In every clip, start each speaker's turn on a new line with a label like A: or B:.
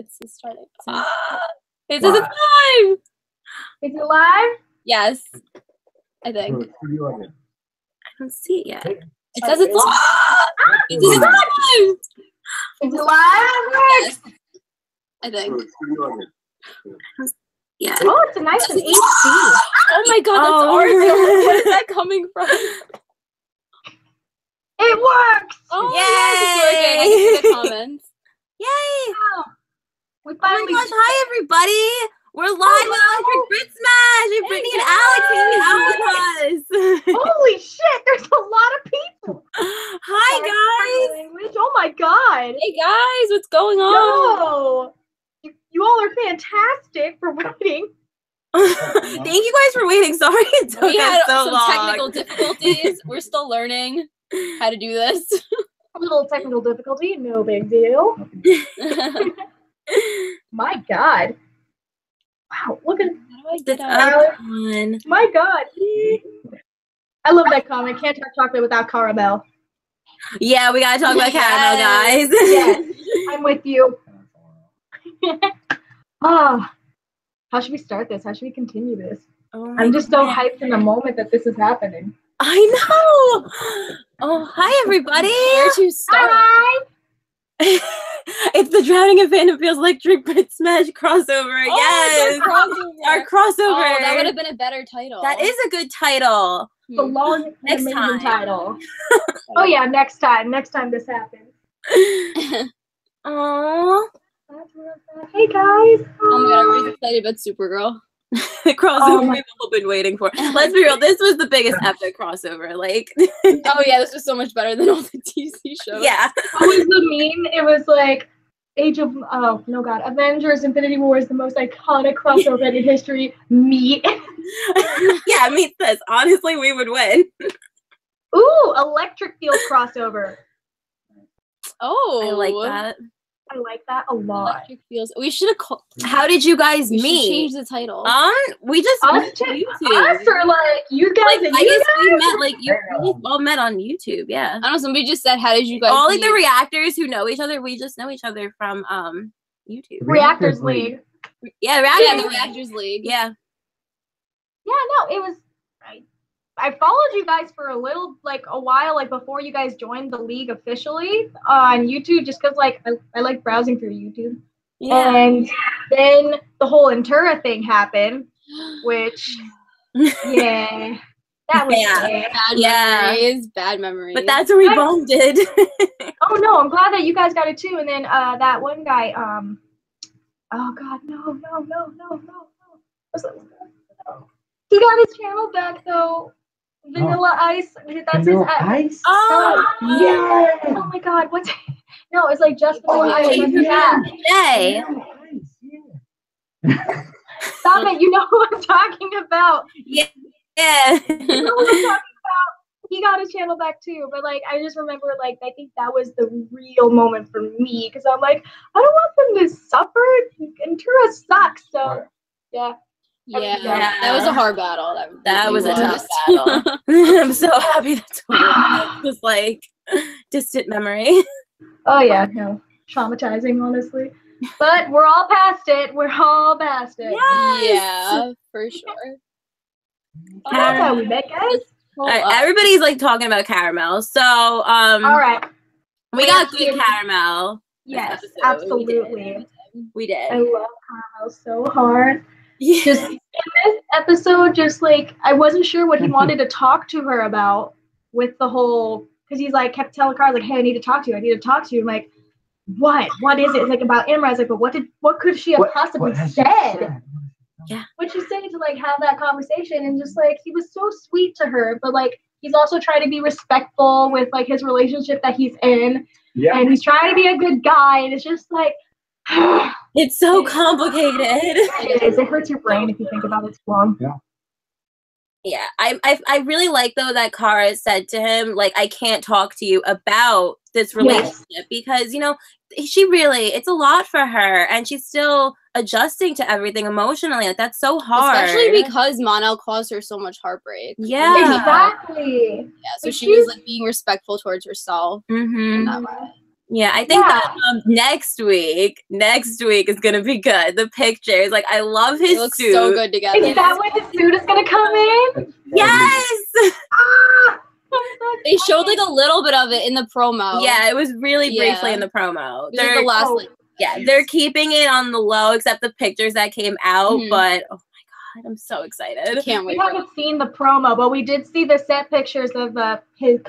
A: It's starting. It says it's live!
B: Is it live?
A: Yes. I think.
C: I
A: don't see it yet. It says it's live! It says it's live!
B: Is it live?
A: Yes. I think. Yeah.
B: Oh, it's a nice and HD.
A: Oh my god, that's ours. Where is that coming from?
B: It works!
A: Oh,
D: yay!
A: yes, it's working. I can see the comments.
D: Yay!
B: Wow. We
D: Oh my
B: finally
D: gosh, hi everybody! We're live with Alectricbritsmash and Brittany and Alex hanging out with us.
B: Holy shit, there's a lot of people.
D: Hi guys!
B: Language. Oh my god.
A: Hey guys, what's going on?
B: No. You all are fantastic for waiting.
D: Thank you guys for waiting. Sorry it took
A: We had
D: us so
A: some
D: long.
A: technical difficulties. We're still learning how to do this.
B: A little technical difficulty, no big deal. My god. Wow, look at
D: This
B: Alex.
D: one.
B: My god. I love that comment. Can't talk chocolate without caramel.
D: Yeah, we gotta talk about caramel, guys.
B: Yes, I'm with you. Oh, how should we start this? How should we continue this?
D: Oh my
B: I'm just so
D: God.
B: hyped in the moment that this is happening.
D: I know. Oh, hi everybody.
A: Where to start?
B: Hi.
D: It's the Drowning in Fandom Feels Alectricbritsmash crossover.
A: Oh,
D: Yes,
A: it's our crossover.
D: our crossover.
A: Oh, that would have been a better title.
D: That is a good title.
B: The long,
D: Next
B: amazing
D: time.
B: title. Oh yeah, next time. Next time this happens.
D: Aww.
B: Hey guys.
A: Oh my god, everybody's excited about Supergirl.
D: The crossover
B: Oh my-
D: we've all been waiting for. Let's be real, this was the biggest epic crossover. Like,
A: Oh yeah, this was so much better than all the DC shows.
D: yeah.
B: What was the meme? It was like Avengers Infinity War is the most iconic crossover in history. Meet.
D: Yeah, meet this. Honestly, we would win.
B: Ooh, Electric Field crossover.
A: Oh,
D: I like that.
B: I like that a lot.
A: Electric Feels. We should have called.
D: How did you guys
A: We should
D: meet?
A: change the title.
D: We just
B: Us,
D: met on YouTube.
B: us or like you guys
D: Like,
B: and
D: I
B: you
D: guess
B: guys?
D: we met like we all met on YouTube. Yeah.
A: I don't know. Somebody just said, "How did you guys?"
D: All like
A: meet?
D: the reactors who know each other, we just know each other from YouTube.
B: Reactors League.
D: Yeah,
A: Yeah, the
D: reactors.
A: Reactors League.
D: Yeah.
B: Yeah, no, it was. I followed you guys for a while, like before you guys joined the league officially on YouTube, just because like I like browsing through YouTube.
D: Yeah.
B: And then the whole Intura thing happened, which yeah, that was
D: Yeah.
A: Bad memories. Bad memories.
D: But that's where we bonded.
B: Oh no, I'm glad that you guys got it too. And then that one guy, oh god, no. He got his channel back though. Vanilla Ice. That's
C: Vanilla
B: his
C: Ice?
D: Oh,
C: Yeah.
B: Oh my god, what's no, it's like just Vanilla Ice.
C: yeah.
D: Jay.
B: Stop it, you know who I'm talking about.
D: Yeah.
B: You know who I'm talking about. He got his channel back too, but like I just remember like I think that was the real moment for me because I'm like, I don't want them to suffer. Intura sucks, so yeah.
A: Yeah,
D: Yeah.
A: that was a hard battle.
D: That was a
A: really
D: tough battle. I'm so happy that's over. That's just like distant memory.
B: Oh yeah, no. Traumatizing, honestly. But we're all past it. We're all past it.
A: Yeah, for sure.
B: Oh, that's how we met, guys.
D: All right, everybody's like talking about caramel. So
B: All right.
D: we got good caramel.
B: Yes,
D: this episode.
B: absolutely.
D: We did.
B: I love caramel so hard.
D: Yeah.
B: Just in this episode, just like I wasn't sure what he wanted to talk to her about with the whole because he's like kept telling Carl like, hey, I need to talk to you. I'm like, what? What is it? It's like about Imra. I was like, but what could she have possibly said?
D: Yeah.
B: What she said to like have that conversation and just like he was so sweet to her, but like he's also trying to be respectful with like his relationship that he's in.
C: Yeah.
B: And he's trying to be a good guy, and it's just like
D: It's so complicated.
B: it is. It hurts your brain if you think about it too long.
D: Yeah, I really like though that Kara said to him like I can't talk to you about this relationship because you know it's a lot for her and she's still adjusting to everything emotionally. Like that's so hard,
A: especially because Mon-El caused her so much heartbreak.
D: Yeah.
B: Exactly.
A: Yeah, so
B: But
A: she was like being respectful towards herself in that way.
D: Yeah, I think that next week is gonna be good. The pictures, like, I love his
C: looks
D: suit.
C: so good together.
B: Is that when the suit is gonna come in?
D: Yes.
C: They showed like a little bit of it in the promo.
D: Yeah, it was really briefly in the promo.
C: Like the last,
D: they're keeping it on the low, except the pictures that came out. But oh my god, I'm so excited!
C: Can't wait.
B: We haven't seen the promo, but we did see the set pictures of his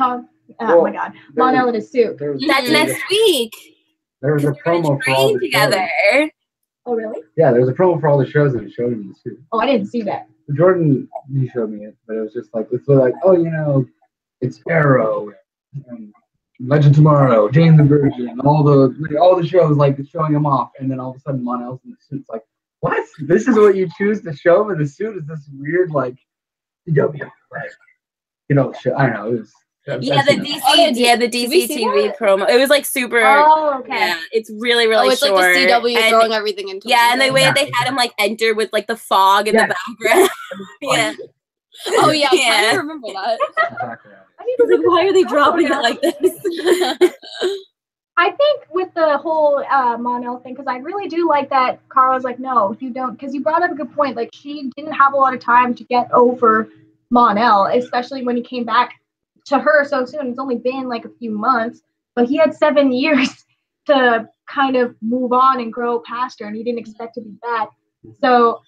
B: oh my god, Mon-El in his suit.
D: That's next week.
E: There was a promo for all the
D: together.
B: Oh really?
E: Yeah, there was a promo for all the shows and it showed him in the suit.
B: Oh, I didn't see that.
E: Jordan, he showed me it, but it was just like, it's like, oh, you know, it's Arrow, and Legend Tomorrow, Jane the Virgin, all the shows, like, showing him off, and then all of a sudden Mon-El's in the suit. It's like, what? This is what you choose to show him in the suit? Is this weird, like, like, you know, I don't know, it was...
D: The DC TV promo. It was like super.
B: Oh, okay.
D: Yeah, it's really short.
C: It's like the CW throwing everything into.
D: Yeah, and the way that they had him like enter with like the fog in the background. Yeah.
C: Oh yeah, I kind of remember that.
D: Why are they dropping it like this?
B: I think with the whole Mon-El thing, because I really do like that Kara's like, no, you don't, because you brought up a good point. Like, she didn't have a lot of time to get over Mon-El, especially when he came back to her so soon. It's only been like a few months, but he had 7 years to kind of move on and grow past her, and he didn't expect to be back. So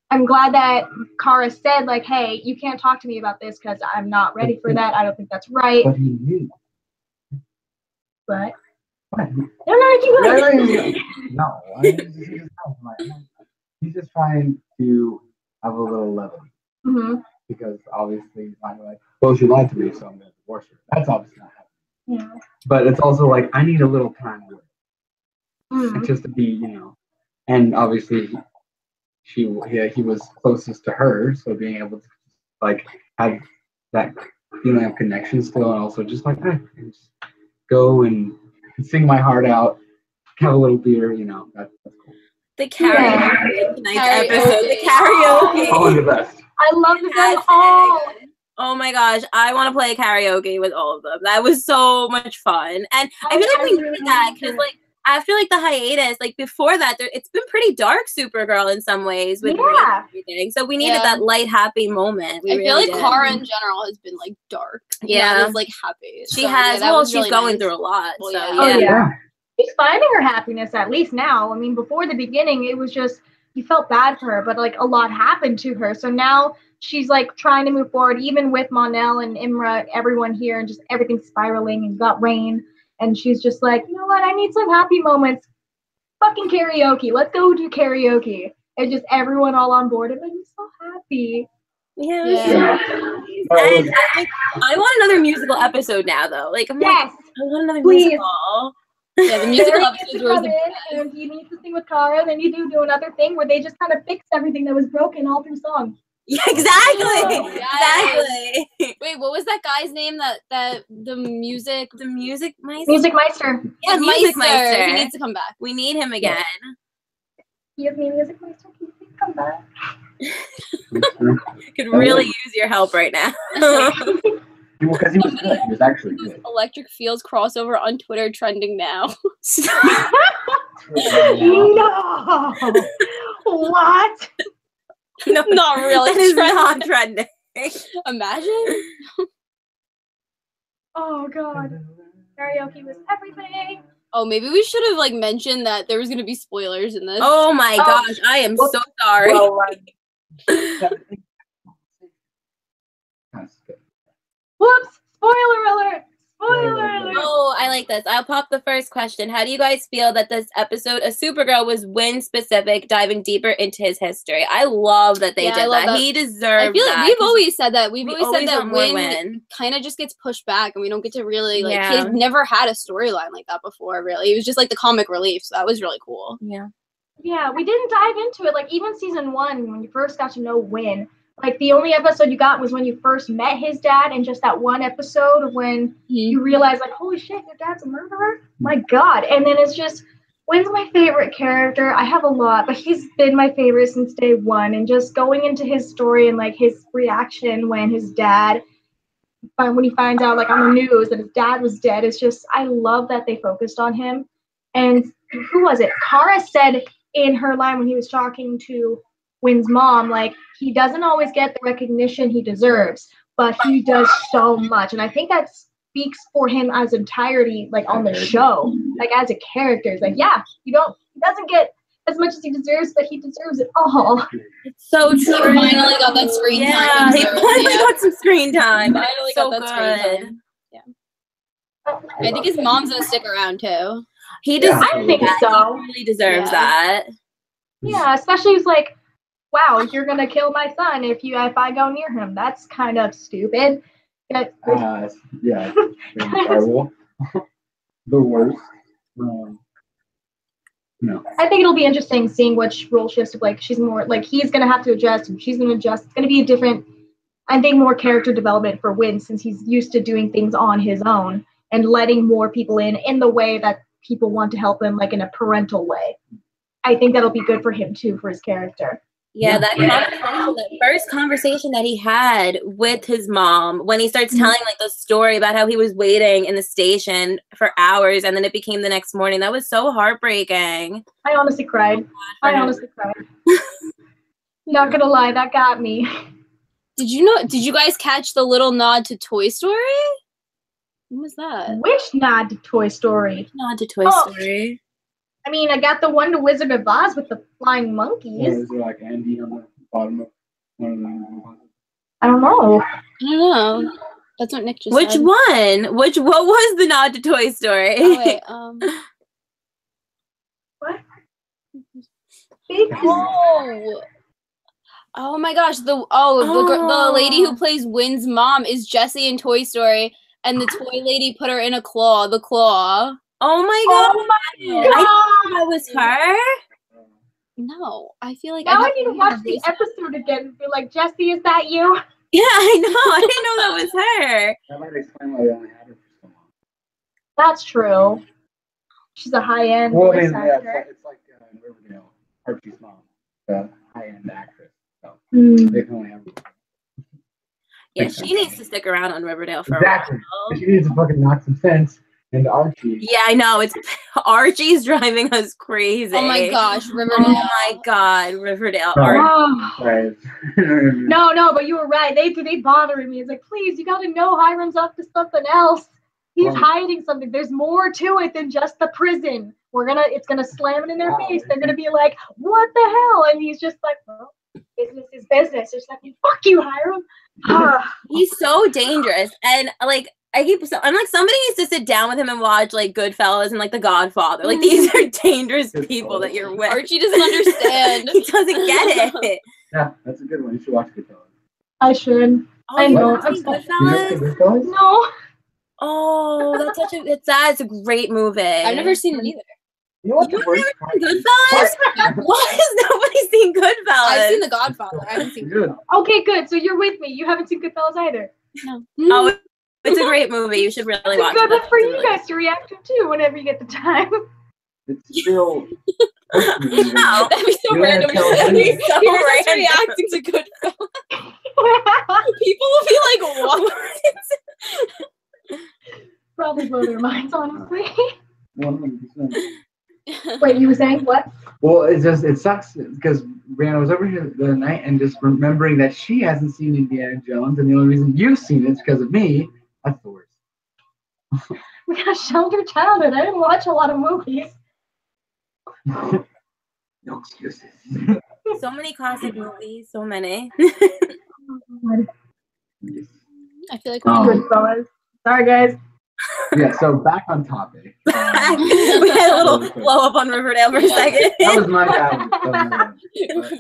B: I'm glad that Kara said, like, hey, you can't talk to me about this because I'm not ready for that. I don't think that's right.
E: But he knew.
B: But
E: What?
B: no,
E: he's just trying to have a little levity.
B: Mm-hmm.
E: Because obviously he's not like, well, she lied to me, so I'm going to divorce her. That's obviously not happening.
B: Yeah.
E: But it's also like, I need a little time with her.
B: Mm-hmm.
E: Just to be, you know. And obviously he was closest to her, so being able to like have that feeling of connection still, and also just like, just go and sing my heart out, have a little beer, you know. That's cool.
D: The karaoke tonight's episode. The karaoke.
E: Oh, the best.
B: I love them all.
D: Oh my gosh, I want to play karaoke with all of them. That was so much fun, and I feel like we needed that because, like, after like the hiatus, like before that, it's been pretty dark Supergirl in some ways with everything. So we needed that light, happy moment.
C: I feel like Kara in general has been like dark.
D: Yeah,
C: not as, like happy.
D: She has. Well, she's really going through a lot.
C: Well,
D: so
B: she's finding her happiness at least now. I mean, before the beginning, it was just you felt bad for her, but like a lot happened to her. So now she's like trying to move forward, even with Mon-El and Imra, everyone here, and just everything spiraling. And got Rain, and she's just like, you know what? I need some happy moments. Fucking karaoke. Let's go do karaoke. And just everyone all on board. And I'm so happy.
D: Yeah. And I want another musical episode now, though. Like, I want another musical.
C: Yeah, the musical episodes were
B: and you need to sing with Kara, then you do another thing where they just kind of fix everything that was broken all through song.
D: Yeah, exactly.
C: Oh,
D: Exactly.
C: Wait, what was that guy's name? That the music
B: Meister.
D: Yeah, Music Meister.
C: He needs to come back.
D: We need him again.
B: Give me Music Meister. Can you please come back?
D: Could really use your help right now.
E: Because he was good. He was actually good.
C: Alectricfields crossover on Twitter trending now.
B: No. What?
D: No,
C: not really.
D: It is not trending.
C: Imagine.
B: Oh god. Karaoke was everything.
C: Oh, maybe we should have like mentioned that there was gonna be spoilers in this.
D: Oh my gosh, I am so sorry.
B: Well, whoops! Spoiler alert! Spoiler alert!
D: Oh, I like this. I'll pop the first question. How do you guys feel that this episode of Supergirl was Winn specific, diving deeper into his history? I love that they did that. He deserved
C: I feel like
D: that.
C: we've always said that. We've always said that
D: Winn
C: kind of just gets pushed back, and we don't get to really like. He's never had a storyline like that before. Really, it was just like the comic relief. So that was really cool.
D: Yeah.
B: Yeah, we didn't dive into it. Like even season 1, when you first got to know Winn. Like, the only episode you got was when you first met his dad, and just that one episode of when you realize, like, holy shit, your dad's a murderer? My God. And then it's just, Winn's my favorite character. I have a lot, but he's been my favorite since day one. And just going into his story and, like, his reaction when his dad when he finds out like on the news that his dad was dead. It's just I love that they focused on him. And who was it? Kara said in her line when he was talking to Winn's mom, like, he doesn't always get the recognition he deserves, but he does so much. And I think that speaks for him as entirety, like on the show, like as a character. It's like, yeah, he doesn't get as much as he deserves, but he deserves it all.
D: It's so true.
C: He finally got that screen time.
D: Yeah, he finally got some screen time.
C: Finally got that screen time. Yeah. I think his mom's gonna stick around too.
D: He does.
B: I think so.
D: He really deserves that.
B: Yeah, especially he's like, wow, you're gonna kill my son if I go near him. That's kind of stupid.
E: Yeah, terrible. The worst. No.
B: I think it'll be interesting seeing which role shifts. Like, she's more like he's gonna have to adjust, and she's gonna adjust. It's gonna be a different. I think more character development for Winn, since he's used to doing things on his own and letting more people in the way that people want to help him, like in a parental way. I think that'll be good for him too, for his character.
D: Yeah, that first conversation that he had with his mom when he starts telling like the story about how he was waiting in the station for hours and then it became the next morning. That was so heartbreaking.
B: I honestly cried. Not gonna lie, that got me.
C: Did you guys catch the little nod to Toy Story? What was that?
B: Which nod to Toy Story?
D: Nod to Toy Story.
B: I mean, I got the one to Wizard of Oz with the flying monkeys.
E: Yeah, is there like Andy on the bottom of one of them?
B: I don't know.
C: That's what Nick just
D: said. Which one? What was the nod to Toy Story?
C: Oh, wait,
B: what?
C: Oh my gosh, the lady who plays Winn's mom is Jessie in Toy Story, and the toy lady put her in the claw.
D: Oh my god! I thought that was her.
C: No, I feel like
B: now I need to watch the episode again and be like, Jessie, is that you?
D: Yeah, I know. I didn't know that was her.
E: That might explain why they only had her for so long.
B: That's true. She's a high-end voice actor.
E: It's like Riverdale, Archie's mom, the high-end actress. So they can only have her.
D: Yeah, she needs to stick around on Riverdale for a while.
E: She needs to fucking knock some sense. And Archie.
D: Yeah, I know. Archie's driving us crazy.
C: Oh my gosh, Riverdale.
D: Oh my god, Riverdale.
E: Sorry.
B: No, but you were right. They bothering me. It's like, please, you gotta know Hiram's up to something else. He's hiding something. There's more to it than just the prison. It's gonna slam it in their face. They're gonna be like, what the hell? And he's just like, well, business is business. It's like, fuck you, Hiram.
D: He's so dangerous. And like, I'm like, somebody needs to sit down with him and watch like Goodfellas and like The Godfather. Like, these are dangerous people that you're with.
C: Archie doesn't understand.
D: He doesn't get it.
E: Yeah, that's a good one. You should watch Goodfellas.
B: I should.
D: Oh,
B: I know.
D: Goodfellas?
B: No.
D: Oh, that's a great movie.
C: I've never seen it either.
E: You know what?
D: You've never seen Goodfellas? What? Has nobody seen Goodfellas?
C: I've seen The Godfather. I haven't seen
E: Good.
B: Okay, good. So you're with me. You haven't seen Goodfellas either.
C: No.
D: Oh, it's a great movie. You should really watch it.
B: It's good for you guys to react to too whenever you get the time.
E: It's still.
C: No, that'd be so random. That'd be so random. Reacting to Goodfellas. People will be like, "What?"
B: Probably blow their minds, honestly.
E: 100%.
B: Wait, you were saying what?
E: Well, it sucks because Brianna was over here the other night and just remembering that she hasn't seen Indiana Jones, and the only reason you've seen it is because of me. That's the worst.
B: We got a sheltered childhood. I didn't watch a lot of movies.
E: No excuses.
D: So many classic movies. So many.
C: I feel like
B: Goodfellas. Sorry, guys.
E: Yeah, so back on topic.
D: We had a little blow up on Riverdale for a second.
E: That was my bad.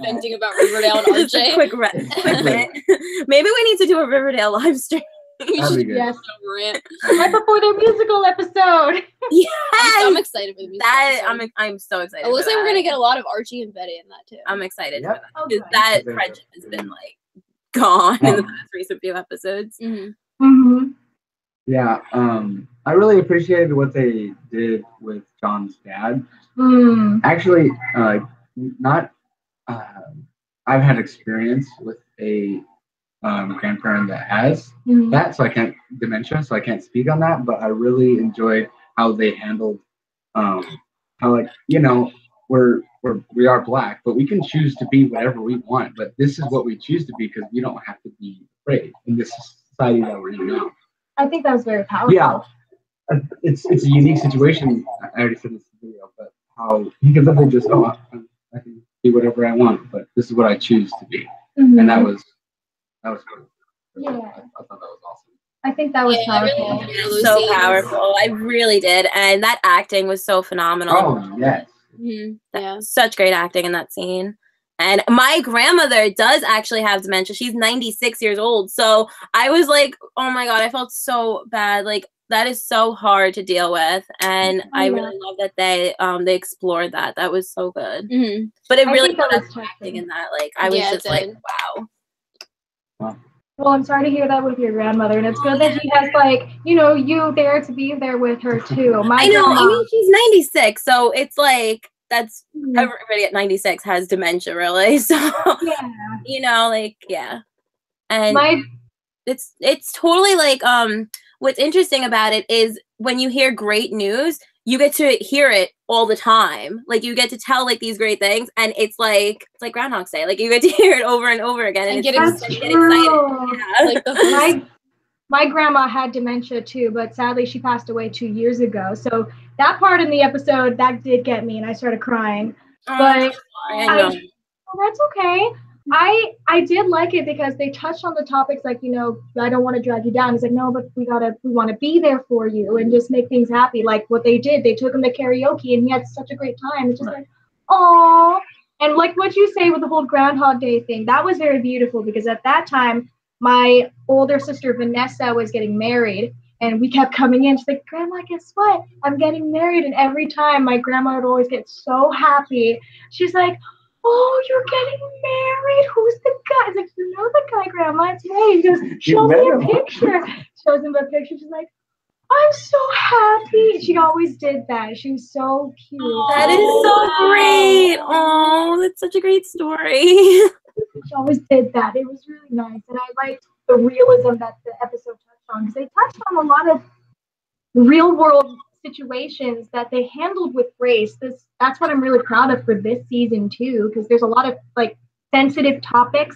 C: Venting about Riverdale and
D: Just a
C: RJ.
D: quick bit. Maybe we need to do a Riverdale live stream.
E: That'd be good.
B: Yes. Right before their musical episode.
D: Yes.
C: I'm excited for the musical episode.
D: I'm so excited.
C: It looks like we're gonna get a lot of Archie and Betty in that too.
D: I'm excited for that.
B: Okay.
D: Because that friendship has been like gone in the past recent few episodes.
B: Mm-hmm.
E: Yeah, I really appreciated what they did with John's dad. Actually, I've had experience with a grandparent that has
B: Mhm.
E: that, so I can't dementia, so I can't speak on that. But I really enjoyed how they handled how, like, you know, we are Black, but we can choose to be whatever we want. But this is what we choose to be because we don't have to be afraid in this society that we're in now.
B: I think that was very powerful.
E: Yeah, it's a unique situation. I already said this in the video, but how he could literally just I can be whatever I want, but this is what I choose to be,
B: Mhm.
E: and that was cool.
B: Yeah.
E: I thought that was awesome.
B: I think that was powerful.
D: So powerful. I really did. And that acting was so phenomenal.
E: Oh, yes.
C: Yeah.
D: Such great acting in that scene. And my grandmother does actually have dementia. She's 96 years old. So I was like, oh my God, I felt so bad. Like, that is so hard to deal with. And I really love that they explored that. That was so good.
C: Mm-hmm.
D: But it
B: I
D: really
B: think that
D: got
B: was
D: acting in that. Like, I was just like, wow.
B: Well, I'm sorry to hear that with your grandmother, and it's good that he has, like, you know, you there to be there with her too.
D: I know. I mean, she's 96, so it's like that's everybody at 96 has dementia, really. So
B: yeah,
D: you know, like and it's totally like what's interesting about it is when you hear great news, you get to hear it all the time. Like you get to tell like these great things, and it's like Groundhog's Day. Like you get to hear it over and over again, and
C: get
D: excited.
C: Yeah. Like
B: my grandma had dementia too, but sadly she passed away 2 years ago. So that part in the episode that did get me, and I started crying. But that's okay. I did like it because they touched on the topics like, you know, I don't want to drag you down. It's like, no, but we want to be there for you and just make things happy. Like what they did, they took him to karaoke and he had such a great time. It's just like, oh, and like what you say with the whole Groundhog Day thing, that was very beautiful because at that time, my older sister Vanessa was getting married and we kept coming in. She's like, Grandma, guess what? I'm getting married. And every time my grandma would always get so happy. She's like, oh, you're getting married? Who's the guy? It's like, you know the guy, Grandma. It's me. He goes, show me a picture. Shows him a picture. She's like, I'm so happy. She always did that. She was so cute.
D: That is so great. Oh, that's such a great story.
B: She always did that. It was really nice. And I liked the realism that the episode touched on because they touched on a lot of real world situations that they handled with grace. That's what I'm really proud of for this season too, because there's a lot of like sensitive topics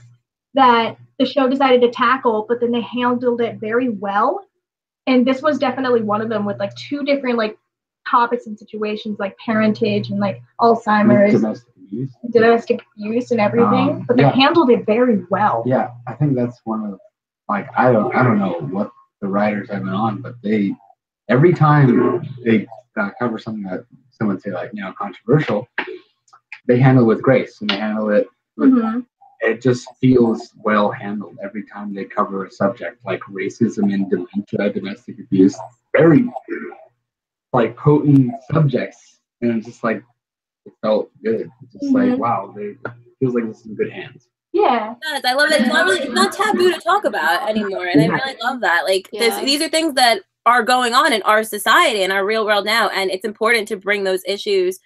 B: that the show decided to tackle, but then they handled it very well. And this was definitely one of them with like 2 different like topics and situations like parentage and like Alzheimer's, domestic abuse and everything. But they handled it very well.
E: Yeah, I think that's one of like I don't know what the writers have been on, but they every time they cover something that someone say like, you know, controversial, they handle it with grace and they handle it with, it just feels well handled every time they cover a subject like racism and dementia, domestic abuse, very like potent subjects, and it's just like it felt good. It's just like wow, it feels like it's in good hands.
B: Yeah,
D: I love that. It's not taboo to talk about anymore, and I really love that. Like these are things that are going on in our society and our real world now, and it's important to bring those issues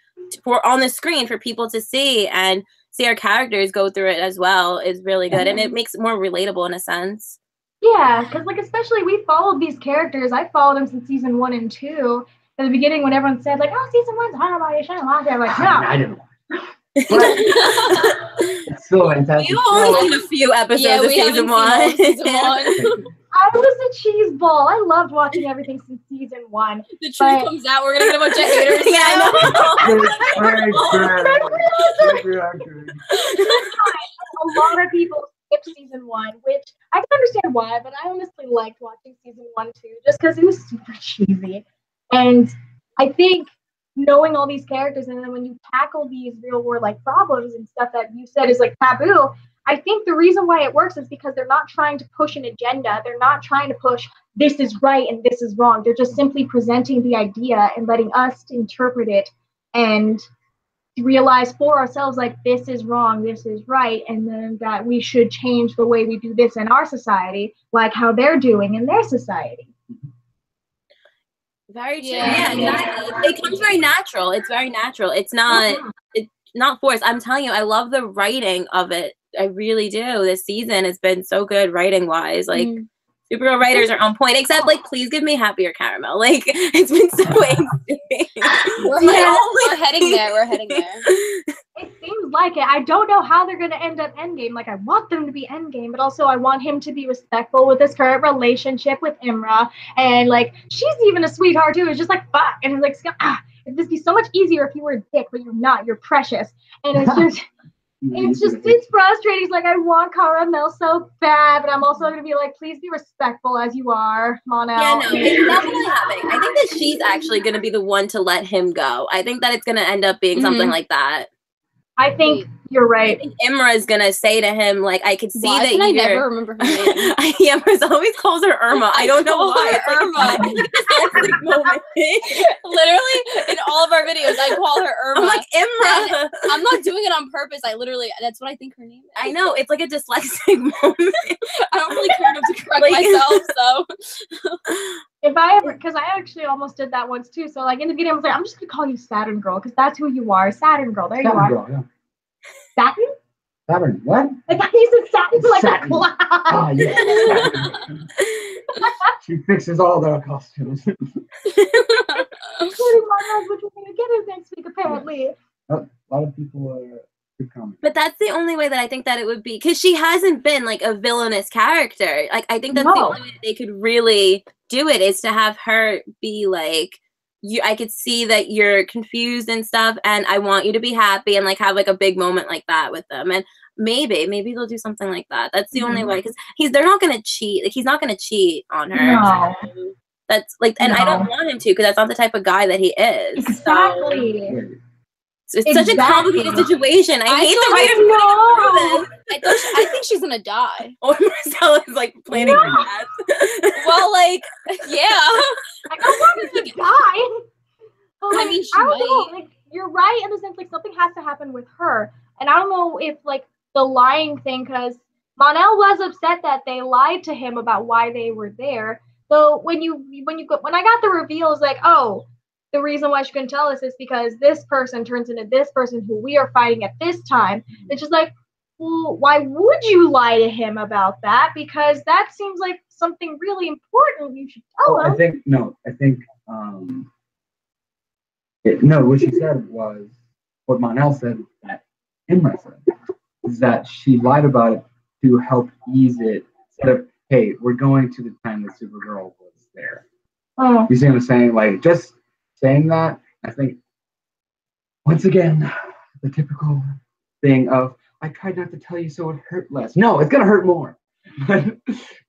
D: on the screen for people to see and see our characters go through it as well is really good, and it makes it more relatable in a sense.
B: Yeah, because like especially we followed these characters. I followed them since season 1 and 2. At the beginning, when everyone said like, "Oh, season 1's I'm like, no.
E: I didn't know. It's so fantastic.
D: You've only seen a few episodes of season 1.
B: I was a cheese ball. I loved watching everything since season 1.
C: The truth comes out. We're gonna get a bunch of haters.
B: A lot of people skip season 1, which I can understand why, but I honestly liked watching season 1 too, just because it was super cheesy. And I think knowing all these characters, and then when you tackle these real world like problems and stuff that you said is like taboo, I think the reason why it works is because they're not trying to push an agenda. They're not trying to push this is right and this is wrong. They're just simply presenting the idea and letting us interpret it and realize for ourselves like this is wrong, this is right, and then that we should change the way we do this in our society, like how they're doing in their society.
D: Very true. Yeah, exactly. It comes very natural. It's very natural. It's not forced. I'm telling you, I love the writing of it I really do. This season has been so good writing wise. Like Supergirl writers are on point, except like please give me happier caramel. Like it's been so
C: we're heading there. We're heading there.
B: It seems like it. I don't know how they're gonna end up Endgame. Like I want them to be Endgame, but also I want him to be respectful with his current relationship with Imra, and like she's even a sweetheart too. It's just like fuck, and it's like it'd just be so much easier if you were a dick, but you're not. You're precious, and it's just. It's frustrating. It's like I want caramel so bad, but I'm also gonna be like, please be respectful as you are, Mon-El.
D: Yeah, no, it's definitely happening. I think that she's actually gonna be the one to let him go. I think that it's gonna end up being something like that.
B: I think you're right.
D: I think Imra is gonna say to him, like, I could see that you're.
C: I never remember her name.
D: Imra always calls her Irma. I don't know why. It's
C: Irma.
D: moment.
C: Literally, in all of our videos, I call her Irma.
D: I'm like, Imra.
C: I'm not doing it on purpose. That's what I think her name is.
D: I know. It's like a dyslexic moment.
C: I don't really care enough to correct myself, so.
B: If I ever, because I actually almost did that once too. So like in the beginning, I was like, I'm just gonna call you Saturn Girl because that's who you are, Saturn Girl. There you are.
E: Girl, yeah.
B: Saturn?
E: Saturn, what?
B: I thought you said Saturn like a cloud.
E: Ah, yeah. She fixes all their costumes.
B: Including my husband, which we're gonna get his next week apparently.
E: A lot of people are good comments.
D: But that's the only way that I think that it would be, because she hasn't been like a villainous character. Like I think that's the only way that they could really do it is to have her be like, I could see that you're confused and stuff, and I want you to be happy, and like have like a big moment like that with them, and maybe they'll do something like that. That's the only way, because they're not gonna cheat. Like he's not gonna cheat on her.
B: No.
D: That's like, and I don't want him to, because that's not the type of guy that he is.
B: Exactly.
D: So it's such a complicated situation. I hate the writer putting through this.
C: I think she's gonna die.
D: Or Marcella is like planning her death.
C: Well, like, yeah.
B: I don't want her to die. But, like,
C: I mean, she
B: I don't
C: might.
B: know. Like, you're right in the sense like something has to happen with her, and I don't know if like the lying thing, because Mon-El was upset that they lied to him about why they were there. So when I got the reveal, it was like, oh, the reason why she couldn't tell us is because this person turns into this person who we are fighting at this time. It's just like, well, why would you lie to him about that? Because that seems like something really important. You should tell him. What she said was what Mon-El said that Imra said, is that she lied about it to help ease it. Instead of, hey, we're going to the time that Supergirl was there. Oh. You see what I'm saying? Like, just saying that, I think, once again, the typical thing of, I tried not to tell you so it hurt less. No, it's going to hurt more.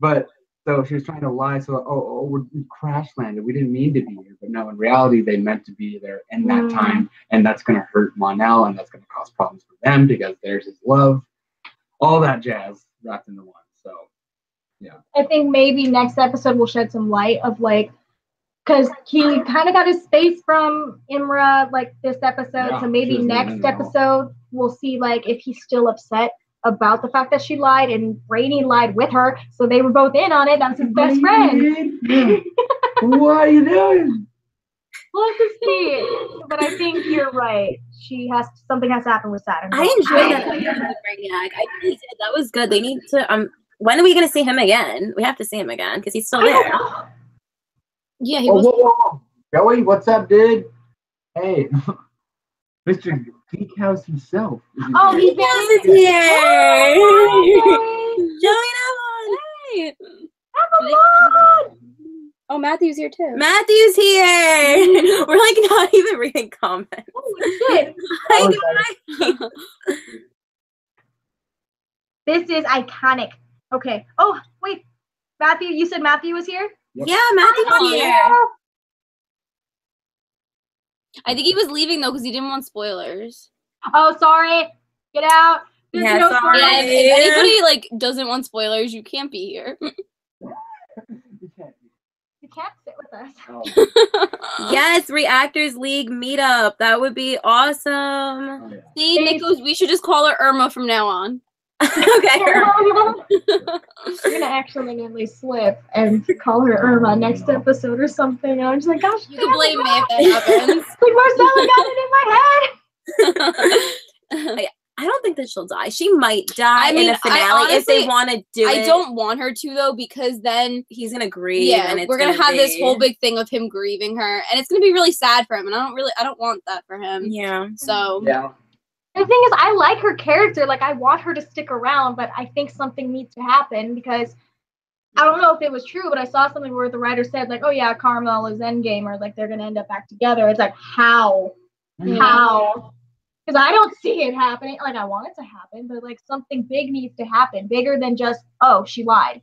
B: But so she was trying to lie. So, we crash landed. We didn't mean to be here. But no, in reality, they meant to be there in that time. And that's going to hurt Mon-El, and that's going to cause problems for them because there's his love. All that jazz wrapped into one. So, yeah. I think maybe next episode will shed some light of like, because he kind of got his space from Imra like this episode. Yeah, so maybe next episode we'll see like if he's still upset about the fact that she lied and Brainy lied with her. So they were both in on it. That's his best friend. What are you doing? We'll have to see. But I think you're right. Something has to happen with Saturn.
D: I enjoyed that with Brainiac. I really did. That was good. They need to when are we gonna see him again? We have to see him again because he's still there.
C: Yeah, he was.
E: Whoa. Joey, what's up, dude? Hey, Mr. Geek House himself.
B: Oh, he's
D: here.
C: Joey
D: Hey.
C: Oh, Matthew's here too.
D: Matthew's here. We're like not even reading comments.
B: Oh, shit. This is iconic. Okay. Oh, wait. Matthew, you said Matthew was here?
D: Yep. Yeah, Matthew's here.
C: I think he was leaving though because he didn't want spoilers.
B: Oh, sorry. Get out. There's no
D: sorry.
C: Yeah, if anybody like doesn't want spoilers, you can't be here.
B: You can't sit with us.
E: Oh.
D: Yes, Reactors League meetup. That would be awesome.
E: Oh, yeah.
C: See, Nick goes, we should just call her Irma from now on.
D: Okay.
B: We're gonna accidentally slip and call her Irma next episode or something. I'm just like, gosh,
C: you can blame me if that happens.
B: Like Marcella got it in my head.
D: I don't think think that she'll die. She might die
C: I mean,
D: in a finale if they want to do it.
C: I don't want her to though, because then
D: he's gonna grieve.
C: Yeah,
D: and it's
C: we're gonna have this whole big thing of him grieving her, and it's gonna be really sad for him. And I don't want that for him.
D: Yeah.
C: So
E: Yeah.
B: The thing is, I like her character. Like, I want her to stick around, but I think something needs to happen because I don't know if it was true, but I saw something where the writer said, like, oh yeah, Carmel is Endgame, or like they're gonna end up back together. It's like, how? How? Because I don't see it happening. Like, I want it to happen, but like something big needs to happen, bigger than just, oh, she lied.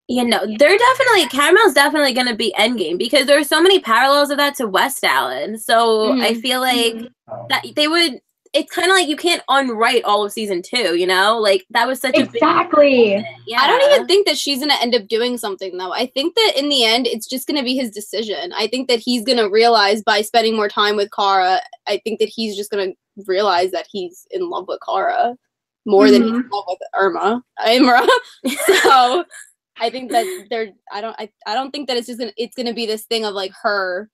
D: You know, Caramel's definitely going to be Endgame because there are so many parallels of that to West Allen. So I feel like that they would, it's kind of like you can't unwrite all of season 2, you know? Like, that was such a big
C: Yeah. I don't even think that she's going to end up doing something, though. I think that in the end, it's just going to be his decision. I think that he's going to realize by spending more time with Kara, I think that he's just going to realize that he's in love with Kara more than he's in love with Imra. So I think that I don't think that it's gonna be this thing of like her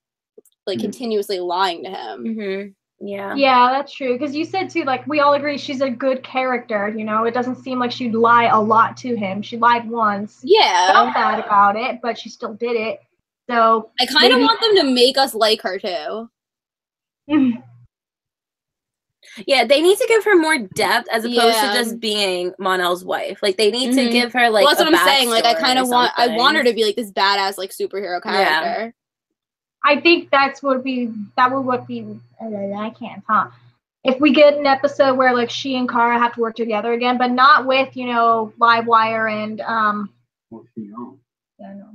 C: like continuously lying to him.
B: Yeah, that's true. Because you said too, like, we all agree she's a good character, you know? It doesn't seem like she'd lie a lot to him. She lied once.
C: Yeah.
B: Felt bad about it, but she still did it. So
C: I kind of want them to make us like her too.
D: Yeah, they need to give her more depth as opposed to just being Mon-El's wife. Like, they need to give her, like,
C: well, that's what I'm saying. Like, I kind of want her to be, like, this badass, like, superhero character.
B: Yeah. I think I can't talk. If we get an episode where, like, she and Kara have to work together again, but not with, you know, Livewire and, yeah, I know.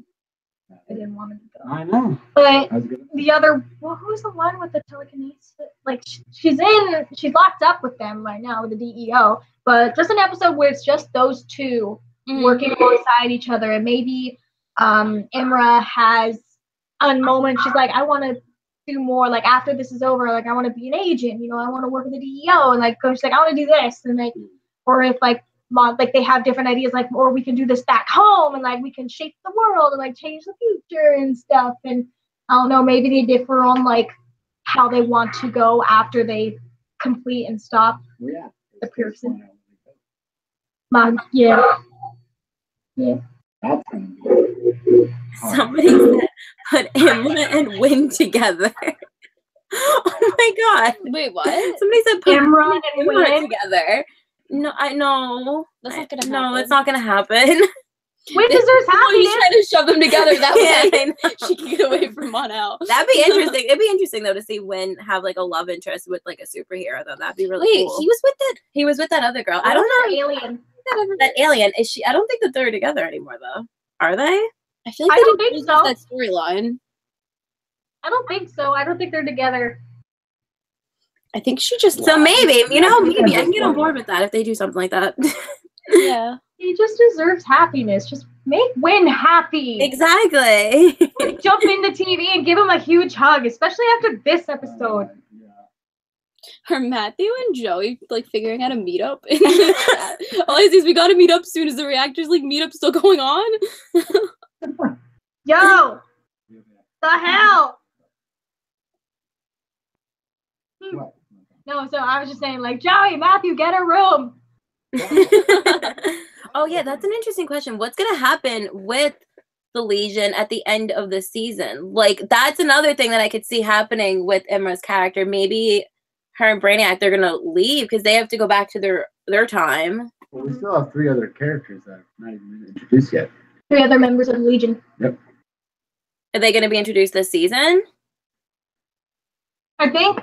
B: I didn't want to go.
E: I know.
B: But the other, who's the one with the telekinesis? Like, she's locked up with them right now with the DEO. But just an episode where it's just those two working alongside each other, and maybe Imra has a moment. She's like, I want to do more. Like, after this is over, like, I want to be an agent. You know, I want to work with the DEO, and like, she's like, I want to do this, and like, or if like they have different ideas, like, or we can do this back home, and like we can shape the world and like change the future and stuff. And I don't know, maybe they differ on like how they want to go after they complete and stop the person. Yeah.
D: Somebody said put Imra and Winn together. Oh my god!
C: Wait, what?
D: Somebody said put
B: Imra and Winn
D: together. No, I know.
C: That's not gonna happen.
D: No, it's not gonna happen.
B: Winn deserves happiness.
C: You trying to shove them together that way she can get away from Mon-El.
D: That'd be interesting. It'd be interesting though to see Winn have like a love interest with like a superhero though. That'd be really cool. He was with that other girl. I don't know.
B: Alien.
D: That alien is she? I don't think that they're together anymore though. Are they?
C: I feel like
B: I don't think so.
C: That storyline.
B: I don't think so. I don't think they're together.
C: I think she just.
D: So maybe maybe I can get on board with that if they do something like that.
C: Yeah.
B: He just deserves happiness. Just make Winn happy.
D: Exactly.
B: Jump in the TV and give him a huge hug, especially after this episode.
C: Are Matthew and Joey like figuring out a meetup in the chat? All I see is we gotta meet up soon. Is the Reactors League meetup still going on?
B: Yo! The hell? No, so I was just saying, like, Joey, Matthew, get a room.
D: Oh yeah, that's an interesting question. What's gonna happen with the Legion at the end of the season? Like, that's another thing that I could see happening with Imra's character. Maybe her and Brainiac, they're gonna leave because they have to go back to their time.
E: Well, we still have 3 other characters that are not even been introduced yet.
B: 3 other members of the Legion.
E: Yep.
D: Are they gonna be introduced this season?
B: I think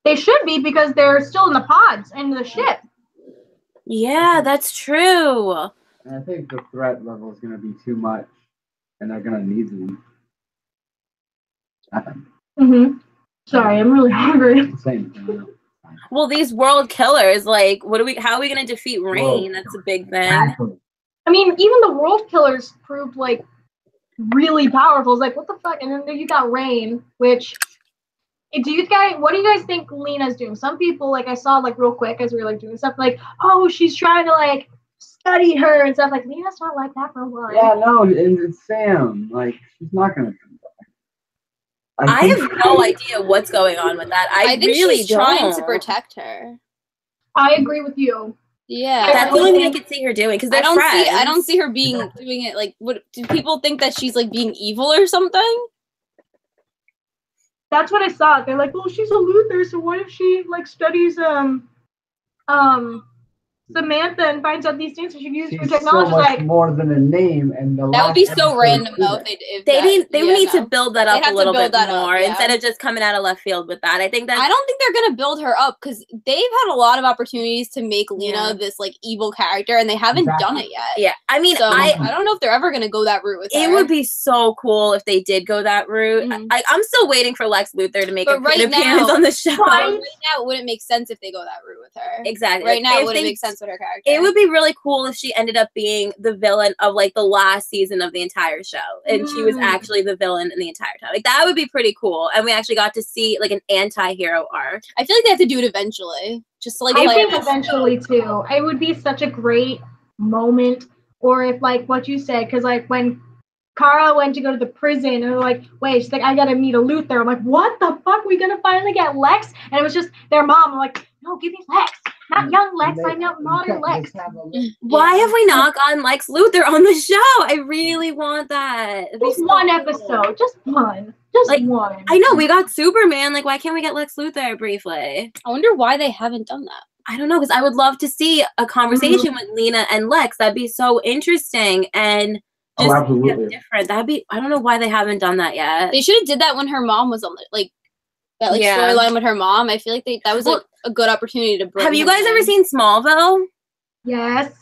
B: they should be because they're still in the pods and the ship.
D: Yeah, that's true.
E: And I think the threat level is going to be too much, and they're going to need them.
B: Sorry, I'm really hungry.
E: Same.
D: Well, these world killers, like, how are we gonna defeat Rain? That's a big thing.
B: I mean, even the world killers proved like really powerful. It's like, what the fuck? And then you got Rain, which what do you guys think Lena's doing? Some people, like, I saw like real quick as we were like doing stuff, like, oh, she's trying to like study her and stuff. Like, Lena's not like that for one.
E: Yeah, no, and it's Sam. Like, she's not gonna come back.
D: I have no idea what's going on with that. I think really
C: she's trying to protect her.
B: I agree with you.
C: Yeah,
D: that's the only thing I could see her doing because they're friends.
C: I don't see her doing it like. What do people think that she's like being evil or something?
B: That's what I saw. They're like, well, she's a Luther, so what if she like studies Samantha and finds out these things so she can use for technology?
E: So much more than a name, and
C: that would be so random though. If
D: they would need to build that up a little bit more
C: yeah.
D: instead of just coming out of left field with that. I don't think
C: they're gonna build her up because they've had a lot of opportunities to make Lena this like evil character, and they haven't done it yet.
D: Yeah, I mean,
C: so I don't know if they're ever gonna go that route with her.
D: It would be so cool if they did go that route. I'm still waiting for Lex Luthor to make an appearance on the show.
C: Right now, it wouldn't make sense if they go that route with her.
D: Exactly.
C: Right now, it wouldn't make sense with her character.
D: It would be really cool if she ended up being the villain of like the last season of the entire show, and she was actually the villain in the entire time. Like that would be pretty cool, and we actually got to see like an anti-hero arc.
C: I feel like they have to do it eventually, just to, like
B: I think eventually too. It would be such a great moment, or if like what you said, because like when Kara went to go to the prison, and they're like, wait, she's like, I gotta meet a Luthor. I'm like, what the fuck? We gonna finally get Lex? And it was just their mom. I'm like, no, give me Lex. Not young Lex, I know modern Lex.
D: Why have we not gotten Lex Luthor on the show? I really want that.
B: Just one episode. Just one. Just like, one.
D: I know, we got Superman. Like, why can't we get Lex Luthor briefly?
C: I wonder why they haven't done that.
D: I don't know, because I would love to see a conversation with Lena and Lex. That'd be so interesting and just different. That'd be, I don't know why they haven't done that yet.
C: They should have did that when her mom was on the, that storyline with her mom. I feel like that was a good opportunity to bring.
D: Have you guys ever seen Smallville?
B: Yes.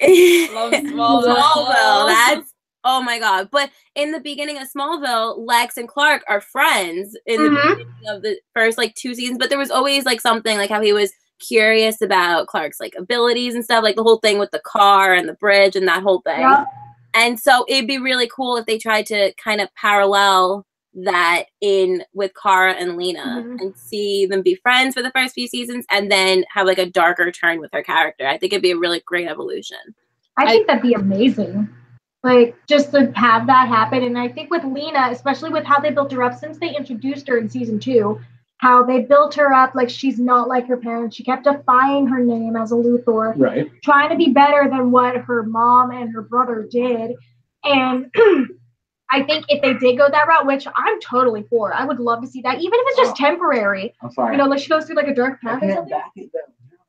C: Love
D: Smallville. That's, oh my god. But in the beginning of Smallville, Lex and Clark are friends in the beginning of the first like 2 seasons, but there was always like something like how he was curious about Clark's like abilities and stuff, like the whole thing with the car and the bridge and that whole thing. Yeah. And so it'd be really cool if they tried to kind of parallel that in with Kara and Lena and see them be friends for the first few seasons and then have like a darker turn with her character. I think it'd be a really great evolution.
B: I think that'd be amazing. Like just to have that happen. And I think with Lena, especially with how they built her up since they introduced her in season 2, how they built her up like she's not like her parents. She kept defying her name as a Luthor,
E: right?
B: Trying to be better than what her mom and her brother did. And I think if they did go that route, which I'm totally for, I would love to see that, even if it's just temporary.
E: I'm sorry.
B: You know, like she goes through like a dark path or something.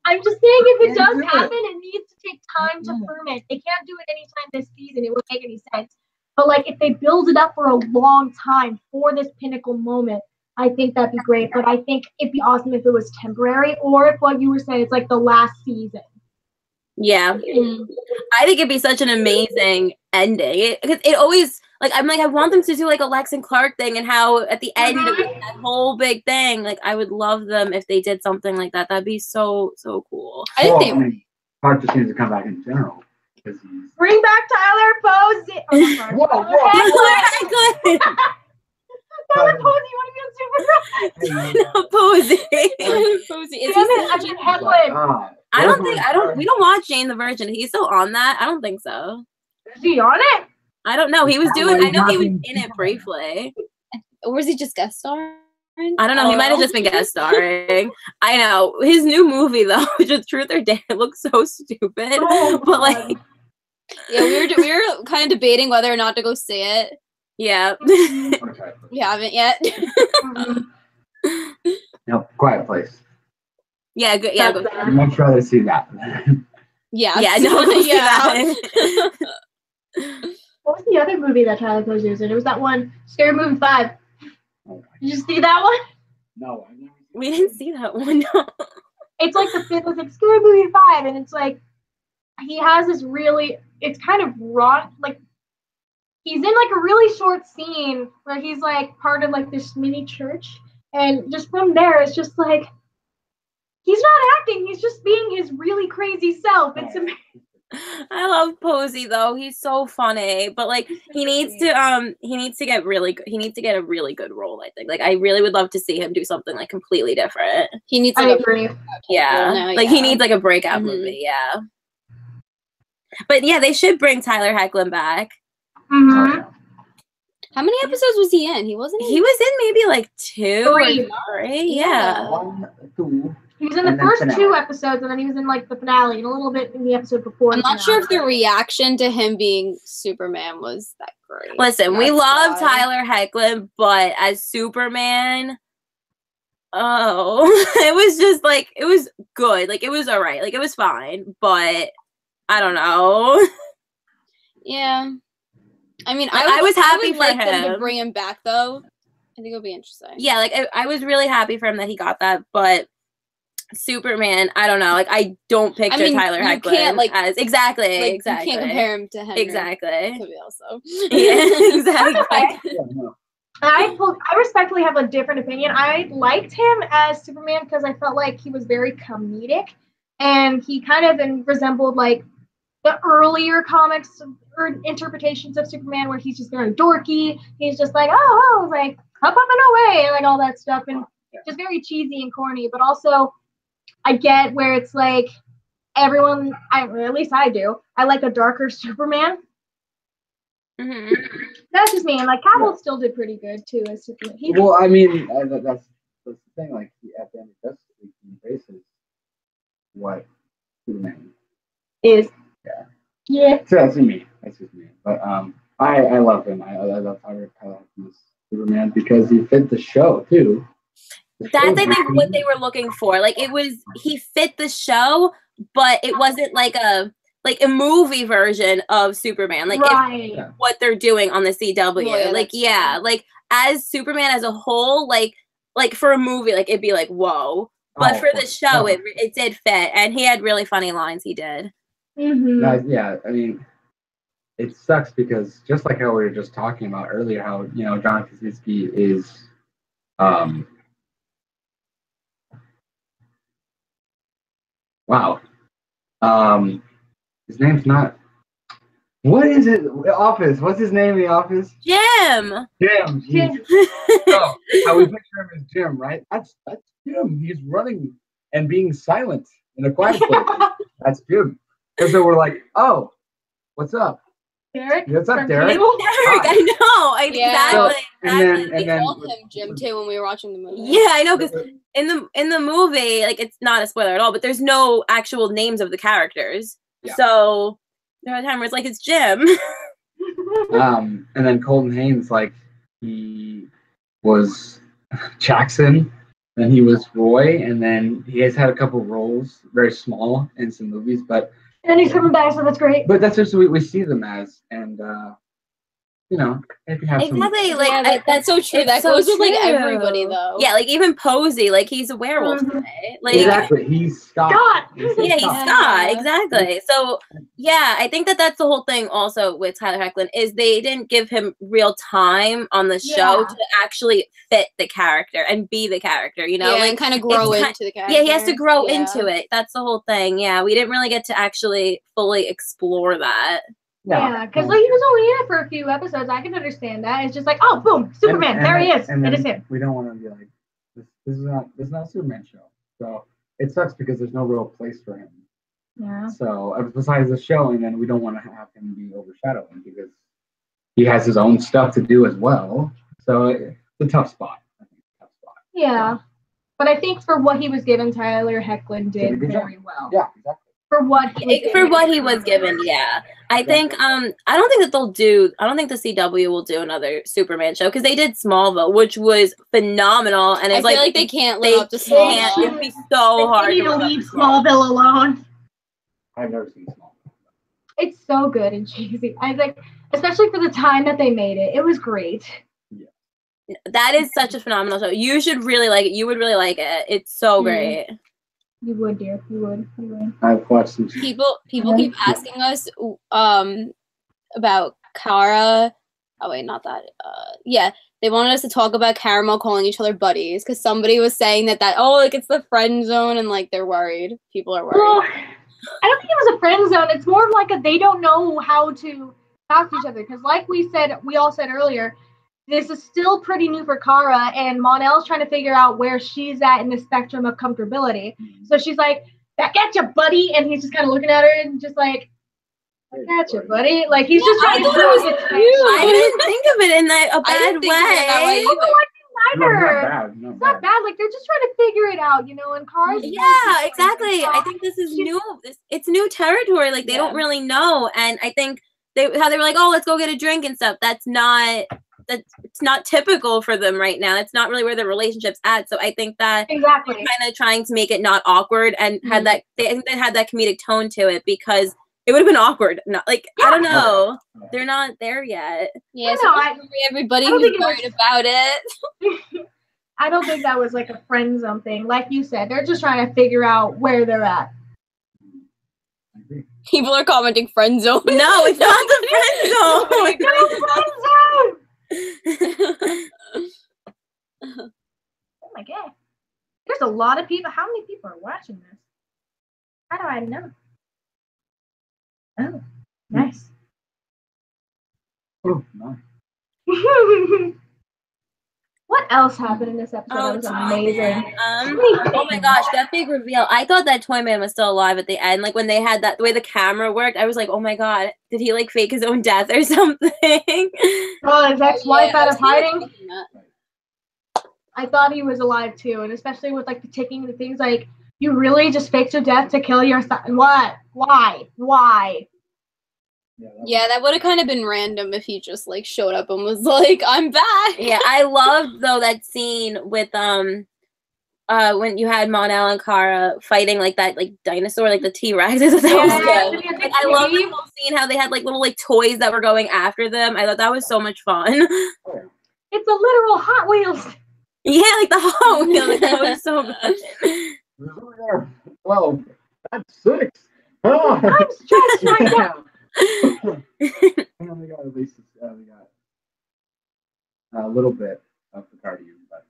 B: I'm just saying if it does happen, it needs to take time to ferment. They can't do it anytime this season. It wouldn't make any sense. But like if they build it up for a long time for this pinnacle moment, I think that'd be great. But I think it'd be awesome if it was temporary or if what you were saying, it's like the last season.
D: Yeah. I think it'd be such an amazing ending. Because it always, like, I'm like, I want them to do like a Lex and Clark thing and how at the end of that whole big thing, like, I would love them if they did something like that. That'd be so, so cool.
E: Clark just needs to come back in general.
B: Bring back Tyler Posey. Tyler Posey, you want to be on Supergirl?
D: Posey.
B: Is he Headland?
D: We don't watch Jane the Virgin. He's still on that? I don't think so.
B: Is he on it?
D: I don't know. He was doing, I know he was in it briefly.
C: Or was he just guest starring?
D: I don't know. He might have just been guest starring. I know. His new movie, though, just Truth or Dare, looks so stupid. But, like...
C: Yeah, we were kind of debating whether or not to go see it.
D: Yeah.
C: We haven't yet.
E: No, Quiet Place.
D: Yeah, good. Yeah,
E: I'd much rather see that.
C: Yeah.
B: What was the other movie that Tyler Posey was in? It was that one, Scary Movie 5. Did you see that one?
E: No, I never.
D: We didn't see that one. No.
B: It's like the fifth, it's like Scary Movie 5, and it's like he has this really, it's kind of raw, like he's in like a really short scene where he's like part of like this mini church, and just from there it's just like he's not acting, he's just being his really crazy self. It's amazing.
D: I love Posey though. He's so funny, but like he needs to get a really good role. I think. Like I really would love to see him do something like completely different.
C: He needs.
B: I agree.
D: He needs like a breakout movie. Yeah. But yeah, they should bring Tyler Hoechlin back.
B: Mm-hmm.
C: How many episodes was he in? He wasn't.
D: He was in maybe like 2 or 3. Yeah.
E: 1, 2,
B: He was in the
E: And then
B: first
E: finale.
B: 2 episodes, and then he was in like the finale and a little bit in the episode before.
C: I'm
B: the
C: not sure if
B: finale.
C: the reaction to him being Superman was that great.
D: Listen, we
C: That's
D: love
C: why.
D: Tyler Hoechlin, but as Superman, it was just like, it was good. Like, it was all right. Like, it was fine, but I don't know.
C: Yeah. I mean,
D: Like,
C: I
D: I was happy
C: would
D: for
C: like them to
D: him.
C: bring him back, though. I think it'll be interesting.
D: Yeah, like, I was really happy for him that he got that, but Superman, I don't know. Like, I don't picture Tyler
C: you
D: Hoechlin
C: can't, like,
D: as exactly.
C: You can't compare him to Henry.
D: Exactly.
C: Could be also.
D: Yeah, exactly.
B: Okay.
E: Yeah, no.
B: I respectfully have a different opinion. I liked him as Superman because I felt like he was very comedic, and he kind of resembled like the earlier comics or interpretations of Superman, where he's just very dorky. He's just like, like up and away, and like all that stuff, and just very cheesy and corny. But also, I get where it's like everyone, at least I do. I like a darker Superman.
D: Mm-hmm.
B: That's just me. And like Cavill still did pretty good too as Superman.
E: Well, I mean, that's the thing. Like, at the end of Justice League, he embraces what Superman
B: is.
E: Yeah.
B: Yeah.
E: So that's me. That's just me. But I love him. I love Tyler Hoechlin as Superman because he fit the show too.
D: That's, I think, what they were looking for. Like, he fit the show, but it wasn't like a movie version of Superman. Like,
B: right.
D: What they're doing on the CW.
C: Yeah,
D: like, as Superman as a whole, like for a movie, like, it'd be like, whoa. But for the show, it did fit. And he had really funny lines, he did.
B: Mm-hmm.
E: Yeah, I mean, it sucks because just like how we were just talking about earlier, how, John Krasinski is, wow. His name's not. What is it? Office. What's his name in the Office?
D: Jim.
E: Jim. So, how we picture him as Jim, right? That's Jim. He's running and being silent in a quiet place. That's Jim. And so we're like, oh, what's up?
B: Derek?
E: What's up,
B: from
E: Derek?
B: Cable?
D: I know.
C: Yeah.
D: Exactly.
C: We called him Jim too when we were watching the movie.
D: Yeah, I know, because in the movie, like, it's not a spoiler at all, but there's no actual names of the characters.
E: Yeah.
D: So there are times where it's like, it's Jim.
E: And then Colton Haynes, like, he was Jackson, then he was Roy, and then he has had a couple roles, very small, in some movies, but
B: And he's coming back, so that's great.
E: but that's just what we see them as, and they can have
D: Exactly.
E: some.
D: Like,
C: Yeah, that's so true. That
D: so
C: goes with like
D: true.
C: everybody though.
D: Yeah, like even Posey, like he's a werewolf today. Like,
E: Exactly, he's Scott.
B: Scott!
D: yeah, he's Scott. Exactly. So yeah, I think that's the whole thing. Also with Tyler Hoechlin is they didn't give him real time on the show to actually fit the character and be the character.
C: Like kind of grow
D: it's
C: into the character.
D: Yeah, he has to grow into it. That's the whole thing. Yeah, we didn't really get to actually fully explore that.
B: Yeah, because like he was only in it for a few episodes. I can understand that. It's just like, oh, boom, Superman, there he is. It is him.
E: We don't want to be like, this is not a Superman show. So it sucks because there's no real place for him.
B: Yeah.
E: So besides the show, and then we don't want to have him be overshadowing because he has his own stuff to do as well. So it's a tough spot.
B: Yeah. But I think for what he was given, Tyler Hoechlin did very well.
E: Yeah, exactly.
B: For what
D: he was given, yeah. I think I don't think the CW will do another Superman show because they did Smallville, which was phenomenal, and it's
C: I feel like they can't live up to
D: Smallville.
C: Smallville.
D: It'd be so hard
B: They need
D: to
B: to
D: live up
B: leave
D: to
B: Smallville alone.
E: I've never seen Smallville.
B: It's so good and cheesy. I think, especially for the time that they made it, it was great.
D: That is such a phenomenal show. You should really like it. You would really like it. It's so great.
B: You would, dear. You would.
E: I've watched some.
C: People keep asking us about Kara. Oh wait, not that. Yeah, they wanted us to talk about Caramel calling each other buddies because somebody was saying that like it's the friend zone and like they're worried. People are worried.
B: Well, I don't think it was a friend zone. It's more of like they don't know how to talk to each other because, like we all said earlier, this is still pretty new for Kara, and Mon-El's trying to figure out where she's at in the spectrum of comfortability. So she's like, back at you, buddy. And he's just kind of looking at her and just like, back at you, buddy. Like, he's just trying to
C: I thought it was cute.
D: I didn't think of it in a bad way.
C: Either.
B: either.
E: Bad. No,
B: It's not bad. Like they're just trying to figure it out, you know. And cars.
D: Yeah, exactly. I think this is new. It's new territory. Like they don't really know, and I think how they were like, oh, let's go get a drink and stuff. It's not typical for them right now. It's not really where their relationship's at. So I think that
B: exactly
D: kind of trying to make it not awkward and had that. I think they had that comedic tone to it because it would have been awkward. Not like I don't know. They're not there yet.
C: Yeah, so everybody who's worried about it.
B: I don't think that was like a friend zone thing. Like you said, they're just trying to figure out where they're at.
C: People are commenting friend zone.
D: No, it's not the friend zone.
B: No friend zone. Oh my god. There's a lot of people. How many people are watching this? How do I know? Oh, nice.
E: Oh, nice.
B: What else happened in this episode? That was amazing.
D: Oh my gosh, that big reveal. I thought that Toy Man was still alive at the end. Like when they had the way the camera worked, I was like, oh my god, did he like fake his own death or something?
B: Oh, his ex-wife out of hiding? I thought he was alive too, and especially with like the ticking and the things like, you really just faked your death to kill your son? What? Why?
C: Yeah, that would have kind of been random if he just like showed up and was like, "I'm back."
D: Yeah, I loved though that scene with when you had Mon-El and Kara fighting like that like dinosaur, like the T-Rex. That was good. Like, I love the whole scene how they had like little like toys that were going after them. I thought that was so much fun.
B: It's a literal Hot Wheels.
D: Yeah, like the Hot Wheels. Like, that was so good.
E: Well, that's 6. Oh.
B: I'm stressed right now.
E: We got at least we got a little bit of the cardio, but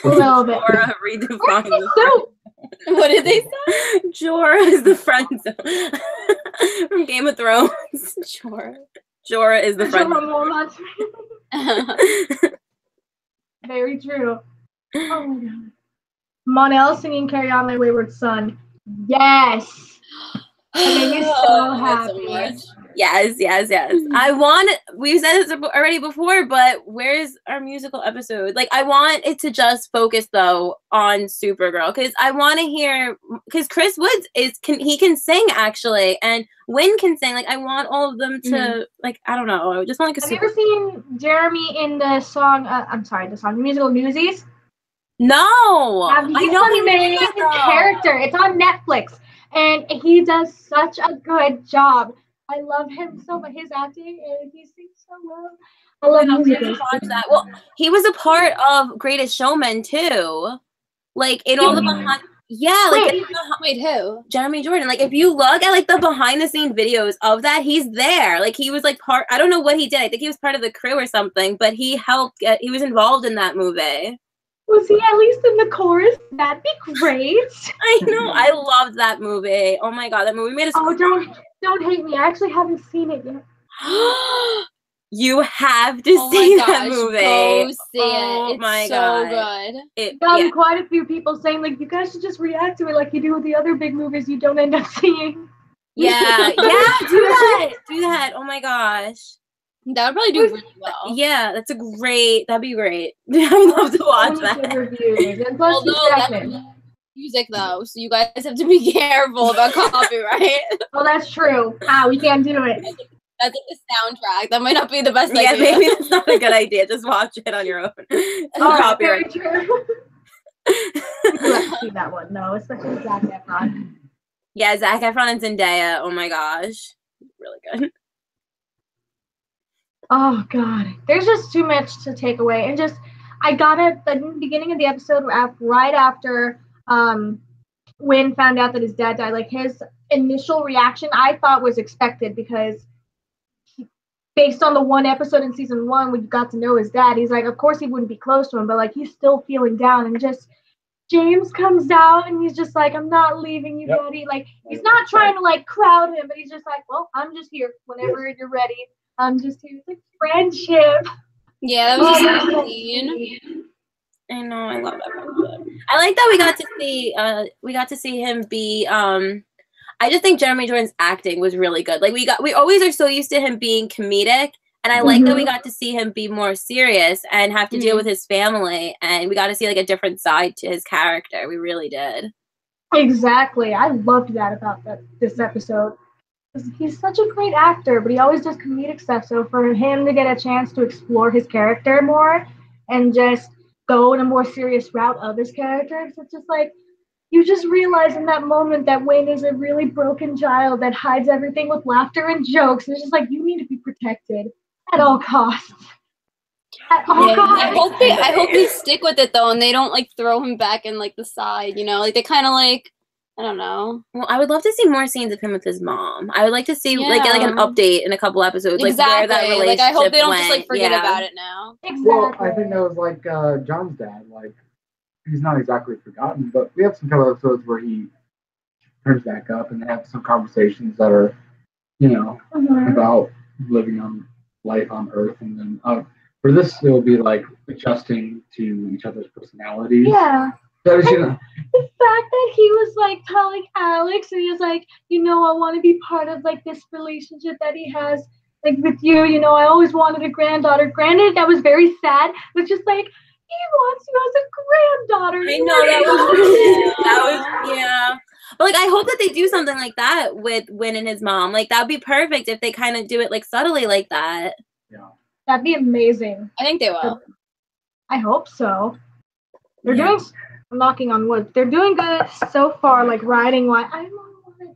B: a little bit.
D: Jorah redefined the
C: What did they say?
D: Jorah is the friend zone from Game of Thrones. Jorah is the friend zone.
B: Very true. Oh my god. Mon-El singing "Carry On My Wayward Son." Yes. That made me so happy.
D: Yes. We've said this already before, but where's our musical episode? Like, I want it to just focus though on Supergirl because I want to hear because Chris Woods he can sing actually, and Winn can sing. Like, I want all of them to like I don't know. I just want like a.
B: Have you ever seen Jeremy in the song? The musical Newsies.
D: No,
B: I know he made a character. It's on Netflix. And he does such a good job. I love him so much. His acting, and he sings so well. I love musicals.
D: Well, he was a part of Greatest Showman too. Like in all the behind. Yeah, like
C: wait, who?
D: Jeremy Jordan. Like if you look at like the behind the scenes videos of that, he's there. Like he was like part. I don't know what he did. I think he was part of the crew or something. But he helped. He was involved in that movie.
B: Was he at least in the chorus? That'd be great.
D: I know. I loved that movie. Oh my god, that movie made us.
B: Oh, don't hate me. I actually haven't seen it yet.
D: You have to see that movie.
C: Go see
D: it.
C: It's my god, so good.
B: Gotten quite a few people saying like, you guys should just react to it like you do with the other big movies you don't end up seeing.
D: Yeah, do that. Oh my gosh.
C: That would probably do really well.
D: Yeah, that'd be great. I would love to watch that.
B: Although
C: that's music though, so you guys have to be careful about copyright.
B: Oh, that's true. We can't do it.
C: That's like the soundtrack. That might not be the best idea.
D: Yeah, maybe that's not a good idea. Just watch it on your own. Copyright.
B: Very true. Let's see that one. No, especially Zac Efron.
D: Yeah, Zac Efron and Zendaya. Oh my gosh. Really good.
B: Oh god, there's just too much to take away, and just I got it at the beginning of the episode right after Winn found out that his dad died. Like his initial reaction, I thought was expected because based on the one episode in season 1 when you got to know his dad, he's like, of course he wouldn't be close to him, but like he's still feeling down, and just James comes down and he's just like, I'm not leaving you, buddy. Like he's not trying to like crowd him, but he's just like, well, I'm just here whenever you're ready. I'm just here. It's like friendship.
C: Yeah, that was just a scene.
D: I know, I love that. I like that we got to see him be I just think Jeremy Jordan's acting was really good. Like we always are so used to him being comedic, And I like that we got to see him be more serious and have to deal with his family, and we got to see like a different side to his character. We really did.
B: Exactly. I loved that about this episode. He's such a great actor, but he always does comedic stuff. So for him to get a chance to explore his character more and just go in a more serious route of his character, it's just like, you just realize in that moment that Winn is a really broken child that hides everything with laughter and jokes. And it's just like, you need to be protected at all costs. At all costs.
C: I hope they stick with it though, and they don't like throw him back in like the side, you know, like they kind of like, I don't know.
D: Well, I would love to see more scenes of him with his mom. I would like to see like get like an update in a couple episodes, like where that relationship
C: like I hope they don't
D: went.
C: just like forget about it now.
B: Exactly.
E: Well, I think that was like John's dad. Like, he's not exactly forgotten, but we have some couple episodes where he turns back up and they have some conversations that are, you know, about living on life on Earth, and then for this it will be like adjusting to each other's personalities.
B: Yeah.
E: So, you know,
B: the fact that he was like telling Alex, and he was like, you know, I want to be part of like this relationship that he has like with you. You know, I always wanted a granddaughter. Granted, that was very sad. But just like, he wants you as a granddaughter.
D: I know that was yeah. But like, I hope that they do something like that with Winn and his mom. Like, that'd be perfect if they kind of do it like subtly like that.
E: Yeah.
B: That'd be amazing.
C: I think they will.
B: I hope so. They're doing. I'm knocking on wood. They're doing good so far, like writing. I don't want to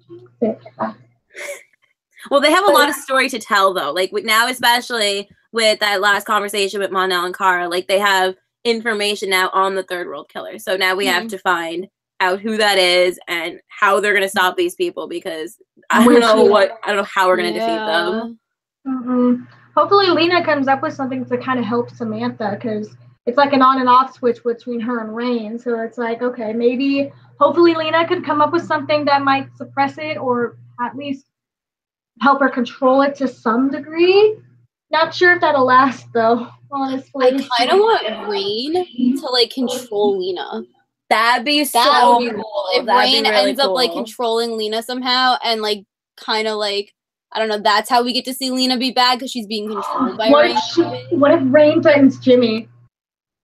B: jinx it.
D: Well, they have a lot of story to tell, though. Like now, especially with that last conversation with Mon-El and Kara, like they have information now on the Third World Killer. So now we have to find out who that is and how they're gonna stop these people, because I don't know how we're gonna defeat them.
B: Mm-hmm. Hopefully, Lena comes up with something to kind of help Samantha, because it's like an on and off switch between her and Rain. So it's like, okay, maybe, hopefully Lena could come up with something that might suppress it or at least help her control it to some degree. Not sure if that'll last though, honestly.
C: I kind of want Rain to like control Lena.
D: That'd be
C: would be cool. If Rain ends up like controlling Lena somehow and like kind of like, I don't know, that's how we get to see Lena be bad, because she's being controlled by Rain.
B: What if Rain threatens Jimmy?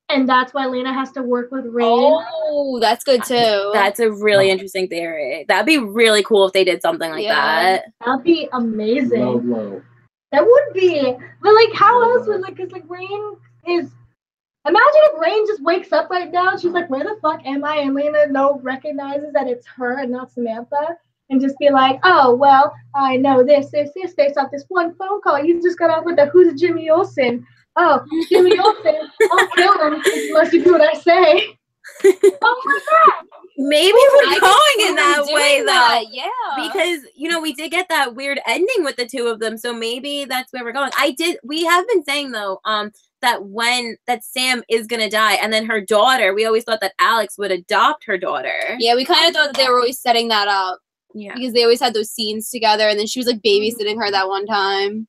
B: And that's why Lena has to work with Rain.
C: Oh, that's good too.
D: That's a really interesting theory. That'd be really cool if they did something like that.
B: That'd be amazing.
E: Low.
B: That would be. But like, how else would like? Because like Rain is. Imagine if Rain just wakes up right now and she's like, "Where the fuck am I?" And Lena recognizes that it's her and not Samantha, and just be like, "Oh well, I know this based off this one phone call you just got off with the who's Jimmy Olsen." Oh, Jimmy Olsen, I'll kill him unless you do what I say. Oh my god.
D: Maybe we're going in that way, though.
C: Yeah.
D: Because, you know, we did get that weird ending with the two of them, so maybe that's where we're going. We have been saying, though, that Sam is going to die, and then her daughter, we always thought that Alex would adopt her daughter.
C: Yeah, we kind of thought that they were always setting that up.
D: Yeah.
C: Because they always had those scenes together, and then she was, like, babysitting her that one time.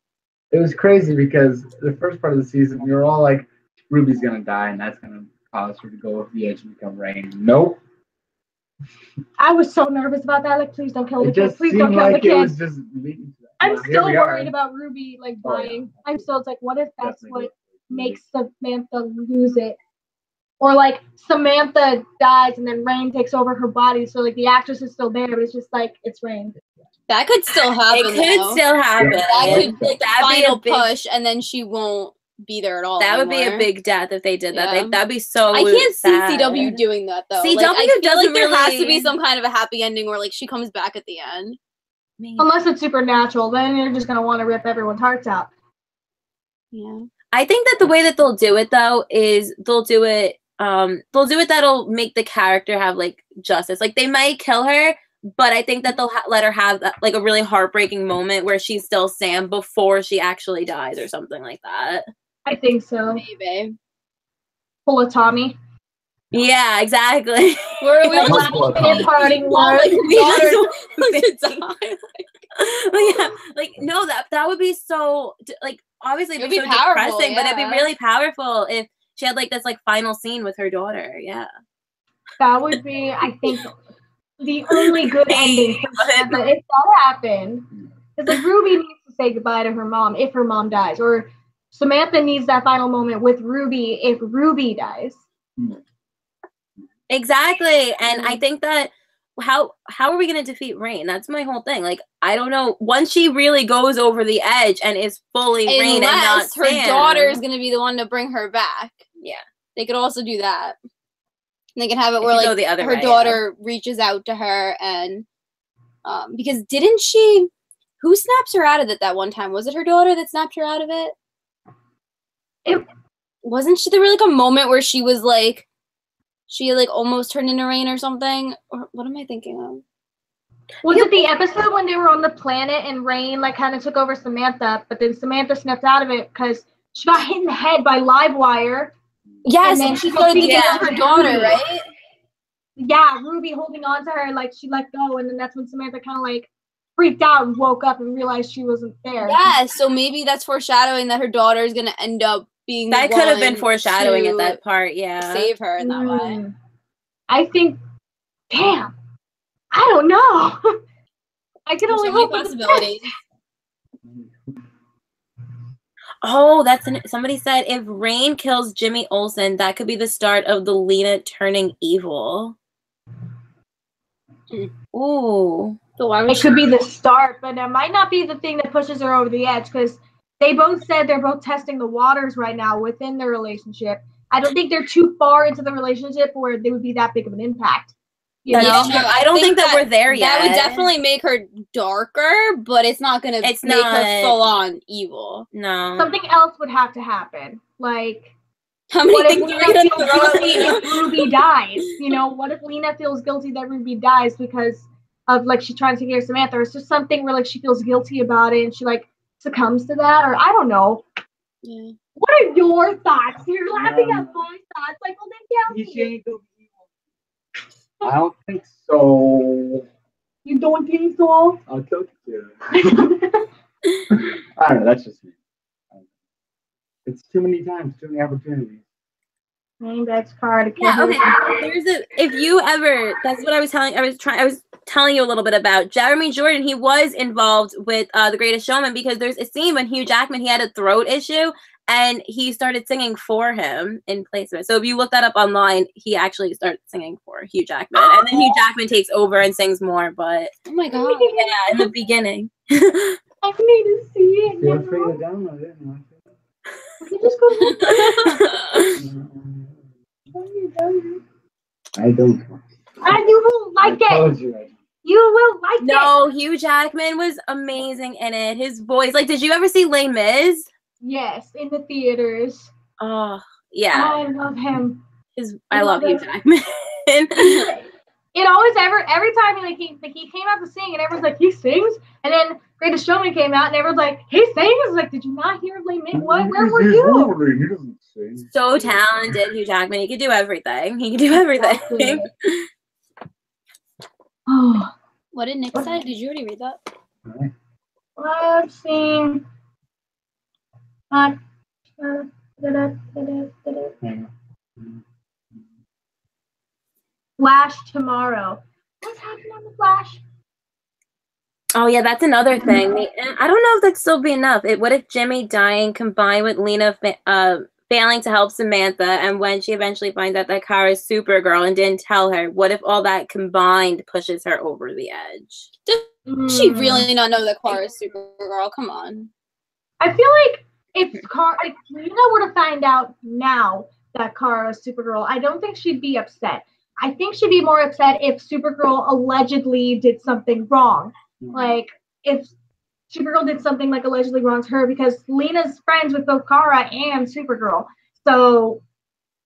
E: It was crazy because the first part of the season, we were all like, Ruby's going to die, and that's going to cause her to go over the edge and become Rain. Nope.
B: I was so nervous about that. Like, please don't kill the kid. Please don't kill
E: like
B: the kid.
E: It was just
B: I'm still worried about Ruby, like, dying. I'm still, it's like, what if that's what makes Samantha lose it? Or, like, Samantha dies and then Rain takes over her body, so, like, the actress is still there, but it's just, like, it's Rain.
C: That could still happen,
D: It could still happen.
C: That could be like the final push, and then she won't be there at all
D: That would
C: anymore.
D: be a big death if they did that. That'd be so
C: I can't
D: sad.
C: see CW doing that, though.
D: CW
C: like, I feel
D: doesn't
C: like there has to
D: really-
C: be some kind of a happy ending where, like, she comes back at the end.
D: Maybe.
B: Unless it's supernatural, then you're just going to want to rip everyone's hearts out.
C: Yeah.
D: I think that the way that they'll do it, though, is they'll do it that'll make the character have, like, justice. Like, they might kill her, but I think that they'll let her have, like, a really heartbreaking moment where she's still Sam before she actually dies or something like that.
B: I think so.
C: Maybe.
B: Full of Tommy.
D: Yeah, exactly.
C: Where we
B: parting
C: like,
D: yeah, like, no, that would be so, like, obviously it'd be so
C: powerful,
D: depressing, but it'd be really powerful if she had, like, this, like, final scene with her daughter. Yeah.
B: That would be, I think, the only good ending for Samantha if that happened. Because like Ruby needs to say goodbye to her mom if her mom dies, or Samantha needs that final moment with Ruby if Ruby dies.
D: Exactly. And I think that how are we going to defeat Rain? That's my whole thing. Like, I don't know. Once she really goes over the edge and is fully Rain and not
C: her
D: Sam,
C: daughter is going to be the one to bring her back.
D: Yeah.
C: They could also do that. And they can have it where like her
D: way,
C: daughter reaches out to her and because didn't she who snaps her out of it that one time? Was it her daughter that snapped her out of it? Wasn't there like a moment where she was like she like almost turned into Rain or something? Or what am I thinking of?
B: Was it the episode when they were on the planet and Rain like kind of took over Samantha, but then Samantha snapped out of it because she got hit in the head by Livewire.
C: Yes, and she started thinking of her daughter, right?
B: Yeah, Ruby holding on to her like she let go, and then that's when Samantha kind of like freaked out and woke up and realized she wasn't there.
C: Yeah, so maybe that's foreshadowing that her daughter is going to end up being
D: that could have been foreshadowing at that part, yeah.
C: Save her in that way.
B: I think, damn, I don't know. I can only hope for the best.
D: Oh, somebody said if Rain kills Jimmy Olsen, that could be the start of the Lena turning evil. Ooh.
B: So it could be the start, but it might not be the thing that pushes her over the edge because they both said they're both testing the waters right now within their relationship. I don't think they're too far into the relationship where there would be that big of an impact. You know?
D: I don't think that we're there yet.
C: That would definitely make her darker, but it's not going to make her full on evil.
D: No.
B: Something else would have to happen. Like,
C: how many things are going to throw
B: if Ruby dies? You know, what if Lena feels guilty that Ruby dies because of like she tried to take care of Samantha? Or it's just something where like she feels guilty about it and she like succumbs to that, or I don't know.
C: Yeah.
B: What are your thoughts? You're laughing at my thoughts. Like, well, then tell me.
E: I don't think so.
B: You don't think so?
E: I'll tell you. I don't know. That's just me. It's too many times, too many opportunities.
B: That's card.
D: Yeah. Okay. If you ever, that's what I was telling. I was telling you a little bit about Jeremy Jordan. He was involved with The Greatest Showman because there's a scene when Hugh Jackman, he had a throat issue and he started singing for him in place of it. So if you look that up online, he actually started singing for Hugh Jackman, and then Hugh Jackman takes over and sings more. But
C: oh my god,
D: yeah, in the beginning.
B: I need to see it.
E: Feel free to download it.
B: You just go.
E: I don't.
B: And you will like it. You will like it.
D: No, Hugh Jackman was amazing in it. His voice, like, did you ever see Les Mis?
B: Yes, in the theaters.
D: Oh, yeah.
B: I love him.
D: I love Hugh Jackman.
B: It always every time he came out to sing and everyone's like, he sings, and then Greatest Showman came out and everyone's like, he sings. Like, did you not hear Les Mis? What? Where were you?
E: He doesn't sing.
D: So talented, Hugh Jackman. He could do everything. He could do everything.
B: Oh,
C: what did Nick say? Did you already read that?
B: Let's see. Flash tomorrow. What's happening on the Flash?
D: Oh yeah, that's another thing. I don't know if that'd still be enough. What if Jimmy dying combined with Lena failing to help Samantha, and when she eventually finds out that Kara's Supergirl and didn't tell her, what if all that combined pushes her over the edge?
C: Does she really not know that Kara's Supergirl? Come on.
B: I feel like if Lena were to find out now that Kara's Supergirl, I don't think she'd be upset. I think she'd be more upset if Supergirl allegedly did something wrong. Like, if Supergirl did something, like, allegedly wrong to her, because Lena's friends with both Kara and Supergirl. So,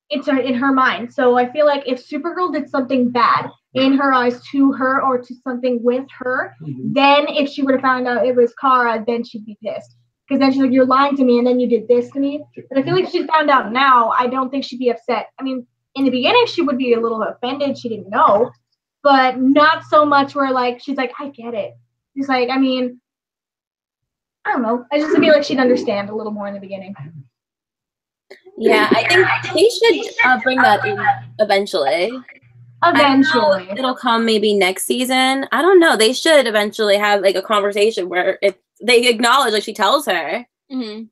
B: it's in her mind. So, I feel like if Supergirl did something bad in her eyes to her or to something with her, then if she would have found out it was Kara, then she'd be pissed. Because then she's like, you're lying to me, and then you did this to me. But I feel like if she found out now, I don't think she'd be upset. I mean, in the beginning, she would be a little offended. She didn't know. But not so much where, like, she's like, I get it. She's like, I mean, I don't know. I just feel like she'd understand a little more in the beginning.
D: Yeah, I think they should bring that in eventually.
B: Eventually.
D: It'll come maybe next season. I don't know. They should eventually have, like, a conversation where if they acknowledge, like, she tells her.
C: Mm-hmm.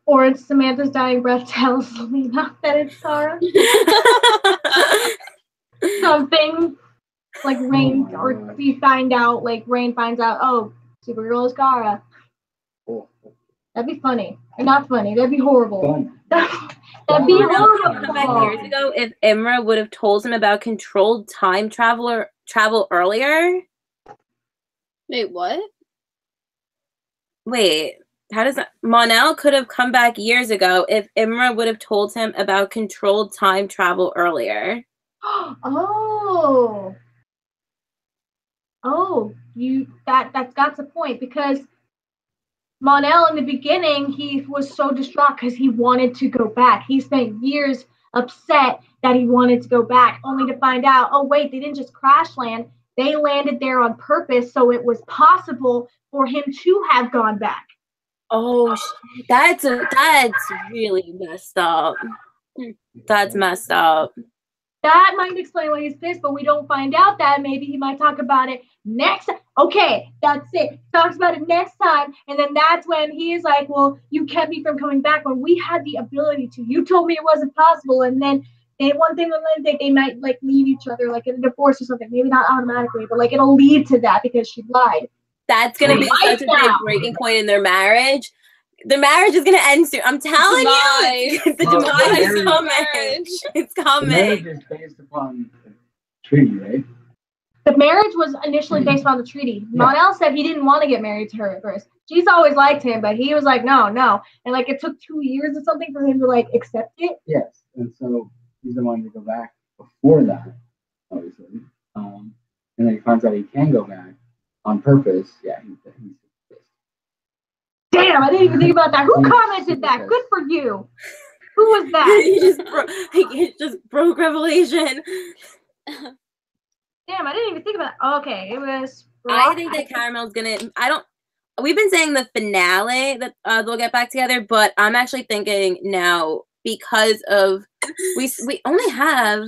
B: Or it's Samantha's dying breath tells Lena that it's Kara. Something like Rain, or we find out, like Rain finds out, oh, Supergirl is Kara. That'd be funny. Or not funny. That'd be horrible. That'd be horrible.
D: Back years ago, if Imra would have told him about controlled time travel earlier.
C: Wait, what?
D: Wait, how does that? Mon-El could have come back years ago if Imra would have told him about controlled time travel earlier.
B: Oh, that's got a point, because Mon-El in the beginning, he was so distraught because he wanted to go back. He spent years upset that he wanted to go back, only to find out, oh wait, they didn't just crash land. They landed there on purpose, so it was possible for him to have gone back.
D: Oh, that's really messed up. That's messed up.
B: That might explain why he's pissed, but we don't find out that. Maybe he might talk about it next. Okay, that's it. Talks about it next time, and then that's when he is like, well, you kept me from coming back when we had the ability to. You told me it wasn't possible, and then one thing they might like leave each other, like in a divorce or something. Maybe not automatically, but like it'll lead to that because she lied.
D: That's gonna be such a big breaking point in their marriage. The marriage is gonna end soon. I'm telling you, the demise is coming. It's coming.
E: The marriage is based upon the treaty, right?
B: The marriage was initially based on the treaty. Mon-El said he didn't want to get married to her at first. She's always liked him, but he was like, no. And like it took 2 years or something for him to like accept it.
E: Yes, and so he's the one to go back before that, obviously. And then he finds out he can go back on purpose. Yeah, he's
B: damn, I didn't even think about that. Who commented that? Good for you. Who was that?
D: he just broke Revelation.
B: Damn, I didn't even think about that. Okay, it was.
D: I think that Caramel's gonna. We've been saying the finale that they'll get back together, but I'm actually thinking now because of we only have.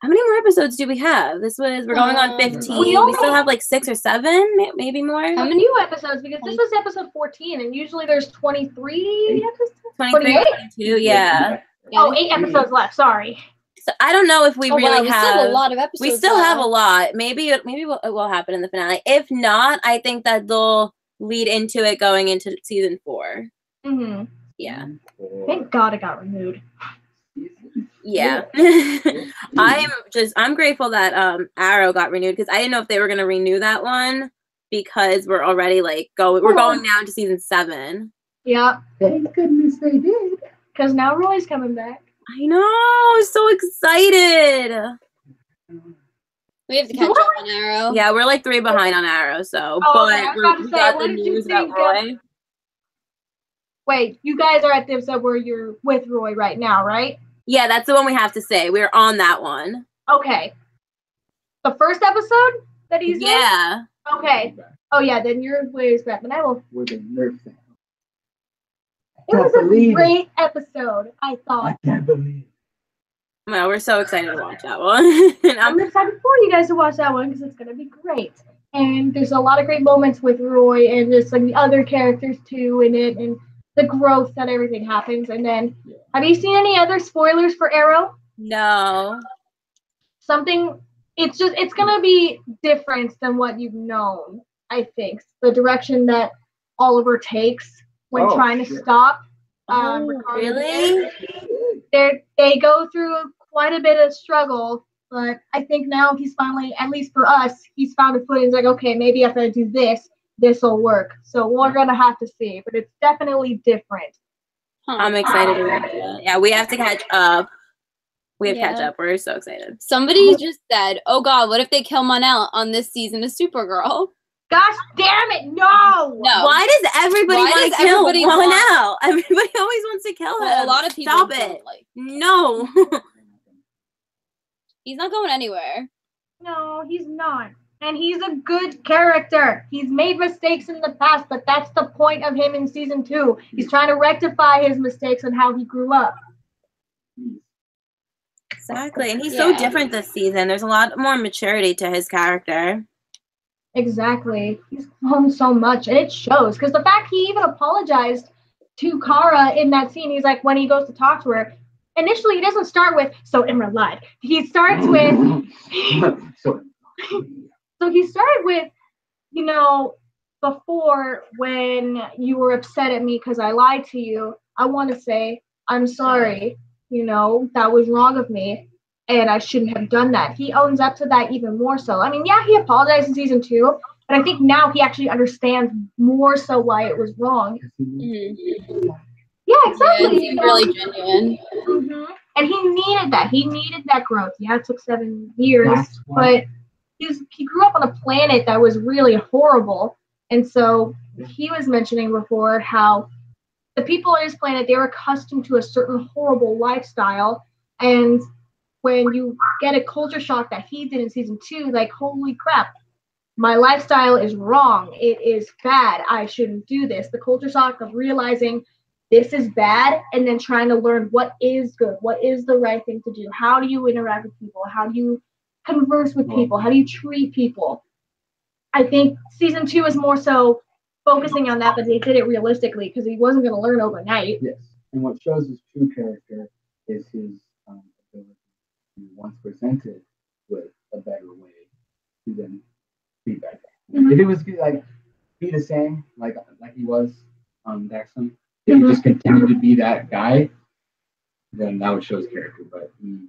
D: How many more episodes do we have? We're going on 15. We still have like 6 or 7, maybe more.
B: How many new episodes? Because this was episode 14, and usually there's 23 episodes.
D: 23, 22, yeah.
B: Oh, 8 episodes left. Sorry.
D: So I don't know if we really have.
C: Still have a lot of episodes.
D: We still have a lot. Maybe it will happen in the finale. If not, I think that they'll lead into it going into season 4.
B: Mm-hmm.
D: Yeah.
B: Thank God it got renewed.
D: Yeah. I'm grateful that Arrow got renewed, because I didn't know if they were gonna renew that one, because we're already like we're going now into season 7.
B: Yeah.
E: Thank goodness they did.
B: Because now Roy's coming back.
D: I know, I'm so excited.
C: We have to catch up on Arrow.
D: Yeah, we're like 3 behind on Arrow, so we got the news about Roy.
B: Wait, you guys are at the episode where you're with Roy right now, right?
D: Yeah, that's the one we have to say. We're on that one.
B: Okay. The first episode that he's in? Okay. Oh yeah, then you're with back, but I will.
E: With a nerf thing.
B: It was a great episode, I thought.
E: I can't believe it.
D: Well, we're so excited to watch that one.
B: I'm excited for you guys to watch that one because it's gonna be great. And there's a lot of great moments with Roy and just like the other characters too in it, and the growth that everything happens. And then, have you seen any other spoilers for Arrow?
D: No.
B: It's gonna be different than what you've known, I think. The direction that Oliver takes when trying to stop.
D: Really?
B: They go through quite a bit of struggle, but I think now he's finally, at least for us, he's found a footing. He's like, okay, maybe if I do this, this will work. So we're gonna have to see, but it's definitely different.
D: I'm excited about that. Yeah, we have to catch up. We have to catch up. We're so excited.
C: Somebody just said, "Oh God, what if they kill Mon-El on this season of Supergirl?"
B: Gosh damn it! No.
D: Why does everybody want to kill Mon-El? Everybody always wants to kill him.
C: A lot of people.
D: Stop it! No.
C: He's not going anywhere.
B: No, he's not. And he's a good character. He's made mistakes in the past, but that's the point of him in season 2. He's trying to rectify his mistakes and how he grew up.
D: Exactly. And he's so different this season. There's a lot more maturity to his character.
B: Exactly. He's grown so much, and it shows. Because the fact he even apologized to Kara in that scene. He's like, when he goes to talk to her, initially he doesn't start with, so Imra lied. He starts with, so he started with, you know, before when you were upset at me because I lied to you, I want to say, I'm sorry, you know, that was wrong of me. And I shouldn't have done that. He owns up to that even more so. I mean, yeah, he apologized in season 2, but I think now he actually understands more so why it was wrong.
C: Mm-hmm.
B: Yeah, exactly.
C: Yeah, really genuine.
B: Mm-hmm. And he needed that. He needed that growth. Yeah, it took 7 years, but he grew up on a planet that was really horrible. And so he was mentioning before how the people on his planet, they were accustomed to a certain horrible lifestyle. And when you get a culture shock that he did in season 2, like, holy crap, my lifestyle is wrong. It is bad. I shouldn't do this. The culture shock of realizing this is bad and then trying to learn what is good, what is the right thing to do. How do you interact with people? How do you converse with people? How do you treat people? I think season 2 is more so focusing on that, but they did it realistically because he wasn't going to learn overnight.
E: Yes. And what shows his true character is his ability to, once presented with a better way, to then be better. Mm-hmm. If it was like be the same, like he was on Daxon, if he just continued to be that guy, then that would show his character. But he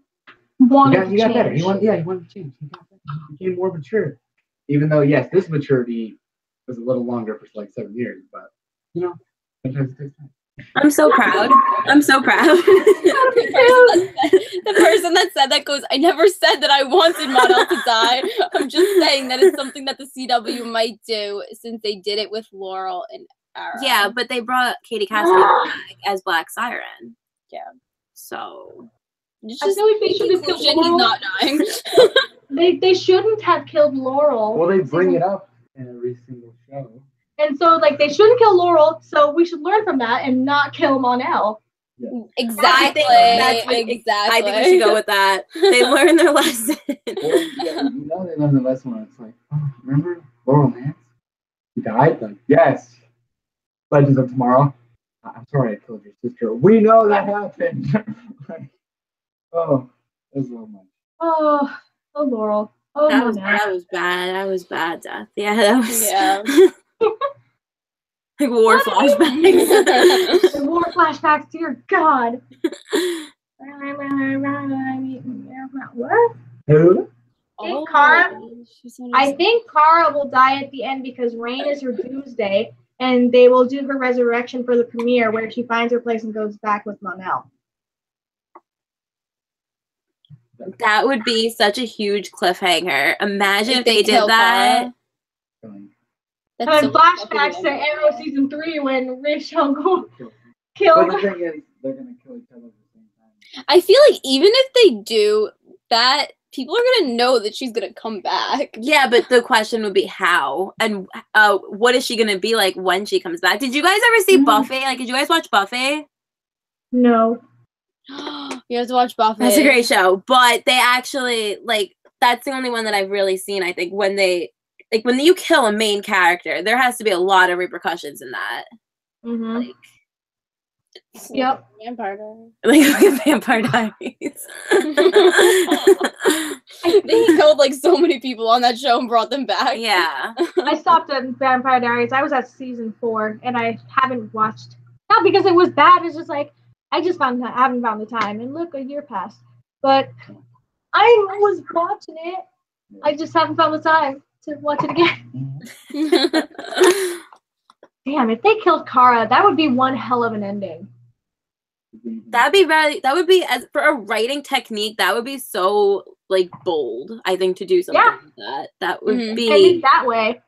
E: got better. He wanted to change. He got better. He became more mature. Even though, yes, this maturity was a little longer for like 7 years, but you know, sometimes it takes time.
D: I'm so proud. I'm so proud.
C: The person that said that goes, I never said that I wanted Mon-El to die. I'm just saying that it's something that the CW might do since they did it with Laurel and Arrow.
D: Yeah, but they brought Katie Cassidy back as Black Siren.
C: Yeah.
D: So
B: I feel like they should have killed Laurel.
C: He's not dying.
B: They shouldn't have killed Laurel.
E: Well, they bring it up in every single show.
B: And so, like, they shouldn't kill Laurel, so we should learn from that and not kill Mon-El.
E: Yeah.
C: Exactly.
D: Exactly. I think we should go with that. They learned their lesson.
E: Well, you know they learned the lesson when it's like, oh, remember Laurel Nance? He died? Like, yes. Legends of Tomorrow. I'm sorry I killed your sister. We know that happened. Oh, that was a little much.
B: Oh, Laurel. Oh,
D: that
B: Mon-El.
D: was bad. That was bad, Death. Yeah, that was.
C: Yeah.
D: Like war flashbacks.
B: War flashbacks, dear God. What?
E: Who?
B: I think Kara will die at the end because Rain is her doomsday, and they will do her resurrection for the premiere where she finds her place and goes back with Mon-El.
D: That would be such a huge cliffhanger. Imagine if they did that.
B: And flashbacks to Arrow season 3 when Rachel killed.
E: But the thing is, they're gonna kill each other at the same time.
C: I feel like even if they do that, people are gonna know that she's gonna come back.
D: Yeah, but the question would be how and what is she gonna be like when she comes back? Did you guys ever see Buffy? Like, did you guys watch Buffy?
B: No.
C: You have to watch Buffy.
D: That's a great show, but they actually that's the only one that I've really seen. I think when you kill a main character, there has to be a lot of repercussions in that.
B: Mm-hmm. Yep.
C: Vampire Diaries.
D: Like Vampire Diaries.
C: They killed so many people on that show and brought them back.
D: Yeah.
B: I stopped at Vampire Diaries. I was at season 4 and I haven't watched. Not because it was bad. It's just I haven't found the time. And look, a year passed. But I was watching it. I just haven't found the time to watch it again. Damn, if they killed Kara, that would be one hell of an ending.
D: That would be as for a writing technique, that would be so bold, I think, to do something like that. That would be
B: I think that way.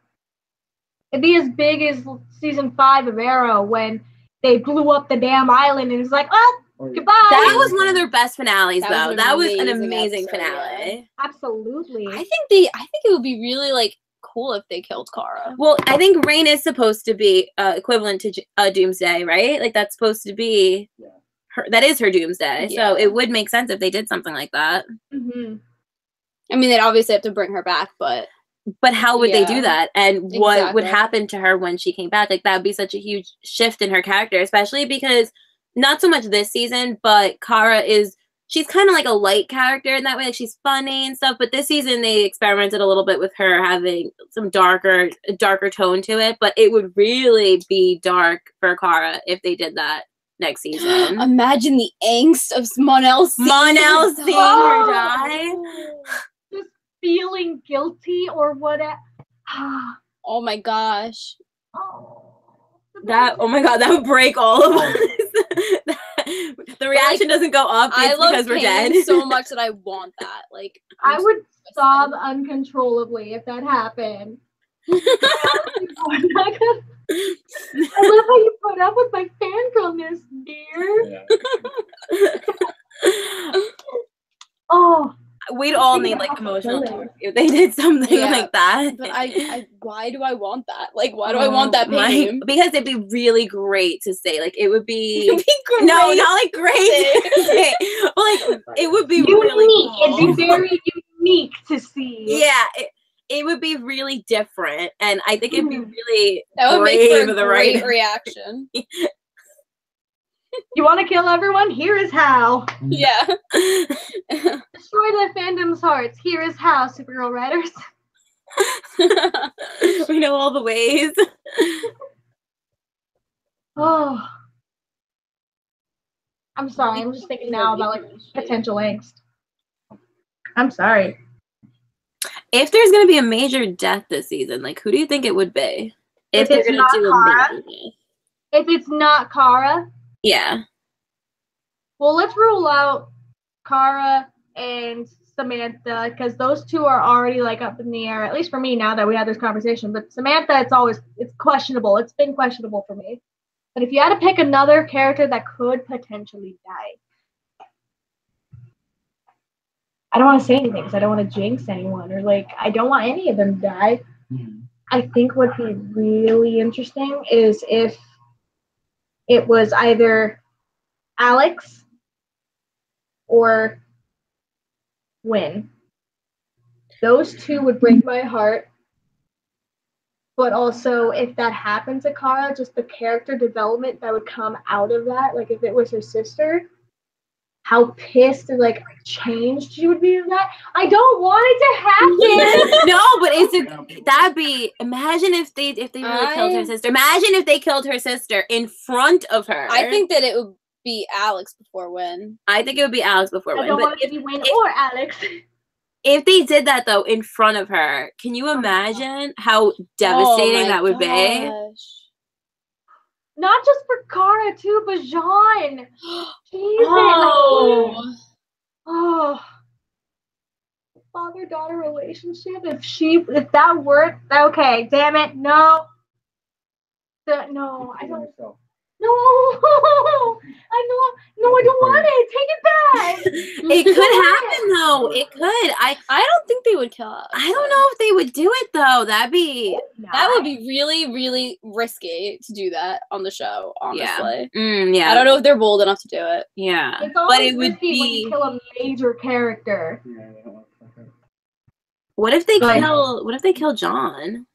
B: It'd be as big as season 5 of Arrow when they blew up the damn island and it's like, oh, goodbye.
D: That was one of their best finales, though. That was an amazing finale.
B: Yeah. Absolutely.
C: I think it would be really cool if they killed Kara.
D: Well, I think Rain is supposed to be equivalent to Doomsday, right? That's supposed to be her. That is her Doomsday. Yeah. So it would make sense if they did something like that.
B: Mm-hmm.
C: I mean, they'd obviously have to bring her back, but
D: But how would they do
C: Yeah.
D: that? And what would
C: Exactly.
D: happen to her when she came back? Like, that would be such a huge shift in her character, especially because not so much this season, but Kara she's kind of like a light character in that way. Like, she's funny and stuff. But this season, they experimented a little bit with her having some darker tone to it. But it would really be dark for Kara if they did that next season.
C: Imagine the angst of Mon-El seeing
D: her die.
B: Just feeling guilty or whatever.
C: Oh my gosh.
D: Oh my god, that would break all of us. The reaction doesn't go up because we're dead.
C: So much that I want that. Like,
B: I would sob uncontrollably if that happened. I love how you put up with my fangirlness, dear.
E: Yeah.
B: Oh,
D: we'd all need like emotional support if they did something like that.
C: But I why do I want that? Like, why do I want that pain?
D: Because it'd be really great to say. Like, it would be.
C: It'd be great.
D: No, not like great. Okay. Well, like, it would be
B: unique.
D: really cool.
B: It'd be very unique to see.
D: Yeah. It would be really different, and I think it'd be really
C: that would make for a
D: the
C: great
D: right
C: reaction.
B: You want to kill everyone? Here is how.
C: Yeah.
B: Destroy the fandom's hearts. Here is how, Supergirl writers.
D: We know all the ways.
B: Oh. I'm sorry. I'm just thinking now about like potential angst. I'm sorry.
D: If there's gonna be a major death this season, like, who do you think it would be? If they're gonna do a major death.
B: If it's not Kara.
D: Yeah.
B: Well, let's rule out Kara and Samantha, because those two are already like up in the air, at least for me now that we had this conversation. But Samantha, it's questionable. It's been questionable for me. But if you had to pick another character that could potentially die, I don't want to say anything because I don't want to jinx anyone, or like I don't want any of them to die. I think what'd be really interesting is if it was either Alex or Winn. Those two would break my heart. But also, if that happened to Kara, just the character development that would come out of that, like if it was her sister, how pissed and like changed she would be of that. I don't want it to happen.
D: No, but that'd be. Imagine if they really killed her sister. Imagine if they killed her sister in front of her.
C: I think that it would be Alex before Winn.
D: I think it would be Alex before Winn.
B: I don't want it to be Winn or Alex.
D: If they did that though in front of her, can you imagine how devastating that would be?
B: Not just for Kara too, but Jean. Jesus. Oh. Father-daughter relationship. If that worked, okay. Damn it, no. No, I don't. No, I don't want it. Take it back.
D: It could happen though. It could. I
C: don't think they would kill us.
D: I don't know if they would do it though. That
C: would be really, really risky to do that on the show. Honestly,
D: yeah.
C: I don't know if they're bold enough to do it.
D: Yeah,
B: it's but it would be when you kill a major character.
D: What if they kill? What if they kill John?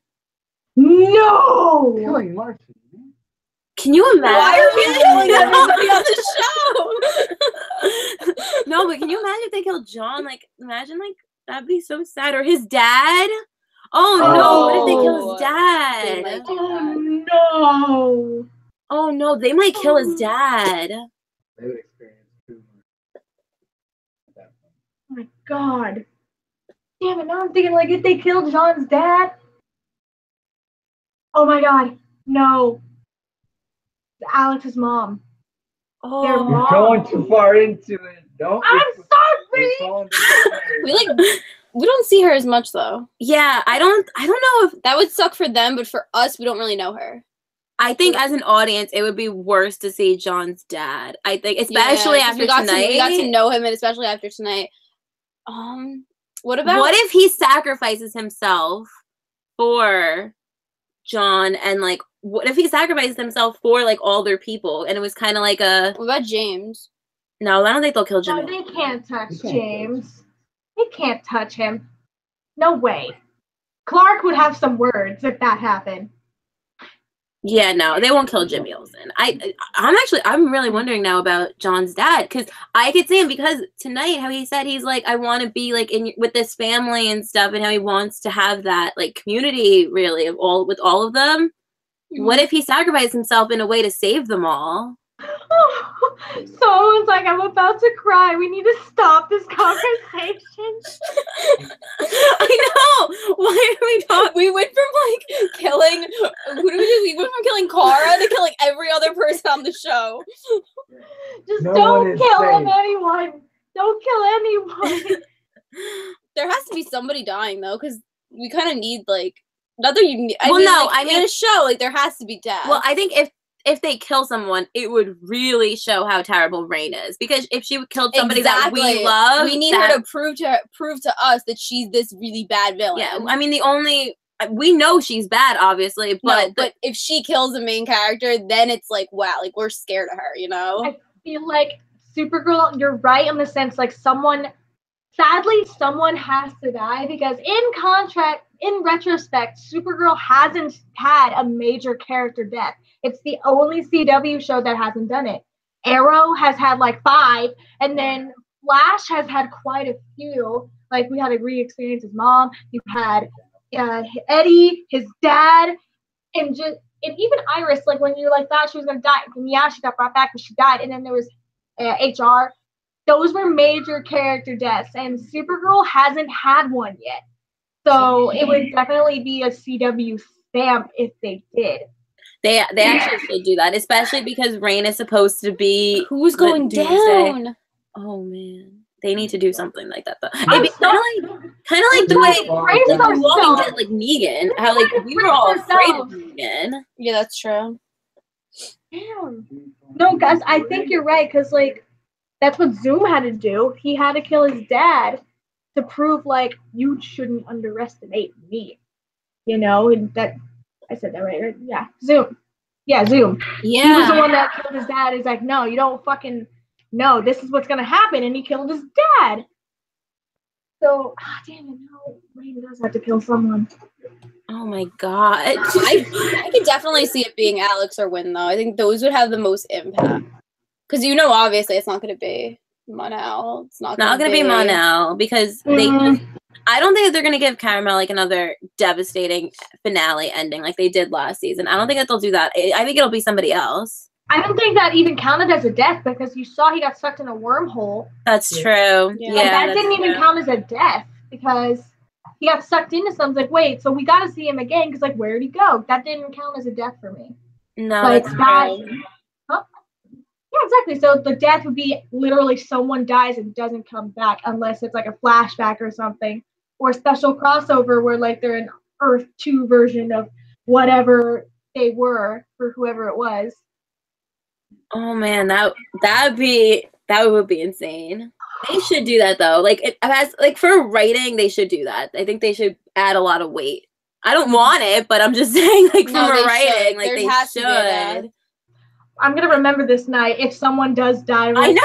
B: No.
E: Killing Marcy.
D: Can you imagine?
C: Why are we killing everybody on the show?
D: No, but can you imagine if they killed John? Like, imagine, like, that'd be so sad. Or his dad. Oh no! What if they kill his dad?
B: Oh no!
D: Oh no! They might kill his dad.
E: They would experience too much.
B: Oh my god! Damn it! Now I'm thinking like if they killed John's dad. Oh my god! No. Alex's mom.
D: Oh,
E: you're going too far into it. Don't.
B: I'm sorry.
C: We don't see her as much though.
D: Yeah, I don't know if
C: that would suck for them, but for us, we don't really know her.
D: I think as an audience, it would be worse to see John's dad. I think, especially after tonight.
C: We got to know him, and especially after tonight. What
D: if he sacrifices himself for John, and like, what if he sacrifices himself for like all their people, and it was kind of like a.
C: What about James?
D: No, I don't think they'll kill James.
B: No, they can't touch James. They can't touch him. No way. Clark would have some words if that happened.
D: Yeah, no, they won't kill Jimmy Olsen. I'm really wondering now about John's dad, because I could see him, because tonight how he said he's like, I want to be like with this family and stuff, and how he wants to have that like community really with all of them. Mm-hmm. What if he sacrificed himself in a way to save them all?
B: Someone's like, I'm about to cry. We need to stop this conversation.
D: I know. Why are we talking?
C: We went from like killing. Who did we do? We went from killing Kara to killing every other person on the show.
B: Just don't kill anyone. Don't kill anyone.
C: There has to be somebody dying though, because we kind of need like. Not that you need.
D: I mean,
C: in a show, like there has to be death.
D: Well, I think if they kill someone, it would really show how terrible Rain is. Because if she killed somebody that we love,
C: we need her to prove to us that she's this really bad villain.
D: Yeah, I mean, we know she's bad, obviously, but
C: if she kills the main character, then it's like, wow, like we're scared of her, you know?
B: I feel like Supergirl, you're right in the sense like sadly, someone has to die, because in retrospect, Supergirl hasn't had a major character death. It's the only CW show that hasn't done it. Arrow has had like 5, and then Flash has had quite a few. Like we had to re-experience his mom. You had Eddie, his dad, and even Iris. Like when you like thought she was gonna die, and yeah, she got brought back, but she died. And then there was HR. Those were major character deaths, and Supergirl hasn't had one yet. So it would definitely be a CW stamp if they did.
D: They actually should do that, especially because Rain is supposed to be
C: who's going down.
D: Oh man, they need to do something like that though. It'd be kind of like the way Walking Dead, like Negan. How like we were all afraid of Negan.
C: Yeah, that's true.
B: Damn. No, guys, I think you're right, because like that's what Zoom had to do. He had to kill his dad to prove like you shouldn't underestimate me. You know, and that. I said that right? Yeah, Zoom. Yeah, Zoom.
D: Yeah.
B: He was the one that killed his dad. He's like, no, you don't fucking know. This is what's going to happen. And he killed his dad. So, damn it, no. Rain does have to kill someone.
D: Oh my god.
C: I could definitely see it being Alex or Winn, though. I think those would have the most impact. Because obviously, it's not going to be Mon-El. It's not going to be
D: Mon-El, because I don't think that they're going to give Caramel like another devastating finale ending like they did last season. I don't think that they'll do that. I think it'll be somebody else.
B: I don't think that even counted as a death, because you saw he got sucked in a wormhole.
D: That's true.
B: Yeah, that didn't even count as a death, because he got sucked into something. Like, wait, so we got to see him again, because like, where'd he go? That didn't count as a death for me.
D: No,
B: like,
D: that's
B: true. Huh? Yeah, exactly. So the death would be literally someone dies and doesn't come back, unless it's like a flashback or something. Or a special crossover where like they're an Earth 2 version of whatever they were for whoever it was.
D: Oh man, that would be insane. They should do that though. Like for writing, they should do that. I think they should add a lot of weight. I don't want it, but I'm just saying like from writing, like they should.
B: I'm gonna remember this night if someone does die.
D: I know.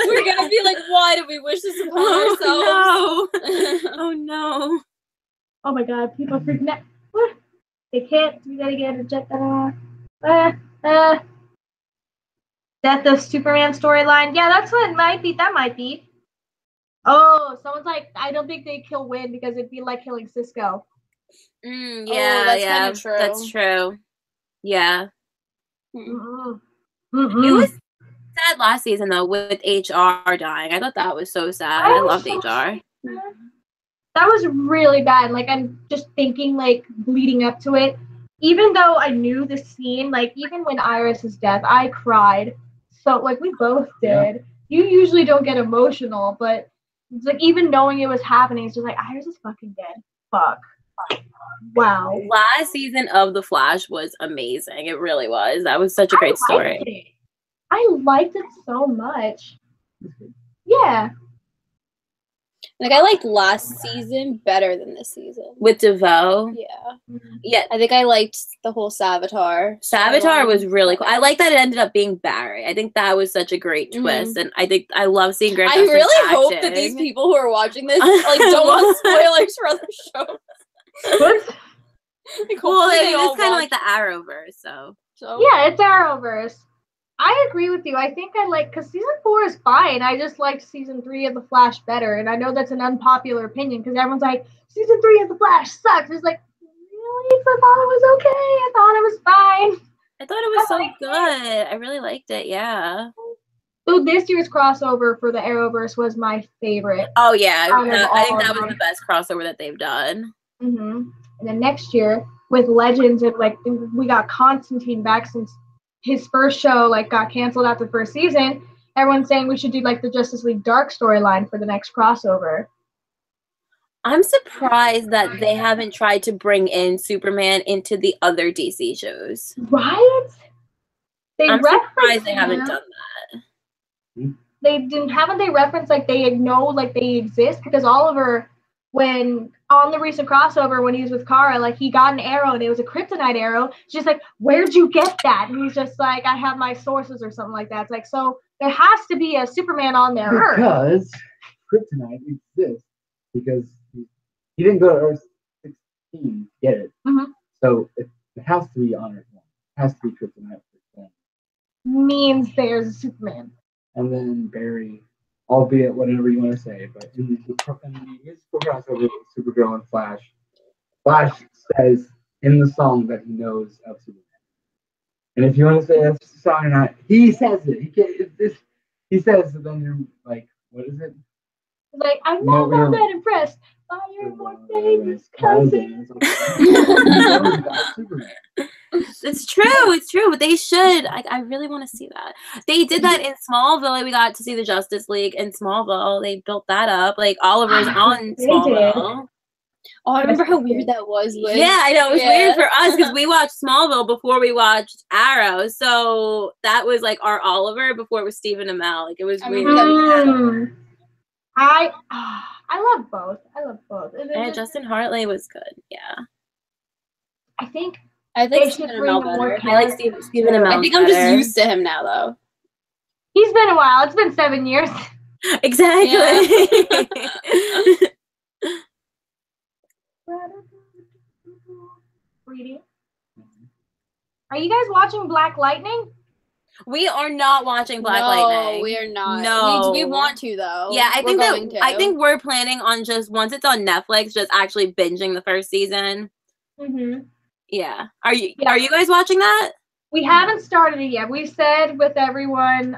C: We're gonna be like, why did we wish this upon ourselves?
D: No. Oh no.
B: Oh my god, people are freaking out. They can't do that again. Death of Superman storyline. Yeah, that's what it might be. That might be. Oh, someone's like, I don't think they'd kill Winn because it'd be like killing Cisco.
D: That's true. That's true. Yeah.
B: Mm-hmm.
D: It was sad last season though with HR dying. I thought that was so sad. I loved HR.
B: Sad. That was really bad. Like I'm just thinking like leading up to it. Even though I knew the scene, like even when Iris's death, I cried. So like we both did. You usually don't get emotional, but it's like even knowing it was happening, it's just like Iris is fucking dead. Fuck. Wow.
D: Last season of The Flash was amazing. It really was. That was such a great story.
B: I liked it so much. Yeah.
C: Like I liked last season better than this season.
D: With DeVoe?
C: Yeah.
D: Yeah.
C: I think I liked the whole Savitar.
D: Savitar was really cool. I like that it ended up being Barry. I think that was such a great twist. And I think I love seeing Grant Gustin's
C: really
D: acting.
C: hope that these people who are watching this like don't want spoilers for other shows.
B: What?
D: Well, it's kind of like the Arrowverse, so.
B: Yeah, it's Arrowverse. I agree with you. I think I like, because season 4 is fine. I just liked season 3 of The Flash better. And I know that's an unpopular opinion because everyone's like, season 3 of The Flash sucks. It's like, really? I thought it was okay. I thought it was fine.
D: I thought it was so good. I really liked it, yeah.
B: So this year's crossover for the Arrowverse was my favorite.
D: Oh, yeah. I think that was the best crossover that they've done.
B: Mm-hmm. And then next year, with Legends, we got Constantine back since his first show got canceled after the first season. Everyone's saying we should do the Justice League Dark storyline for the next crossover.
D: I'm surprised that they haven't tried to bring in Superman into the other DC shows.
B: Right?
D: I'm surprised they haven't done that.
B: Haven't they referenced they know they exist? Because Oliver, when on the recent crossover when he was with Kara, he got an arrow and it was a kryptonite arrow. She's like, where'd you get that? And he's just like, I have my sources or something like that. It's so there has to be a Superman on there.
E: Because kryptonite exists because he didn't go to Earth 16 to get it.
B: Mm-hmm.
E: So it has to be on Earth 1. It has to be kryptonite.
B: Means there's a Superman.
E: And then Barry, albeit whatever you want to say, but in the musical crossover with Supergirl and Flash, Flash says in the song that he knows of Superman. And if you want to say that's the song or not, he says it. He says it, then you're like, what is it?
B: I'm not that impressed by your more famous cousin.
D: It's true, but they should. I really want to see that. They did that in Smallville. We got to see the Justice League in Smallville. They built that up. Oliver's on Smallville.
C: Oh, I remember how weird that was.
D: Yeah, I know. It was weird for us because we watched Smallville before we watched Arrow. So that was our Oliver before it was Stephen Amell. It was weird.
B: I love both.
D: And Justin Hartley was good. Yeah.
B: I think
C: Stephen Amell better.
D: I like Stephen Amell.
C: I think I'm just used to him now, though.
B: He's been a while. It's been 7 years.
D: Exactly.
B: Reading. Are you guys watching Black Lightning?
D: We are not watching Black Lightning.
C: No, we are not.
D: No,
C: we want to though.
D: Yeah, I think we're planning on just once it's on Netflix, just actually binging the first season.
B: Mm-hmm.
D: Yeah. Are you guys watching that?
B: We haven't started it yet. We said with everyone,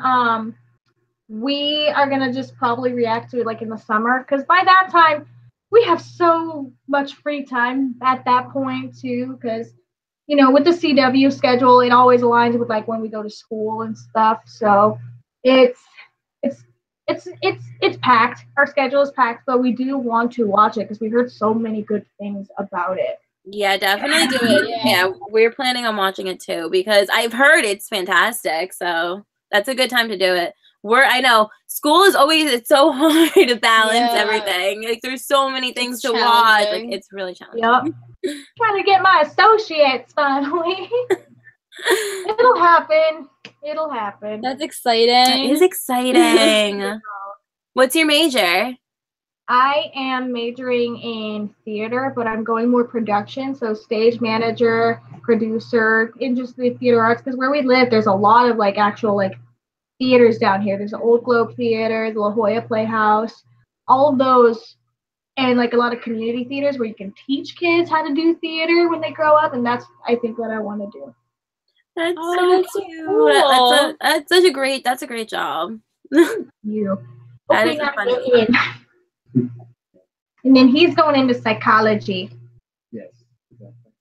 B: we are gonna just probably react to it in the summer because by that time we have so much free time at that point too. Because with the CW schedule, it always aligns with when we go to school and stuff. So it's packed. Our schedule is packed, but we do want to watch it because we heard so many good things about it.
D: Yeah, definitely do it. Yeah, we're planning on watching it too because I've heard it's fantastic. So that's a good time to do it. I know school is it's so hard to balance everything. There's so many things to watch. It's really challenging.
B: Yep. Trying to get my associates finally. It'll happen.
C: That's exciting.
D: It is exciting. What's your major?
B: I am majoring in theater, but I'm going more production, so stage manager, producer, in just the theater arts. Because where we live, there's a lot of actual theaters down here. There's the Old Globe Theater, the La Jolla Playhouse, all of those, and a lot of community theaters where you can teach kids how to do theater when they grow up, and that's I think what I want to do.
D: That's so cute. Cool. That's a great job.
B: You.
D: That is a funny.
B: And then he's going into psychology.
E: Yes, exactly.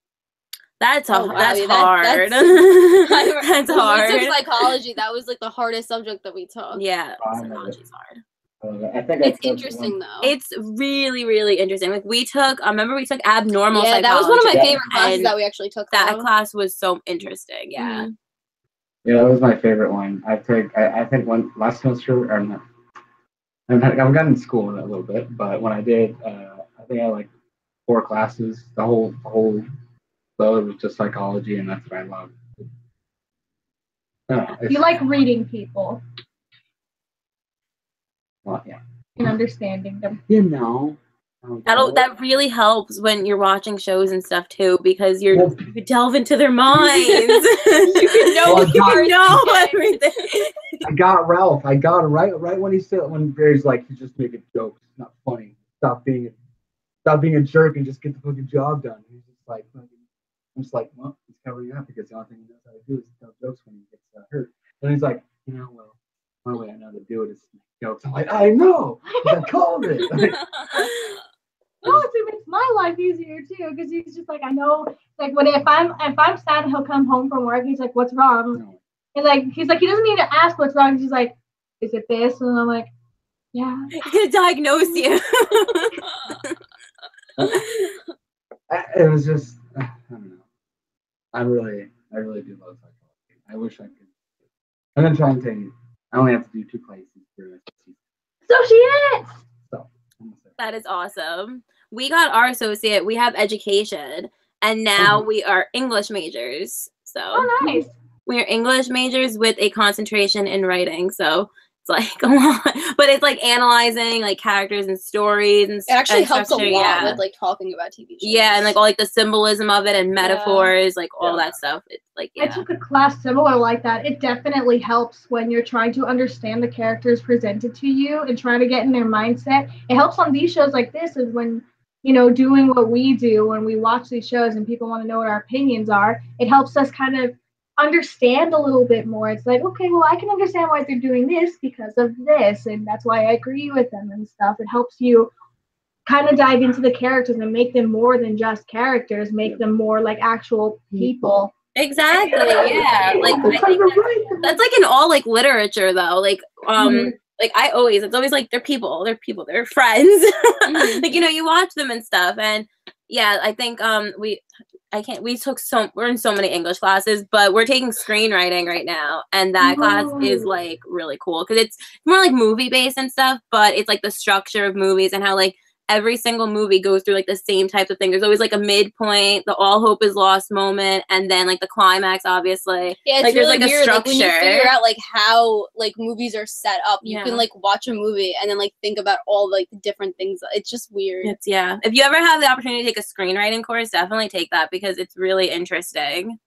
D: That's hard. That's hard.
C: We took psychology. That was the hardest subject that we took.
D: Yeah, psychology's hard.
E: I think
C: it's interesting though.
D: It's really, really interesting. we took abnormal psychology.
C: Yeah, that was one of my favorite classes that we actually took.
D: That class was so interesting. Yeah.
C: Mm-hmm.
E: Yeah, that was my favorite one. I think one last semester or not. I've gotten in school in a little bit, but when I did, I think I had 4 classes. The whole load was just psychology, and that's what I love.
B: You like reading people.
E: Well, yeah.
B: And understanding them.
D: That really helps when you're watching shows and stuff too, because you delve into their minds. You can know everything.
E: I got Ralph. I got him right when when Barry's like, he's just making jokes. It's not funny. Stop being a jerk and just get the fucking job done. And he's just like, I'm just like, well, he's covering you up because the only thing he knows how to do is tell jokes when he gets hurt. And he's like, well, the only way I know to do it is make jokes. I'm like, I know. I called it.
B: No, it makes my life easier too, because he's just like, I know, like if I'm sad, he'll come home from work. He's like, what's wrong? And he's like, he doesn't need to ask what's wrong. He's like, is it this? And I'm like, yeah.
D: He's gonna diagnose you.
E: It was just, I don't know. I really do love psychology. I wish I could. I'm gonna try and take it. I only have to do 2 classes for the season.
B: So she is.
D: That is awesome. We got our associate. We have education, and now we are English majors. So
B: nice.
D: We are English majors with a concentration in writing. So it's like a lot, but it's like analyzing like characters and stories, and
C: it actually helps a lot with like talking about TV shows.
D: Yeah, and like all like the symbolism of it and metaphors, like all that stuff. It's like
B: I took a class similar like that. It definitely helps when you're trying to understand the characters presented to you and trying to get in their mindset. It helps on these shows like this is when, doing what we do when we watch these shows and people want to know what our opinions are. It helps us kind of understand a little bit more. It's like, okay, well, I can understand why they're doing this because of this, and that's why I agree with them and stuff. It helps you kind of dive into the characters and make them more than just characters, make them more like actual people.
D: Exactly. Yeah. Like I think that's like in all like literature though. Like like it's always like they're people, they're friends. Like you watch them and stuff, and yeah, I think we're in so many English classes, but we're taking screenwriting right now, and that class is like really cool because it's more like movie based and stuff, but it's like the structure of movies and how like every single movie goes through like the same types of thing. There's always like a midpoint, the all hope is lost moment, and then like the climax, obviously.
C: Yeah, it's
D: like
C: really
D: there's like
C: weird.
D: a structure.
C: Like when you figure out like how like movies are set up, you can like watch a movie and then like think about all like the different things. It's just weird.
D: If you ever have the opportunity to take a screenwriting course, definitely take that because it's really interesting.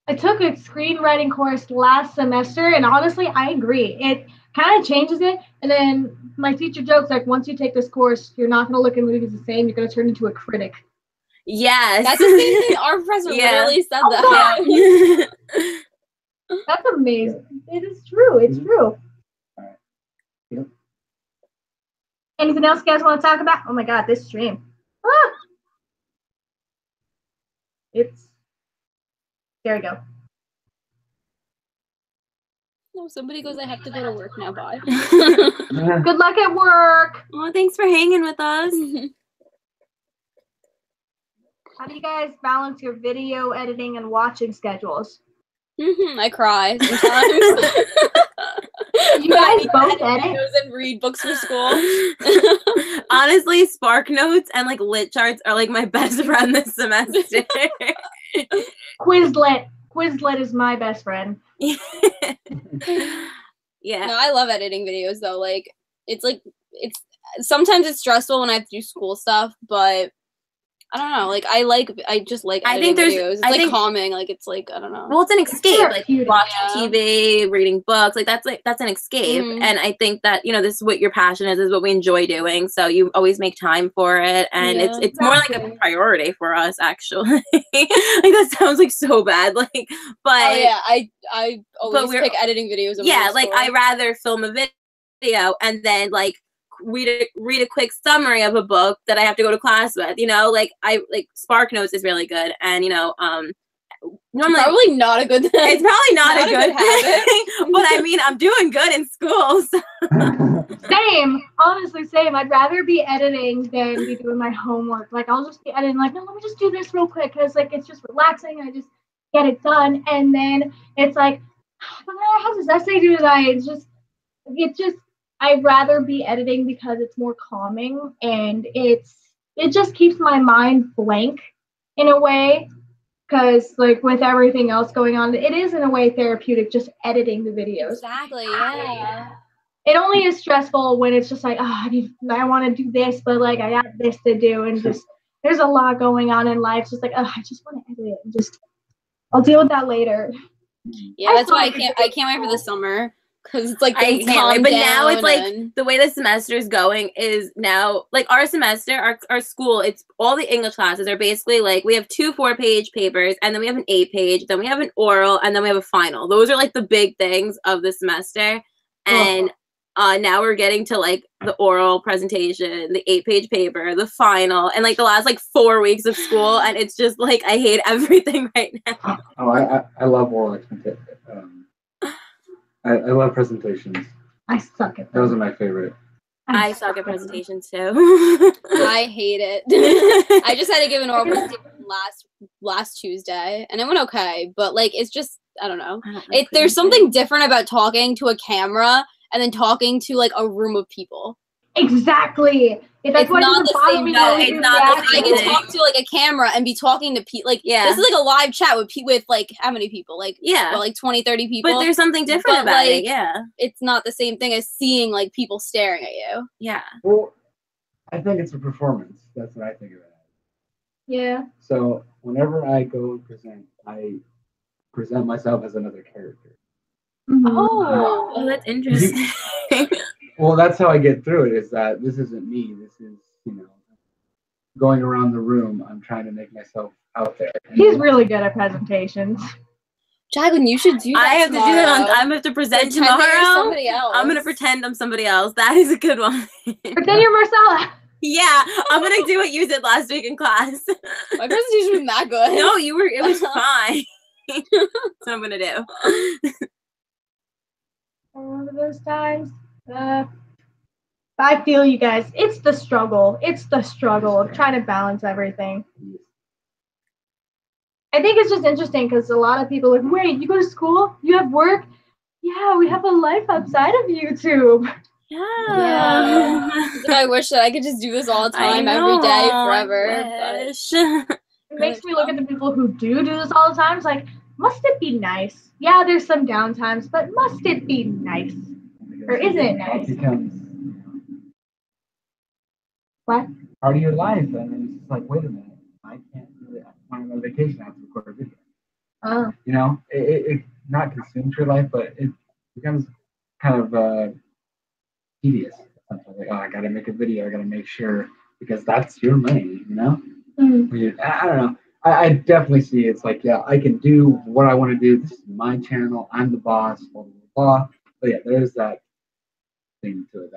B: I took a screenwriting course last semester, and honestly, I agree. It kind of changes it, and then my teacher jokes like, once you take this course, you're not going to look at movies the same. You're going to turn into a critic.
D: Yes.
C: That's the same thing. Our professor literally said that.
B: That's amazing. It is true. It's true.
E: Yep.
B: Anything else you guys want to talk about? Oh my god, this stream. There we go.
C: Oh, somebody goes, I have to go to work now. Bye.
B: Good luck at work.
D: Oh, thanks for hanging with us.
B: How do you guys balance your video editing and watching schedules?
C: I cry sometimes.
B: You guys both edit
C: and read books for school.
D: Honestly, Spark Notes and like lit charts are like my best friend this semester.
B: Quizlet is my best friend.
D: Yeah.
C: No, I love editing videos though. Like it's sometimes it's stressful when I have to do school stuff, but I don't know. Like I just like editing videos. It's like calming. Like it's like I don't know.
D: Well, it's an escape. Like watching TV, reading books. Like that's an escape. And I think that this is what your passion is what we enjoy doing. So you always make time for it, and it's more like a priority for us actually. Like that sounds like so bad. Like, but
C: I always pick editing videos.
D: Yeah, like I rather film a video and then like read a quick summary of a book that I have to go to class with, like I like Spark Notes is really good, and normally
C: probably not a good thing.
D: It's probably not a good habit, but I mean I'm doing good in school. So.
B: Same, honestly, same. I'd rather be editing than be doing my homework. Like I'll just be editing, like no, let me just do this real quick because like it's just relaxing. I just get it done, and then it's like, I have this essay due tonight. It's just. I'd rather be editing because it's more calming and it just keeps my mind blank in a way, because like with everything else going on, it is in a way therapeutic just editing the videos.
C: Exactly, yeah.
B: it only is stressful when it's just like, oh, I want to do this, but like I got this to do, and just there's a lot going on in life. It's just like, oh, I just want to edit it, and just I'll deal with that later.
C: Yeah, that's why I can't wait for the summer. Because it's like
D: I can't wait. But now it's like the way the semester is going is now like our semester, our school, it's all the English classes are basically like we have 2 4-page papers, and then we have an 8-page, then we have an oral, and then we have a final. Those are like the big things of the semester. And now we're getting to like the oral presentation, the 8-page paper, the final, and like the last like 4 weeks of school, and it's just like I hate everything right now.
E: Oh, I love oral I love presentations.
B: I suck at them.
E: Those are my favorite.
D: I suck at presentations too.
C: I hate it. I just had to give an oral presentation last Tuesday, and it went okay. But like, it's just I don't know. There's something different about talking to a camera and then talking to like a room of people.
B: Exactly.
C: It's not the same. No, it's not the same. I can talk to like a camera and be talking to people. Like, this is like a live chat with like how many people? Like, like 20, 30 people.
D: But there's something different about it. Yeah.
C: It's not the same thing as seeing like people staring at you.
D: Yeah.
E: Well, I think it's a performance. That's what I think of it as.
B: Yeah.
E: So whenever I go and present, I present myself as another character.
B: Mm-hmm.
D: Oh, that's interesting.
E: Well, that's how I get through it, is that this isn't me. This is, going around the room. I'm trying to make myself out there.
B: He's really good at presentations.
C: Jacqueline, you should do that.
D: I have tomorrow. To do that. I'm going to present tomorrow.
C: Somebody else.
D: I'm going to pretend I'm somebody else. That is a good one.
B: Pretend you're Marcella.
D: Yeah, I'm going to do what you did last week in class.
C: My presentation was not good.
D: No, it was fine. That's what I'm going to do.
B: I remember those times. I feel you guys. It's the struggle. It's the struggle of trying to balance everything. I think it's just interesting because a lot of people are like, wait, you go to school? You have work? Yeah, we have a life outside of YouTube.
C: Yeah. I wish that I could just do this all the time, every day, forever.
B: It makes me look at the people who do this all the time. It's like, must it be nice? Yeah, there's some downtimes, but must it be nice? Or isn't it nice?
E: It becomes
B: what?
E: Part of your life, and then it's just like, wait a minute, I can't really. I'm on vacation. I have to record a video.
B: Oh.
E: It not consumes your life, but it becomes kind of tedious. Like, I gotta make a video. I gotta make sure because that's your money.
B: Mm-hmm.
E: I don't know. I definitely see it's like, yeah, I can do what I want to do. This is my channel. I'm the boss. Blah blah blah. But yeah, there's that thing to it.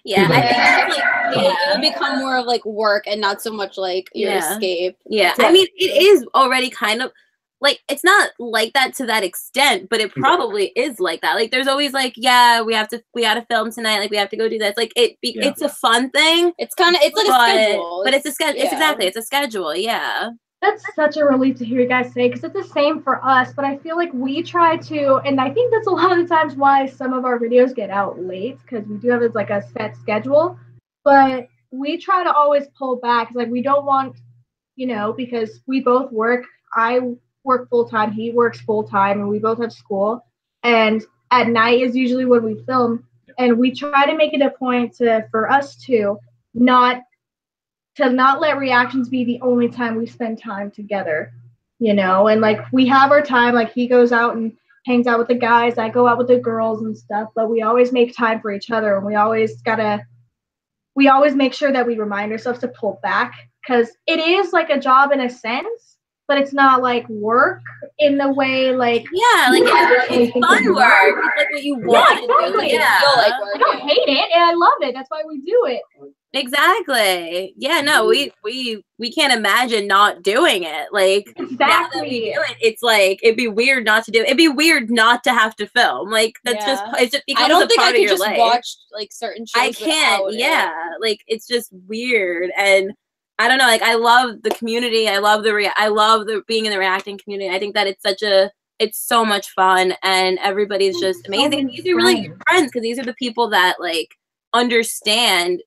C: Yeah, I think it would become more of like work and not so much like your escape.
D: Yeah, I mean, it is already kind of like it's not like that to that extent, but it probably is like that. Like, there's always like, we gotta film tonight. Like, we have to go do this. Like, it's a fun thing.
C: It's like a schedule.
D: But it's a schedule. It's a schedule. Yeah.
B: That's such a relief to hear you guys say, because it's the same for us, but I feel like we try to, and I think that's a lot of the times why some of our videos get out late, because we do have like a set schedule, but we try to always pull back, because like we don't want, because we both work. I work full-time, he works full-time, and we both have school, and at night is usually when we film, and we try to make it a point for us to not let reactions be the only time we spend time together, and like we have our time, like he goes out and hangs out with the guys, I go out with the girls and stuff, but we always make time for each other, and we always make sure that we remind ourselves to pull back, because it is like a job in a sense, but it's not like work in the way like
D: it's fun work. It's like what you want to do.
C: Yeah. Feel like
B: I don't hate it, and I love it. That's why we do it.
D: Exactly. Yeah, no, we can't imagine not doing it. Like,
B: exactly.
D: Now that we do it, it's like it'd be weird not to do it. It'd be weird not to have to film. Like, that's it's just becomes
C: I don't
D: a
C: think
D: part
C: I could
D: of your
C: just
D: life.
C: watch like certain shows.
D: I can't. Yeah, like it's just weird, and I don't know. Like, I love the community. I love the being in the reacting community. I think that it's so much fun, and everybody's just amazing. These are really your friends, because these are the people that like understand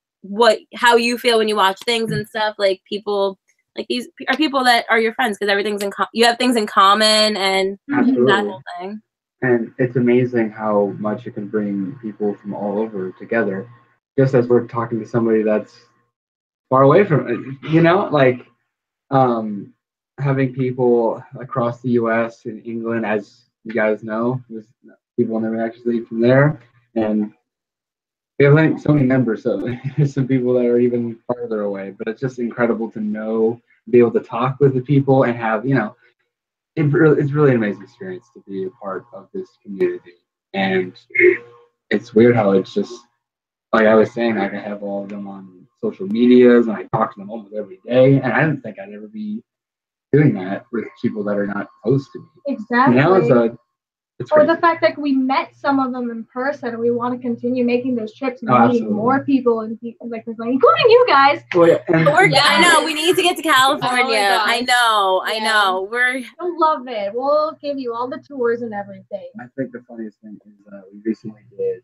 D: how you feel when you watch things and stuff. Like, people like these are people that are your friends because everything's you have things in common, and that whole thing.
E: And it's amazing how much it can bring people from all over together. Just as we're talking to somebody that's far away from it, like having people across the U.S. and England, as you guys know, there's people in the reaction league from there, and we have like so many members, so there's some people that are even farther away. But it's just incredible to know, be able to talk with the people, and have it's really an amazing experience to be a part of this community. And it's weird how it's just like I was saying, like I have all of them on social medias, and I talk to them almost every day. And I didn't think I'd ever be doing that with people that are not close to me.
B: Exactly.
E: So it's
B: or
E: crazy.
B: the fact that we met some of them in person, and we want to continue making those trips and meeting
E: Absolutely.
B: more people and people like including you guys.
E: Well, yeah,
D: I know we need to get to California.
C: Oh
D: I know.
B: You'll love it. We'll give you all the tours and everything.
E: I think the funniest thing is we recently did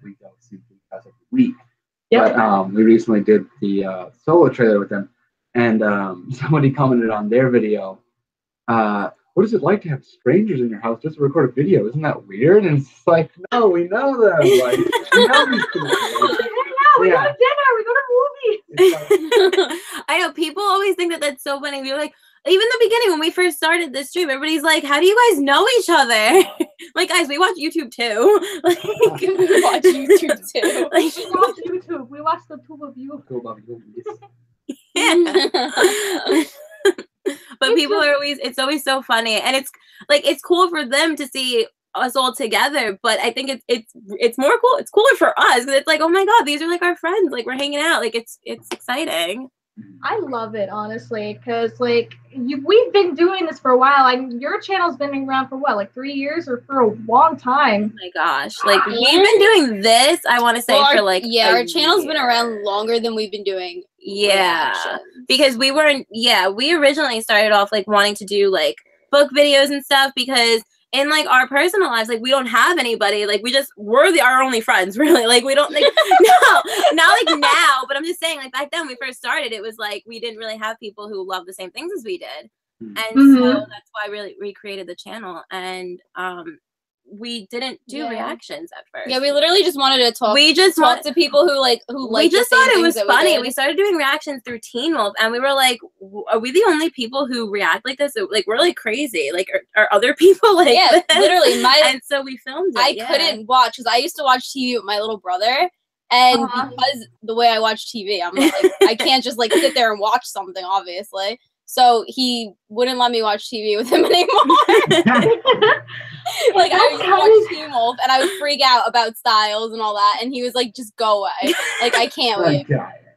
E: we don't see because of the week.
B: Yep.
E: But we recently did the solo trailer with them, and somebody commented on their video. What is it like to have strangers in your house just to record a video? Isn't that weird? And it's like, no, we know them. Like, we know these people.
B: We go to dinner. We go to movies.
D: I know people always think that that's so funny. We're like, even the beginning when we first started this stream, everybody's like, "How do you guys know each other?" Like, guys, we watch YouTube too. Like,
C: we watch YouTube too.
B: We watch YouTube. We watch the two of you.
D: Yeah. But people are it's always so funny, and it's cool for them to see us all together, but I think it's more cool. It's cooler for us because it's like, oh my god, these are like our friends. Like we're hanging out. Like it's exciting.
B: I love it, honestly, because like we've been doing this for a while. Your channel's been around for what, like 3 years or for a long time?
D: Oh my gosh, like we've been doing this. I want to say for like
C: our channel's been around longer than we've been doing.
D: Yeah, because we originally started off like wanting to do like book videos and stuff because in like our personal lives, like we don't have anybody, like we're our only friends, really. Like we don't like not like now, but I'm just saying like back then when we first started, it was like we didn't really have people who loved the same things as we did. And so that's why we created the channel, and we didn't do reactions at first.
C: Yeah, we literally just wanted to talk.
D: We just
C: talk to people who like
D: we just thought it was funny. We started doing reactions through Teen Wolf, and we were like, "Are we the only people who react like this? Like we're like crazy. Like are other people like this?"
C: Literally.
D: And so we filmed it.
C: I couldn't watch because I used to watch TV with my little brother, and because the way I watch TV, I'm like I can't just like sit there and watch something, obviously. So he wouldn't let me watch TV with him anymore. Like I used to watch Teen Wolf, and I would freak out about Styles and all that, and he was like, "Just go away! Like I can't wait."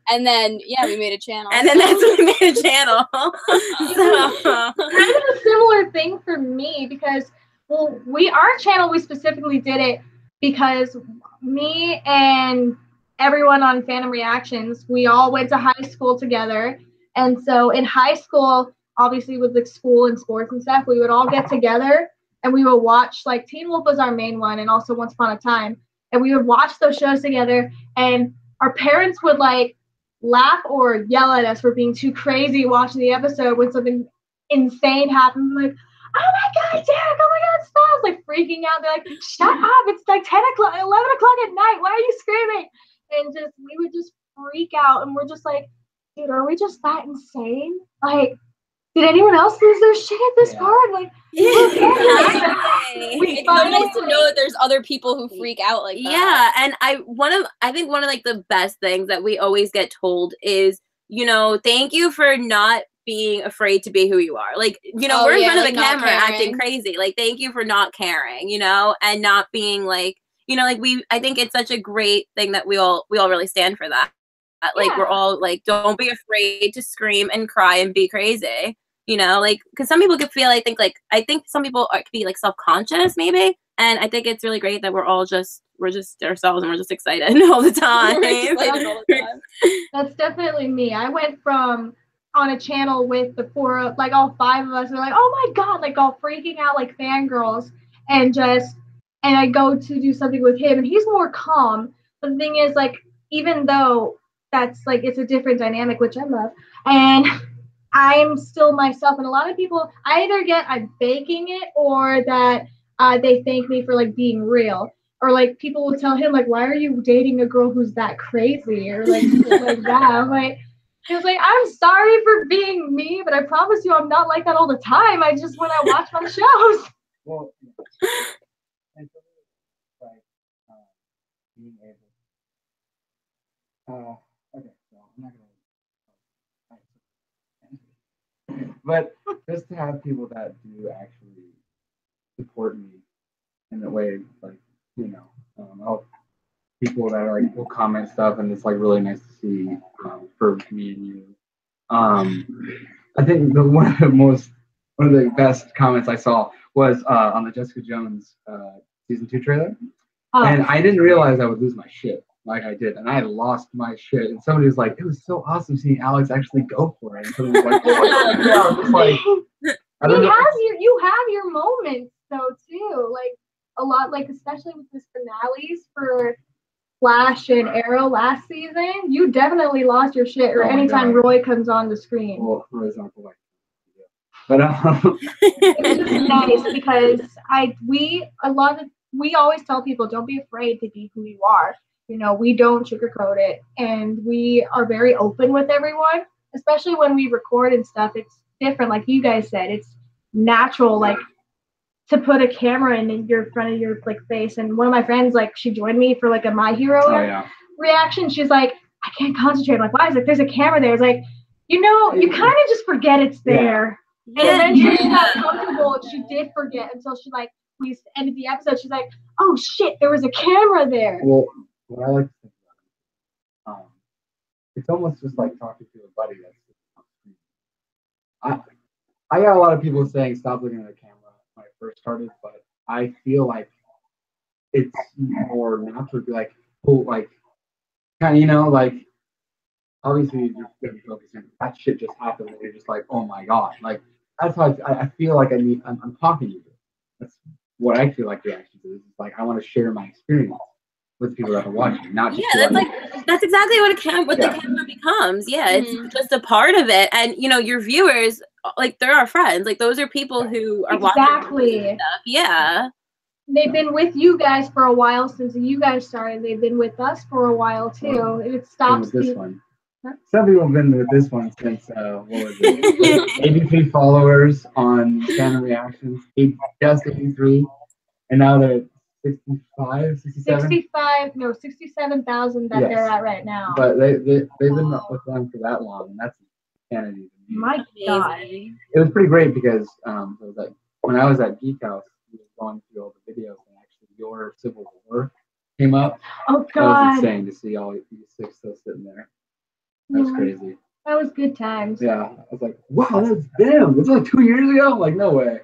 C: And then we made a channel.
D: And then that's when we made a channel.
B: So. Kind of a similar thing for me because our channel we specifically did it because me and everyone on Fandom Reactions, we all went to high school together. And so in high school, obviously with like school and sports and stuff, we would all get together and we would watch, like Teen Wolf was our main one and also Once Upon a Time. And we would watch those shows together, and our parents would like laugh or yell at us for being too crazy watching the episode when something insane happened. Like, oh my god, Derek, oh my god, stop, like freaking out. They're like, shut up, it's like 10 o'clock, 11 o'clock at night, why are you screaming? And we would just freak out, and we're just like, dude, are we just that insane? Like, did anyone else lose their shit at this part? Like,
C: it's so nice to know that there's other people who freak out like that.
D: Yeah, and I think one of like the best things that we always get told is, thank you for not being afraid to be who you are. Like, we're in front of the camera acting crazy. Like, thank you for not caring, and not being like, I think it's such a great thing that we all really stand for that. Like, we're all like, don't be afraid to scream and cry and be crazy. Like, because some people could feel, I think some people could be like self-conscious maybe, and I think it's really great that we're just ourselves and we're just excited all the time.
B: That's definitely me. I went from on a channel with the four, like all five of us, we're like, oh my god, like all freaking out like fangirls, and I go to do something with him and he's more calm. But the thing is, like, even though that's like it's a different dynamic, which I love, and I'm still myself, and a lot of people, I either get I'm faking it or that they thank me for like being real. Or like people will tell him like, why are you dating a girl who's that crazy? Or like like that. I'm like, he was like, I'm sorry for being me, but I promise you I'm not like that all the time. I just when I watch my shows.
E: Well, and for me, like being able. Okay, so I'm not gonna. But just to have people that do actually support me in a way, like people that like will comment stuff, and it's like really nice to see for me and you. I think one of the best comments I saw was on the Jessica Jones season 2 trailer, and I didn't realize I would lose my shit like I did, and I lost my shit. And somebody was like, "It was so awesome seeing Alex actually go for it." And somebody was like, "Oh my god, yeah!" I was just like,
B: you have your moments though too, like a lot, like especially with this finales for Flash and Arrow last season, you definitely lost your shit. Or anytime Roy comes on the screen.
E: Well, Roy's not like, but
B: it's just nice because we always tell people don't be afraid to be who you are. You know, we don't sugarcoat it, and we are very open with everyone, especially when we record and stuff. It's different, like you guys said. It's natural, like to put a camera in your front of your like face. And one of my friends, like, she joined me for like a My Hero reaction. She's like, I can't concentrate. I'm like, why? It's like, there's a camera there. It's like, you know, you kind of just forget it's there. And then she got comfortable, and she did forget until she like we ended the episode. She's like, oh shit, there was a camera there.
E: Well, what I like to think about it's almost just like talking to a buddy that's I got a lot of people saying stop looking at the camera when I first started, but I feel like it's more natural to be like, oh, like kind of, like obviously you're gonna be focusing. That shit just happened, and you're just like, oh my god, like that's how I feel like I'm talking to you. That's what I feel like the reaction is. It's like I want to share my experience with people that are watching, not just
D: that's exactly what the camera becomes. Yeah, it's just a part of it, and your viewers, like, they're our friends. Like, those are people who are watching stuff. Yeah,
B: they've been with you guys for a while since you guys started. They've been with us for a while too. It stops
E: this one. Some people have been with this one since what was it? 83 followers on channel reactions, just 83, and now they're 65, 67?
B: 67,000 that they're at right now.
E: But they've been with them for that long, and that's insanity.
B: My God.
E: It was pretty great because it was like when I was at Geek House, we were going through all the videos, and actually your Civil War came up.
B: Oh God.
E: That was insane to see all these six still sitting there. That was crazy.
B: That was good times.
E: Yeah. I was like, wow, that's them. It's like 2 years ago? I'm like, no way.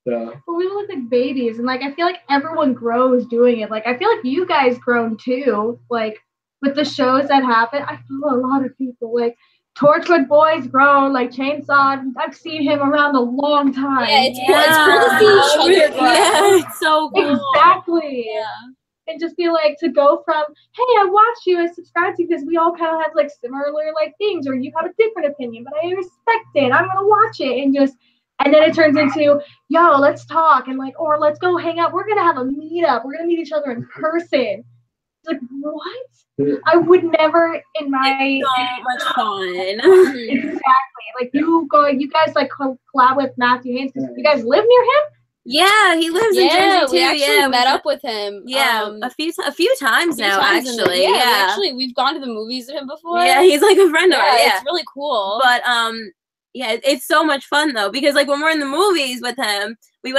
E: So.
B: But we look like babies, and like I feel like everyone grows doing it. Like I feel like you guys grown too. Like with the shows that happen, I feel a lot of people like Torchwood Boy's grown, like Chainsaw. I've seen him around a long time.
C: Yeah, it's cool to see each other grow.
D: Yeah, it's so cool.
B: Exactly. Yeah. And just be like, to go from, hey, I watched you, I subscribed to you because we all kind of have like similar like things, or you have a different opinion, but I respect it. I'm gonna watch it, and then it turns into, yo, let's talk, and like, or let's go hang out. We're gonna have a meetup. We're gonna meet each other in person. It's like, what? I would never in my
D: so much fun.
B: Exactly. Like you guys like collab with Matthew Haynes because you guys live near him.
D: Yeah, he lives in Jersey too.
C: We actually met up with him.
D: Yeah, a few times now, actually.
C: We've gone to the movies with him before.
D: Yeah, he's like a friend of ours. Yeah,
C: it's really cool.
D: But yeah, it's so much fun though, because like when we're in the movies with him, we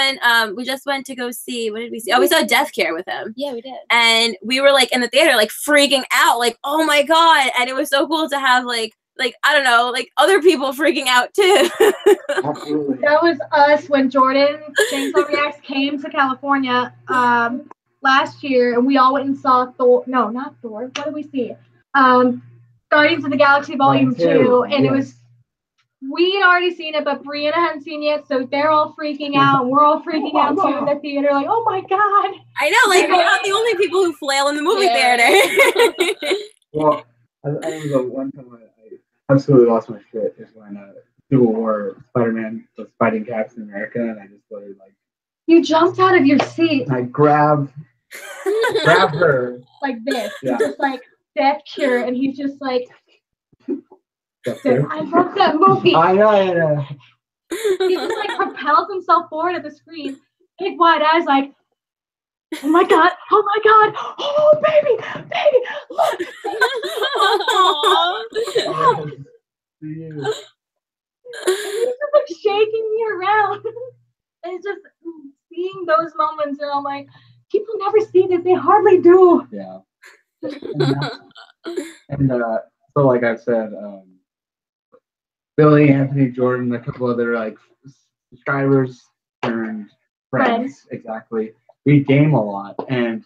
D: just went to go see, what did we see? Oh, we saw Death Care with him.
C: Yeah, we did.
D: And we were like in the theater, like freaking out, like, oh my god! And it was so cool to have like I don't know, like other people freaking out too.
B: That was us when Jordan Chainsaw Reacts came to California last year, and we all went and saw Thor. No, not Thor. What did we see? Guardians of the Galaxy Volume 2, and it was. We had already seen it, but Brianna hadn't seen it, so they're all freaking out, and we're all freaking out too in the theater, like, oh my god!
D: I know, like we're not the only people who flail in the movie theater.
E: Well, I remember one time I absolutely lost my shit is when Civil War, Spider-Man was fighting Captain America, and I just started like
B: You jumped out of your seat.
E: And I grabbed her.
B: Like this.
E: Yeah.
B: Just like death cure. And he's just like,
E: That's it.
B: I love that movie.
E: I know.
B: He just like propels himself forward at the screen. Big wide eyes like, oh my god, oh baby, look.
E: See you.
B: And he's just like shaking me around. And it's just seeing those moments where I'm like, people never see this, they hardly do.
E: Yeah. And so like I've said, Billy, Anthony, Jordan, a couple other like subscribers turned friends. Exactly. We game a lot, and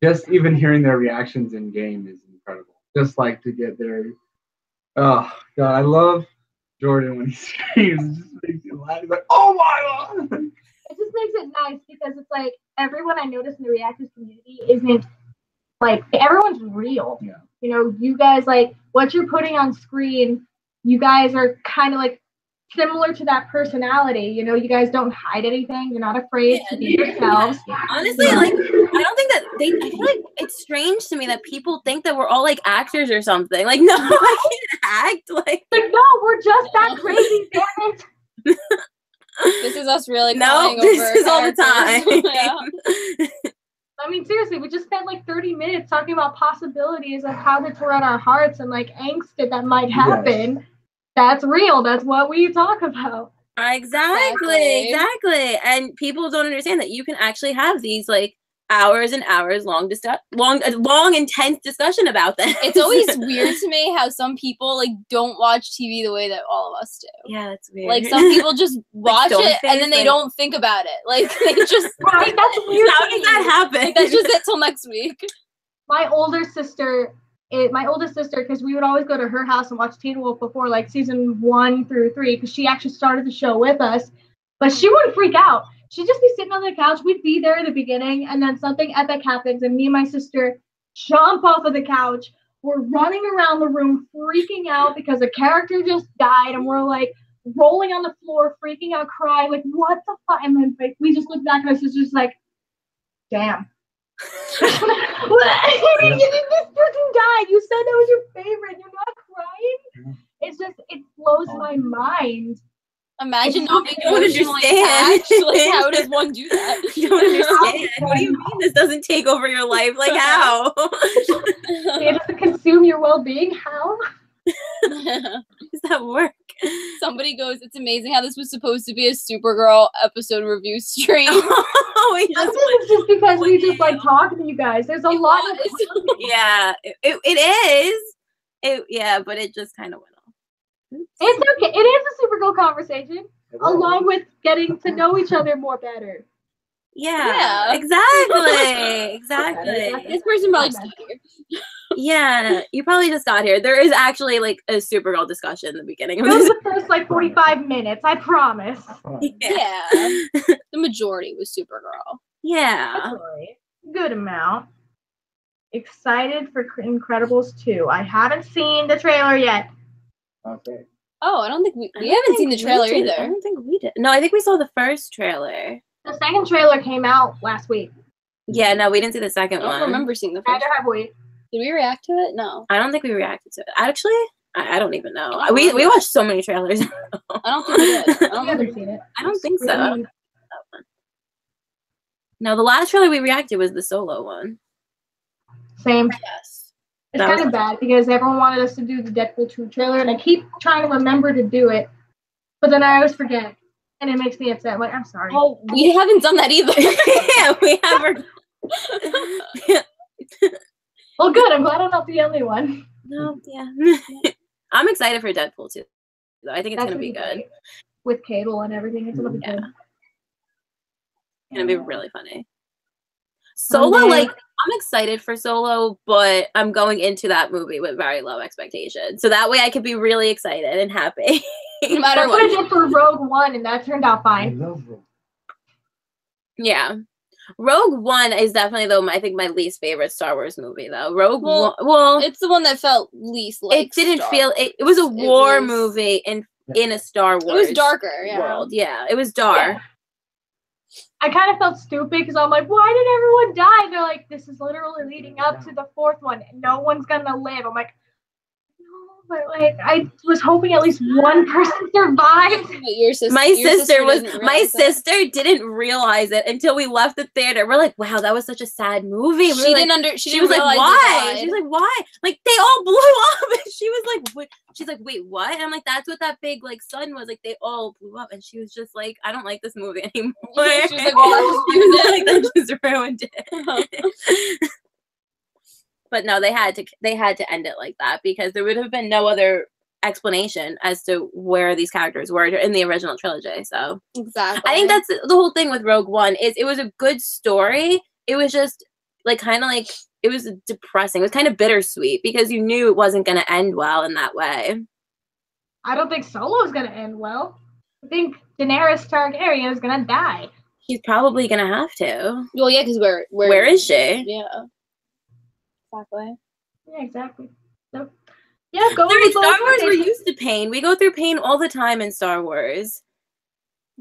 E: just even hearing their reactions in game is incredible. Just like to get their, oh god, I love Jordan when he screams. It just makes you laugh. He's like, oh my god.
B: It just makes it nice because it's like everyone I notice in the reactors community isn't like everyone's real.
E: Yeah.
B: You know, you guys like what you're putting on screen. You guys are kind of like similar to that personality. You know, you guys don't hide anything. You're not afraid to be yourselves.
D: Honestly, like I don't think that I feel like it's strange to me that people think that we're all like actors or something. Like, no, I can't act. Like
B: no, we're just that crazy, damn it.
C: This is us really
D: no,
C: crying
D: this
C: over
D: is all the time.
C: Yeah.
B: I mean, seriously, we just spent like 30 minutes talking about possibilities of how to tear out our hearts and like angst that might happen. Yes. That's real. That's what we talk about.
D: Exactly. And people don't understand that you can actually have these like hours and hours long intense discussion about them.
C: It's always weird to me how some people like don't watch TV the way that all of us do.
D: Yeah, that's weird.
C: Like some people just watch it and then they don't think about it. Like they just
B: right, that's weird.
D: How does that happen?
C: Like, that's just it till next week.
B: My oldest sister, because we would always go to her house and watch Teen Wolf before like season 1 through 3, because she actually started the show with us, but she wouldn't freak out. She'd just be sitting on the couch. We'd be there at the beginning, and then something epic happens, and me and my sister jump off of the couch. We're running around the room, freaking out because a character just died, and we're like rolling on the floor, freaking out, crying, like, what the fuck? And then like, we just look back, and my sister's like, damn. This person died. You said that was your favorite. You're not crying? It's just, it blows my mind.
C: Imagine not being emotionally attached. Like, how does one do that?
D: You don't understand. What do you mean this doesn't take over your life? Like, how?
B: It doesn't consume your well-being? How?
D: Does that work?
C: Somebody goes, it's amazing how this was supposed to be a Supergirl episode review stream.
B: It's just because we just like talking to you guys. There's a lot of
D: yeah, it is. Yeah, but it just kind of went off.
B: It's okay. It is a Supergirl conversation, along with getting to know each other more better.
D: Yeah. Exactly.
C: This person probably just got here.
D: Yeah, you probably just got here. There is actually like a Supergirl discussion in the beginning.
B: It was the first like 45 minutes, I promise.
C: Yeah. The majority was Supergirl.
D: Yeah.
B: Good amount. Excited for Incredibles 2. I haven't seen the trailer yet.
E: Okay.
C: Oh, I don't think we haven't seen the trailer either.
D: I don't think we did. No, I think we saw the first trailer.
B: The second trailer came out last week.
D: Yeah, no, we didn't see the second one.
C: I don't remember seeing the first.
B: Neither have we.
C: Did we react to it? No.
D: I don't think we reacted to it. Actually, I don't even know. We watched so many trailers.
C: I don't think we did.
B: I haven't seen it.
D: I don't think so. No, the last trailer we reacted was the Solo one.
B: Same.
C: Yes.
B: It's kind of bad because everyone wanted us to do the Deadpool 2 trailer, and I keep trying to remember to do it, but then I always forget, and it makes me upset. I'm like, I'm sorry.
C: Oh, we haven't done that either.
D: Yeah, we haven't.
B: Well, good. I'm glad I'm not the only one.
D: No, yeah. I'm excited for Deadpool 2. I think it's going to be good.
B: With Cable and everything, it's going to be good.
D: It's going to be really funny. Solo, like, I'm excited for Solo, but I'm going into that movie with very low expectations. So that way I could be really excited and happy.
C: No matter
B: That's what I did for Rogue One, and that turned out fine.
E: I love Rogue.
D: Yeah. Rogue One is definitely, though, I think my least favorite Star Wars movie, though. Well,
C: it's the one that felt least like
D: it didn't feel, it was a war movie in a Star Wars
C: It was darker, yeah.
D: world. Yeah, it was dark.
B: Yeah. I kind of felt stupid because I'm like, why did everyone die? And they're like, this is literally leading up to the 4th one. And no one's gonna live. I'm like, no, but like I was hoping at least one person survived.
D: My sister didn't realize it until we left the theater. We're like, wow, that was such a sad movie.
C: She was like,
D: why? She was like, why? Like they all blew up. And she was like, what? She's like, wait, what? And I'm like, that's what that big like sun was. Like they all blew up. And she was just like, I don't like this movie anymore. She was like, well, that just ruined it. But no, they had to end it like that because there would have been no other explanation as to where these characters were in the original trilogy. So
C: exactly,
D: I think that's the whole thing with Rogue One is it was a good story. It was just like kind of like it was depressing. It was kind of bittersweet because you knew it wasn't going to end well in that way.
B: I don't think Solo's going to end well. I think Daenerys Targaryen is going to die.
D: She's probably going to have to.
C: Well, yeah, because
D: where is she?
C: Yeah. Exactly.
B: Yeah, exactly. So, yeah, go
D: in Star Wars, we're used to pain. We go through pain all the time in Star Wars.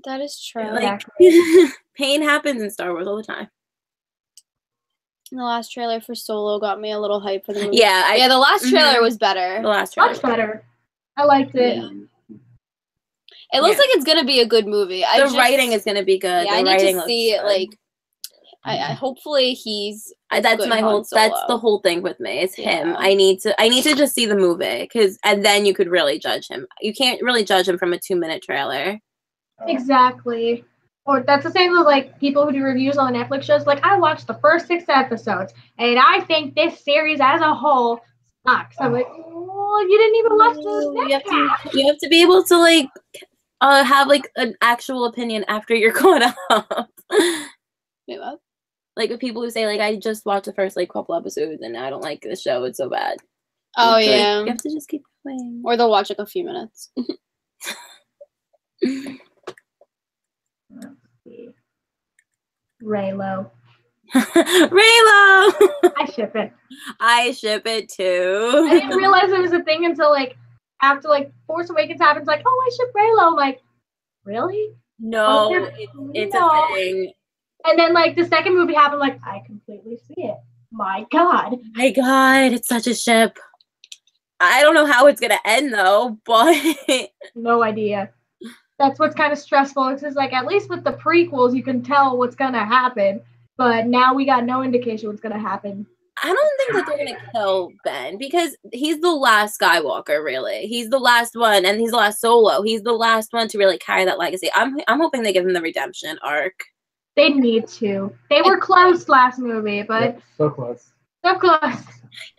C: That is true.
D: Like, pain happens in Star Wars all the time.
C: The last trailer for Solo got me a little hype for the movie.
D: Yeah,
C: the last trailer was better.
D: The last trailer
B: much better. I liked it.
C: Yeah. It looks like it's gonna be a good movie.
D: The writing is gonna be good.
C: Yeah, I need to see it. Like, I hopefully he's.
D: That's my whole. That's the whole thing with me. It's him. I need to just see the movie and then you could really judge him. You can't really judge him from a 2-minute trailer.
B: Exactly. Or that's the same with like people who do reviews on the Netflix shows. Like I watched the first 6 episodes, and I think this series as a whole sucks. I'm like, well, you didn't even watch the
D: You have to be able to like have like an actual opinion after you're caught up.
C: Wait, what?
D: Like with people who say like I just watched the first like couple episodes and I don't like the show. It's so bad.
C: Oh yeah.
D: Like, you have to just keep going.
C: Or they'll watch like a few minutes.
B: Let's see. Raylo.
D: Raylo!
B: I ship it.
D: I ship it too.
B: I didn't realize it was a thing until like after like Force Awakens happens. Like, oh, I ship Raylo. I'm like, really?
D: No, it's a thing.
B: And then like the second movie happened. Like, I completely see it. My God.
D: My God, it's such a ship. I don't know how it's gonna end though, but
B: no idea. That's what's kind of stressful. It's just like at least with the prequels, you can tell what's gonna happen. But now we got no indication what's gonna happen.
D: I don't think that they're gonna kill Ben because he's the last Skywalker. Really, he's the last one, and he's the last Solo. He's the last one to really carry that legacy. I'm hoping they give him the redemption arc.
B: They need to. They were close last movie, but
E: yep, so close.
B: So close.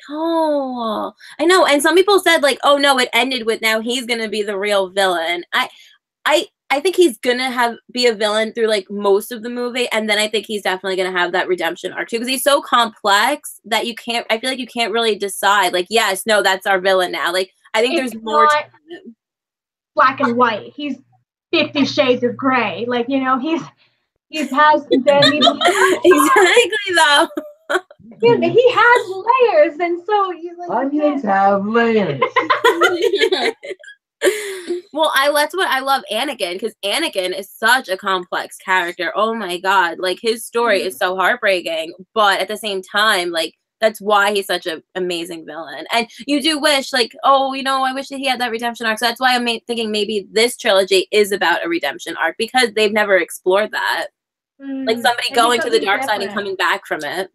D: I know. And some people said like, oh no, it ended with now he's gonna be the real villain. I think he's gonna be a villain through like most of the movie, and then I think he's definitely gonna have that redemption arc too, because he's so complex that I feel like you can't really decide. Like, yes, no, that's our villain now. Like, I think there's more to him.
B: Black and white. He's 50 Shades of Grey. Like, you know, he has
D: exactly though.
B: He has layers, and so he's like
E: onions have layers.
D: Well, that's what I love Anakin, because Anakin is such a complex character. Oh my God, like his story is so heartbreaking, but at the same time, like that's why he's such an amazing villain. And you do wish, like, oh, you know, I wish that he had that redemption arc. So that's why I'm thinking maybe this trilogy is about a redemption arc, because they've never explored that. Like somebody going to the dark side and coming back from it.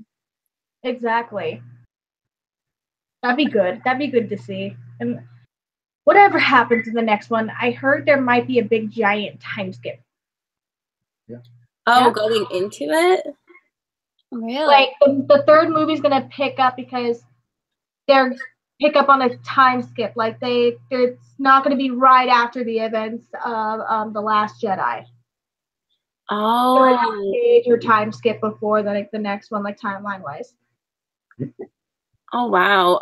B: Exactly. That'd be good. That'd be good to see. And whatever happens in the next one, I heard there might be a big giant time skip.
E: Yeah.
D: Oh, yeah. Going into it?
C: Really?
B: Like the third movie's gonna pick up because they're pick up on a time skip. Like it's not gonna be right after the events of The Last Jedi.
D: Oh.
B: So have a major time skip before the next one, like timeline wise.
D: Oh wow.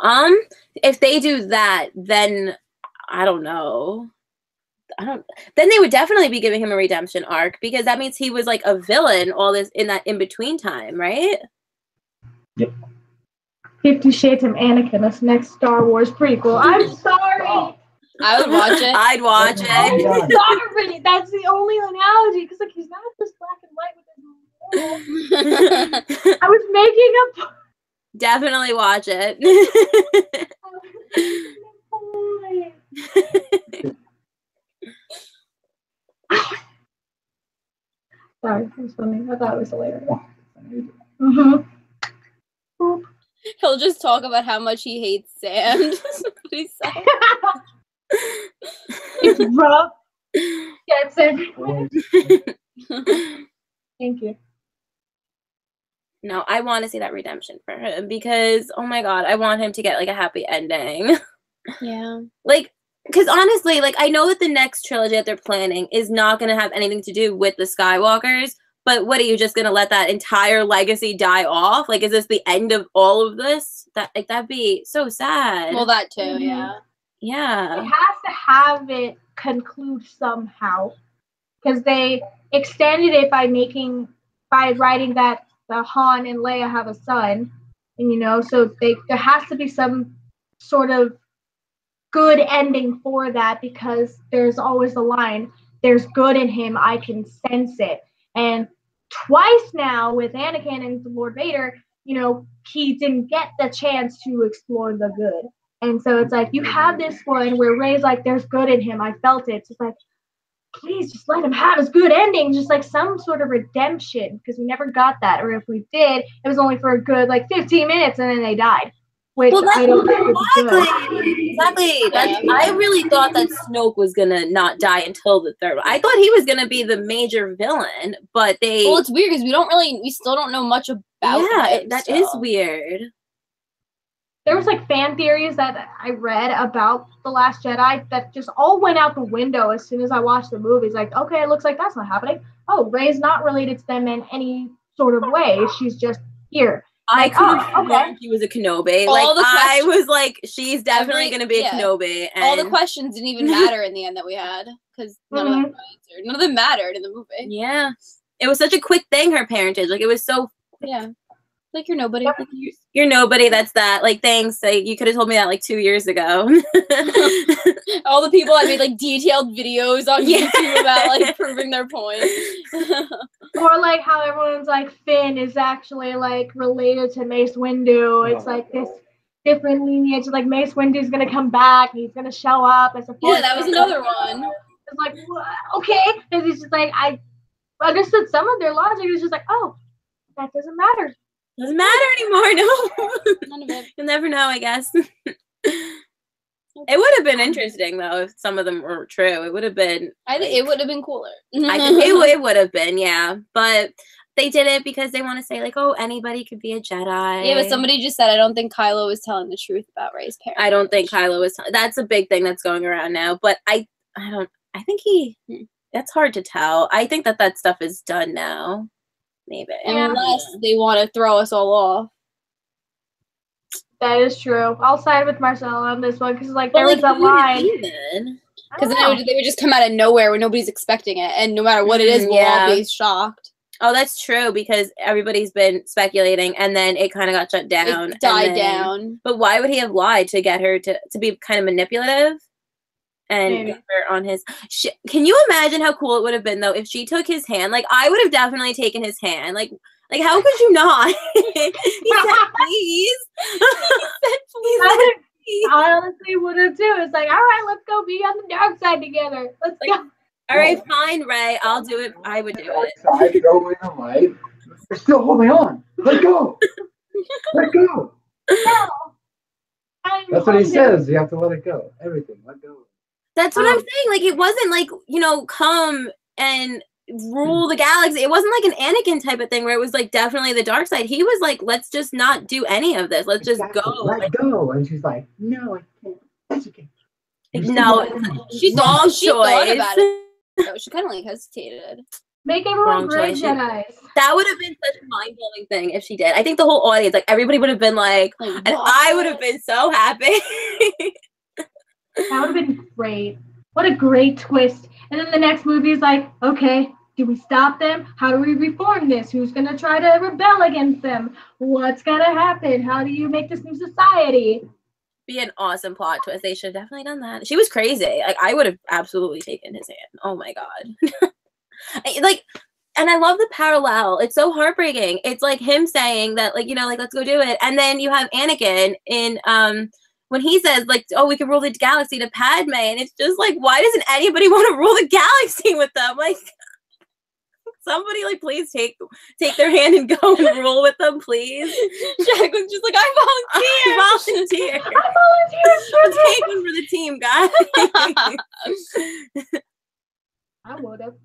D: If they do that, then I don't know. Then they would definitely be giving him a redemption arc, because that means he was like a villain all this in that in between time, right?
E: Yep.
B: 50 Shades of Anakin, this next Star Wars prequel. I'm sorry.
C: I would watch it.
D: I'd watch it.
B: I'm sorry. That's the only analogy, because like he's not just black and white with I was making a
D: Definitely watch it.
B: Sorry, it was funny. I thought it was hilarious. Mm-hmm.
C: He'll just talk about how much he hates sand. That's what he said.
B: It's rough. Gets everywhere. Thank you.
D: No, I want to see that redemption for him because, oh my god, I want him to get like a happy ending.
C: Yeah.
D: Like, because honestly, like, I know that the next trilogy that they're planning is not going to have anything to do with the Skywalkers, but what, are you just going to let that entire legacy die off? Like, is this the end of all of this? That'd be so sad.
C: Well, that too, yeah.
D: Yeah.
B: It has to have it conclude somehow, because they extended it by writing that the Han and Leia have a son, and so there has to be some sort of good ending for that, because there's always the line, there's good in him, I can sense it. And twice now with Anakin and Lord Vader, he didn't get the chance to explore the good. And so it's like, you have this one where Rey's like, there's good in him, I felt it. It's like, please just let him have his good ending, just like some sort of redemption, because we never got that. Or if we did, it was only for a good 15 minutes and then they died. Which I don't think is good.
D: Exactly. I really thought that Snoke was gonna not die until the third one. I thought he was gonna be the major villain, but they.
C: Well, it's weird because we still don't know much about.
D: Yeah, that is weird.
B: There was fan theories that I read about The Last Jedi that just all went out the window as soon as I watched the movies. Like, okay, it looks like that's not happening. Oh, Rey's not related to them in any sort of way. She's just here.
D: I could have sworn she was a Kenobi. I was like, she's definitely going to be a Kenobi. And
C: all the questions didn't even matter in the end that we had, because none of them were answered. None of them mattered in the movie.
D: Yeah. It was such a quick thing, her parentage. It was so...
C: Yeah. Like, you're nobody.
D: Like, you're nobody, that's that. Thanks. You could have told me that 2 years ago.
B: All the people that made detailed videos on YouTube about proving their point. Or how everyone's Finn is actually related to Mace Windu. It's this different lineage. Mace Windu's gonna come back. He's gonna show up as a
C: Force. Yeah, that was another one.
B: It's what? Okay. And it's just I understood some of their logic. It's just oh, that doesn't matter.
D: Doesn't matter anymore, no.
C: None of it.
D: You'll never know, I guess. It would have been interesting, though, if some of them were true. It would have been...
C: I think it would have been cooler.
D: I think it would have been, yeah. But they did it because they want to say, oh, anybody could be a Jedi.
C: Yeah, but somebody just said, I don't think Kylo was telling the truth about Rey's parents.
D: I don't think Kylo was... That's a big thing that's going around now. But I think he... That's hard to tell. I think that stuff is done now. Maybe.
C: Unless they want to throw us all off.
B: That is true. I'll side with Marcella on this one because there was that line.
C: Because then they would just come out of nowhere when nobody's expecting it, and no matter what it is, we'll all be shocked.
D: Oh, that's true, because everybody's been speculating, and then it kind of got shut down.
C: It died down.
D: But why would he have lied to get her to be kind of manipulative? And get her on his... Can you imagine how cool it would have been, though, if she took his hand? I would have definitely taken his hand. How could you not? He said, please.
B: I honestly would have, too. It's all right, let's go be on the dark side together. Let's go.
D: All right, fine, Rey. I'll do it. I would do it.
E: Side, go in the light. You're still holding on. Let go. Let go.
B: No.
E: That's what he says. You have to let it go. Everything. Let go.
D: That's what I'm saying. It wasn't come and rule the galaxy. It wasn't an Anakin type of thing where it was definitely the dark side. He was let's just not do any of this. Let's just go.
E: Let go. And she's like, no, I can't. That's okay.
D: No, she thought
C: about it. No, she kind of hesitated.
B: Make everyone great Jedi.
D: That would have been such a mind-blowing thing if she did. I think the whole audience, everybody would have been and I would have been so happy.
B: That would have been great. What a great twist. And then the next movie is okay, do we stop them? How do we reform this? Who's going to try to rebel against them? What's going to happen? How do you make this new society?
D: Be an awesome plot twist. They should have definitely done that. She was crazy. I would have absolutely taken his hand. Oh my God. and I love the parallel. It's so heartbreaking. It's like him saying that, like, you know, like, let's go do it. And then you have Anakin in when he says, like, oh, we can rule the galaxy to Padme, and it's just like, why doesn't anybody want to rule the galaxy with them? Like, somebody, like, please take their hand and go and rule with them, please.
C: Jacqueline's just like, I volunteer.
D: I volunteer. I'll take one for the team, guys.
B: I would have.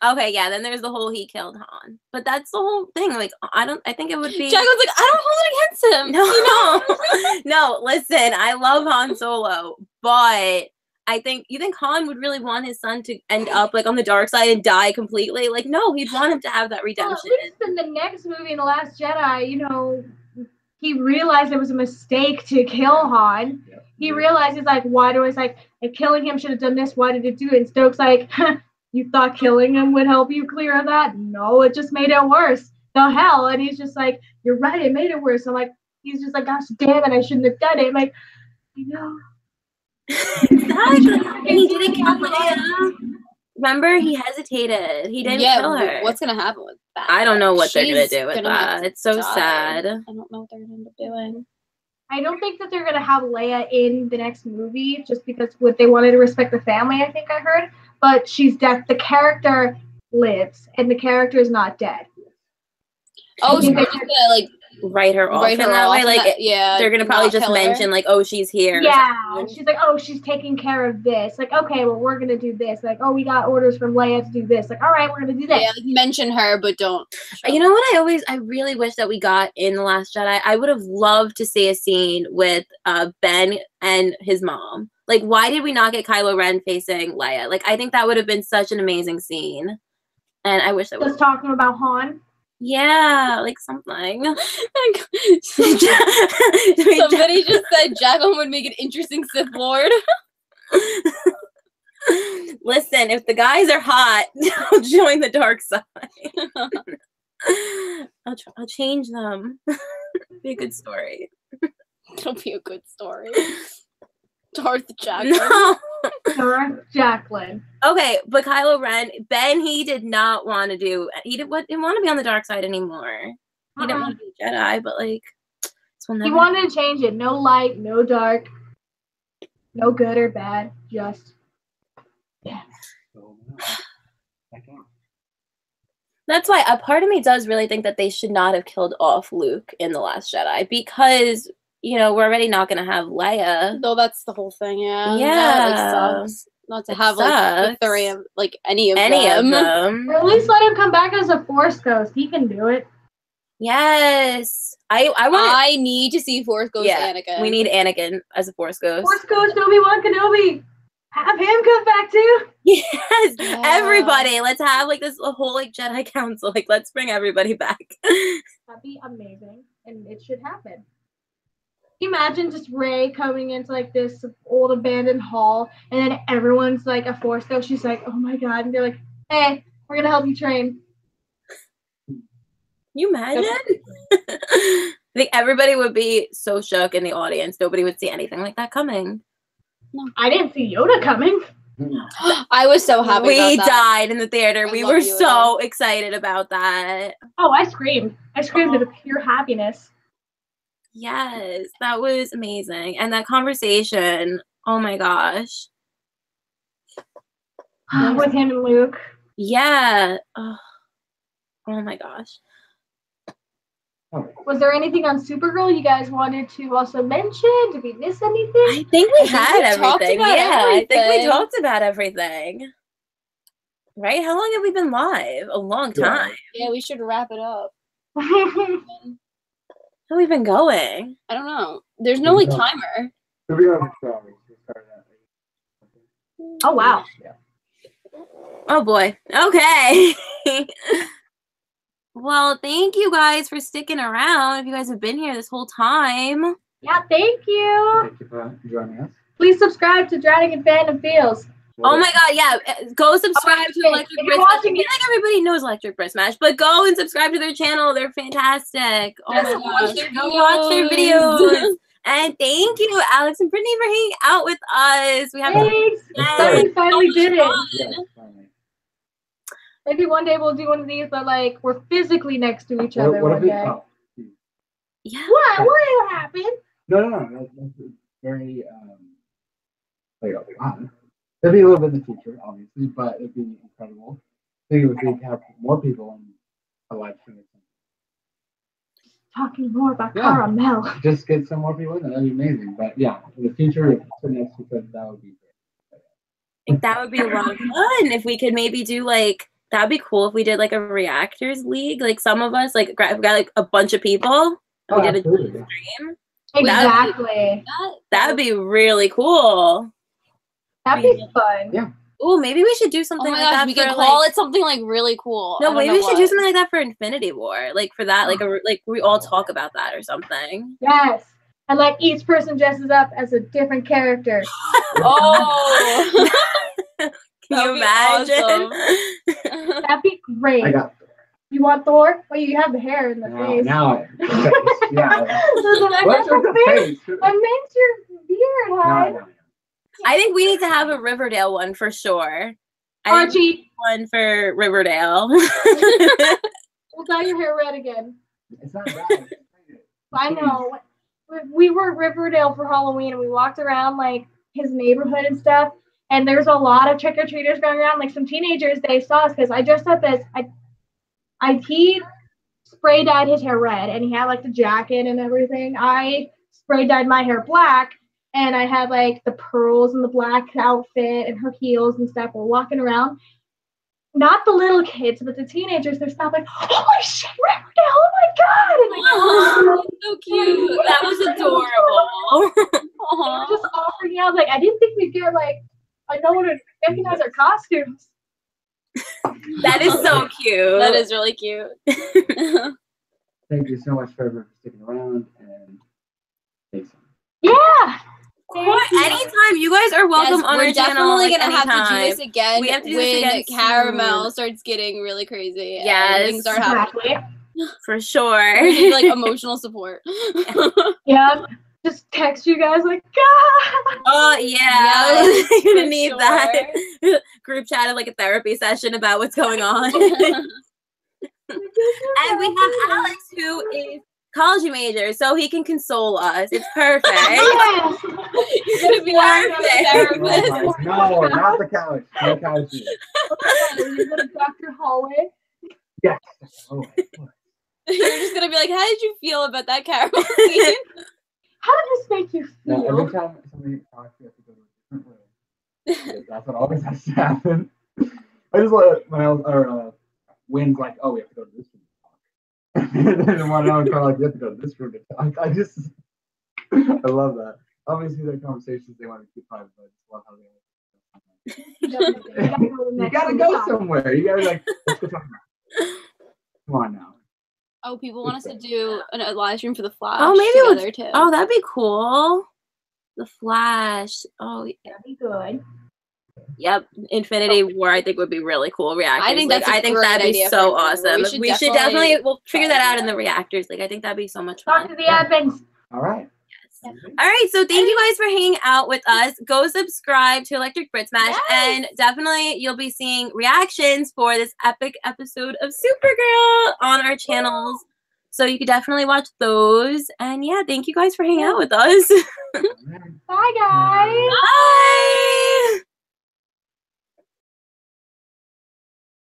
D: Okay, yeah, then there's the whole he killed Han. But that's the whole thing. Like, I think it would be...
C: Jacqueline's like, I don't hold it against him.
D: No.
C: You know?
D: No, listen, I love Han Solo, but you think Han would really want his son to end up, like, on the dark side and die completely? Like, no, he'd want him to have that redemption.
B: Well, at least in the next movie, in The Last Jedi, you know, he realized it was a mistake to kill Han.
E: Yeah.
B: He realizes, like, killing him should have done this. Why did it do it? And Snoke's like, you thought killing him would help you clear that? No, it just made it worse. The hell? And he's just like, you're right, it made it worse. I'm like, he's just like, gosh damn it, I shouldn't have done it. I'm like, I know.
D: Exactly. He didn't kill Leia. Remember, he hesitated. He didn't kill her.
C: What's gonna happen with that?
D: I don't know what they're gonna do with that. It's so
C: die.
D: sad.
C: I don't know what they're gonna end up doing.
B: I don't think that they're gonna have Leia in the next movie, just because they wanted to respect the family. I think I heard, but she's dead. The character lives, and the character is not dead.
C: Oh, so they're just gonna like
D: write her off in that way. Like,
C: yeah,
D: they're gonna probably just mention like, oh, she's here.
B: Yeah, she's like, oh, she's taking care of this. Like, okay, well, we're gonna do this. Like, oh, we got orders from Leia to do this. Like, all right, we're gonna do this.
C: Yeah, like, mention her, but don't.
D: You know what? I really wish that we got in The Last Jedi. I would have loved to see a scene with Ben and his mom. Like, why did we not get Kylo Ren facing Leia? Like, I think that would have been such an amazing scene. And I wish that was
B: talking about Han.
D: Yeah, like something.
C: Somebody just said Jacqueline would make an interesting Sith Lord.
D: Listen, if the guys are hot, I'll join the dark side. I'll change them. Be a good story.
C: It'll be a good story. Darth Jacqueline.
D: No.
B: Darth Jacqueline.
D: Okay, but Kylo Ren, Ben, he did not want to do. He didn't want to be on the dark side anymore. He didn't want to be a Jedi, but like,
B: he wanted to change it. No light, no dark, no good or bad. Just yeah.
D: That's why a part of me does really think that they should not have killed off Luke in The Last Jedi, because, you know, we're already not going to have Leia.
C: Though that's the whole thing, yeah.
D: Yeah.
C: That, like, sucks. Not to have, like, the three of, like, any of them.
B: Or at least let him come back as a Force Ghost. He can do it.
D: Yes.
C: I need to see Force Ghost Anakin.
D: We need Anakin as a Force Ghost.
B: Force Ghost Obi-Wan Kenobi. Have him come back too.
D: Yes. Yeah. Everybody. Let's have, like, this whole, like, Jedi Council. Like, let's bring everybody back.
B: That'd be amazing. And it should happen. Imagine just Rey coming into like this old abandoned hall, and then everyone's like a Force Ghost. She's like, "Oh my god!" And they're like, "Hey, we're gonna help you train."
D: You imagine? I think everybody would be so shook in the audience. Nobody would see anything like that coming.
B: No. I didn't see Yoda coming.
C: I was so happy.
D: We died in the theater. We were so excited about that.
B: Oh, I screamed! I screamed out of pure happiness.
D: Yes, that was amazing. And that conversation, oh my gosh.
B: With him and Luke.
D: Yeah. Oh my gosh.
B: Was there anything on Supergirl you guys wanted to also mention? Did we miss anything?
D: I think we had everything. I think we talked about everything. Right? How long have we been live? A long time.
C: Yeah, we should wrap it up.
D: How have we been going?
C: I don't know. There's no like timer.
B: Oh wow.
D: Oh boy. Okay. Well, thank you guys for sticking around. If you guys have been here this whole time.
B: Yeah, thank you.
E: Thank you for joining us.
B: Please subscribe to Drowning in Fandom Feels.
D: Oh my god, yeah. Go subscribe to Alectricbritsmash. I feel like everybody knows Alectricbritsmash, but go and subscribe to their channel. They're fantastic. Oh my gosh. Go watch their videos. And thank you, Alex and Brittany, for hanging out with us. We have
B: Thanks. We finally did it. Maybe one day we'll do one of these, but like we're physically next to each other
E: What
B: one
E: if we?
B: day.
E: Oh,
D: Yeah.
B: What? What happened?
E: no. That's very like wow. It'd be a little bit in the future, obviously, but it'd be incredible. I think if we could have more people in a live stream.
B: Talking more about caramel.
E: Just get some more people in there. That'd be amazing. But yeah, in the future, if it's next because that would be great.
D: I think that would be a lot of fun if we could maybe do like that'd be cool if we did like a reactors league. Like some of us like we got like a bunch of people. And we did a stream.
B: Exactly.
D: That would be really cool.
B: That'd be fun.
E: Yeah.
D: Oh, maybe we should do something like that.
C: We could call it something like really cool.
D: No, maybe we should do something like that for Infinity War. Like for that, like we all talk about that or something.
B: Yes. And like each person dresses up as a different character.
C: Oh.
D: Can you imagine?
C: Awesome.
B: That'd be great.
E: I got Thor.
B: You want Thor? Well, you have the hair in the face.
E: Now, yeah.
B: What's
E: your face?
B: What makes your beard hide?
E: No.
D: I think we need to have a Riverdale one for sure.
B: Archie.
D: One for Riverdale.
B: We'll dye your hair red again.
E: It's not bad.
B: I know. We were at Riverdale for Halloween and we walked around like his neighborhood and stuff. And there's a lot of trick-or-treaters going around. Like some teenagers, they saw us because I dressed up as he spray dyed his hair red and he had like the jacket and everything. I spray dyed my hair black and I had like the pearls and the black outfit and her heels and stuff. We're walking around. Not the little kids, but the teenagers, they're stopped like, holy shit, Riverdale, oh my god! And like,
D: oh, so cute. That was adorable.
B: They were just offering out, like, I didn't think we'd get like, no one would recognize our costumes.
D: That is so cute.
C: That is really cute.
E: Thank you so much for everyone sticking around and thanks.
B: Yeah.
D: Anytime, you guys are welcome on our channel.
C: We're definitely
D: like,
C: gonna have to do
D: anytime.
C: this again.
D: We have to do
C: when
D: this again
C: Caramel
D: soon.
C: starts getting really crazy.
D: Yes,
C: and things start happening.
D: For sure.
C: We need, like emotional support.
B: Yeah. Just text you guys like, God.
D: Oh yeah, you're gonna need
C: sure.
D: that group chat of like a therapy session about what's going on. And we have Alex, who is college major, so he can console us. It's perfect.
B: Yes.
C: He's gonna be our therapist.
E: No, not the couch. No couch.
B: You're gonna Dr. Hallway.
E: Yes. Oh,
C: You're just gonna be like, how did you feel about that Caramel scene?
B: How did this make you feel?
E: now, every time somebody talks, you have to go to a different room. That's what always has to happen. I just let Winn's like, oh, we have to go to this room to talk. And then one hour like, you have to go to this room to talk. I love that. Obviously, they're conversations they want to keep private, but I just love how they you gotta go somewhere. You gotta like, let's go talk about it. Come on now.
C: Oh, people want us to do a live stream for the Flash.
D: Oh, maybe
C: together too.
D: Oh, that'd be cool. The Flash. Oh, yeah.
B: That'd be good.
D: Yep. Infinity War, I think would be really cool. Reactors.
C: I think that's
D: I think that'd be so awesome.
C: We should
D: definitely we'll figure that out in the reactors. Like I think that'd be so much fun.
B: Talk to the admins.
E: All right.
D: All right, so thank you guys for hanging out with us. Go subscribe to Alectricbritsmash, and definitely you'll be seeing reactions for this epic episode of Supergirl on our channels. So you could definitely watch those. And yeah, thank you guys for hanging out with us.
B: Bye, guys.
D: Bye.